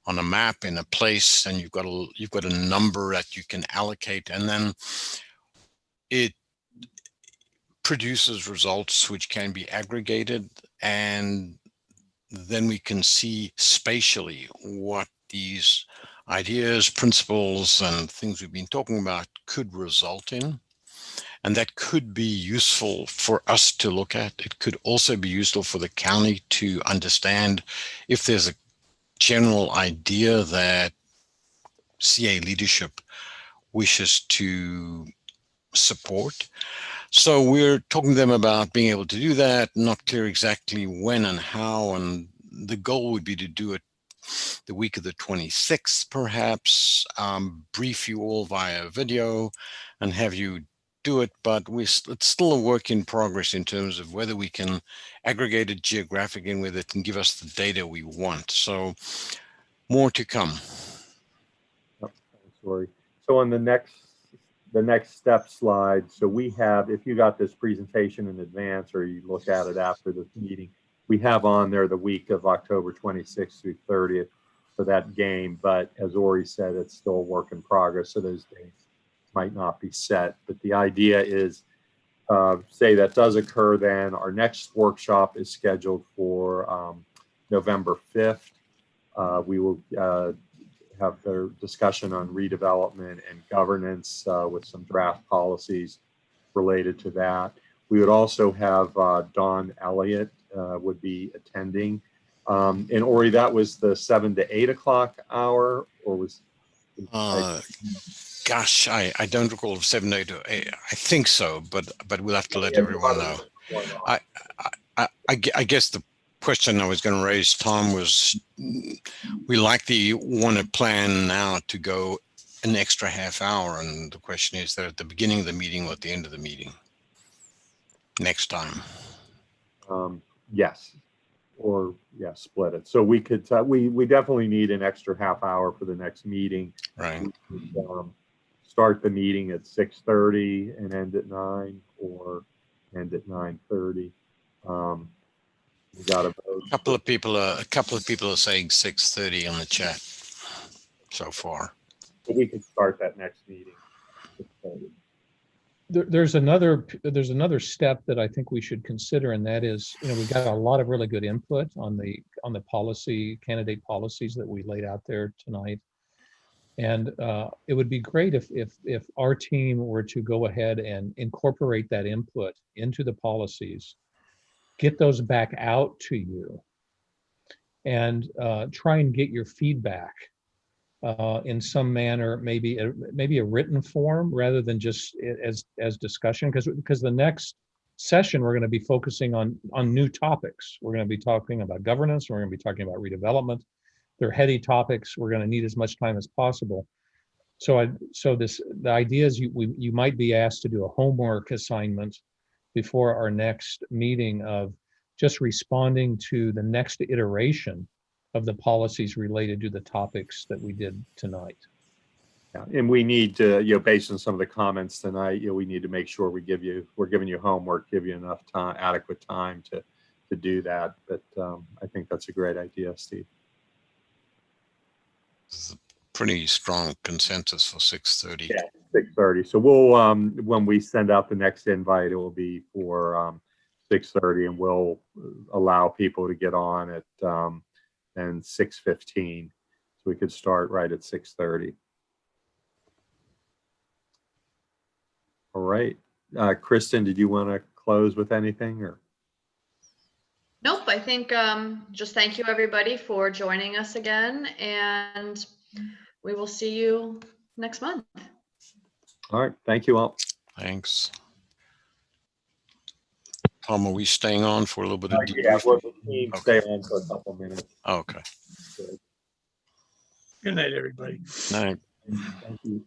on a map in a place, and you've got a number that you can allocate, and then it produces results which can be aggregated, and then we can see spatially what these ideas, principles, and things we've been talking about could result in. And that could be useful for us to look at. It could also be useful for the county to understand if there's a general idea that CA leadership wishes to support. So we're talking to them about being able to do that, not clear exactly when and how, and the goal would be to do it the week of the 26th, perhaps, brief you all via video and have you do it, but it's still a work in progress in terms of whether we can aggregate it geographically and whether it can give us the data we want. So more to come. Sorry. So on the next step slide, so we have, if you got this presentation in advance or you look at it after the meeting, we have on there the week of October 26th through 30th for that game. But as Ori said, it's still a work in progress, so those dates might not be set. But the idea is, say that does occur, then our next workshop is scheduled for November 5th. We will have their discussion on redevelopment and governance with some draft policies related to that. We would also have Dawn Elliott would be attending, And Ori, that was the 7 to 8 o'clock hour, or was? Gosh, I don't recall 7 to 8. I think so, but we'll have to let everyone know. I guess the question I was going to raise, Tom, was we likely want to plan now to go an extra half hour, and the question is that at the beginning of the meeting or at the end of the meeting next time. Yes, or yeah, split it. So we could we definitely need an extra half hour for the next meeting. Right. We could, start the meeting at 6:30 and end at 9, or end at 9:30. We got a vote. A couple of people are saying 6:30 on the chat so far. But we could start that next meeting. There's another step that I think we should consider, and that is, we got a lot of really good input on the candidate policies that we laid out there tonight. And it would be great if our team were to go ahead and incorporate that input into the policies, get those back out to you, and try and get your feedback in some manner, maybe a written form rather than just as discussion, because the next session we're going to be focusing on new topics. We're going to be talking about governance. We're going to be talking about redevelopment. They're heady topics. We're going to need as much time as possible. So the idea is you might be asked to do a homework assignment before our next meeting of just responding to the next iteration of the policies related to the topics that we did tonight. Yeah, and we need to, based on some of the comments tonight, we need to make sure we're giving you homework, give you enough time, adequate time to do that. But I think that's a great idea, Steve. Pretty strong consensus for 6:30. Yeah, 6:30. So we'll when we send out the next invite, it will be for 6:30, and we'll allow people to get on at and 6:15, so we could start right at 6:30. All right, Kristen, did you want to close with anything, or? Nope, I think just thank you everybody for joining us again, and we will see you next month. All right, thank you all. Thanks. Tom, are we staying on for a little bit of debriefing? Yeah, we'll stay on for a couple minutes. Okay. Good night, everybody. Night. Thank you.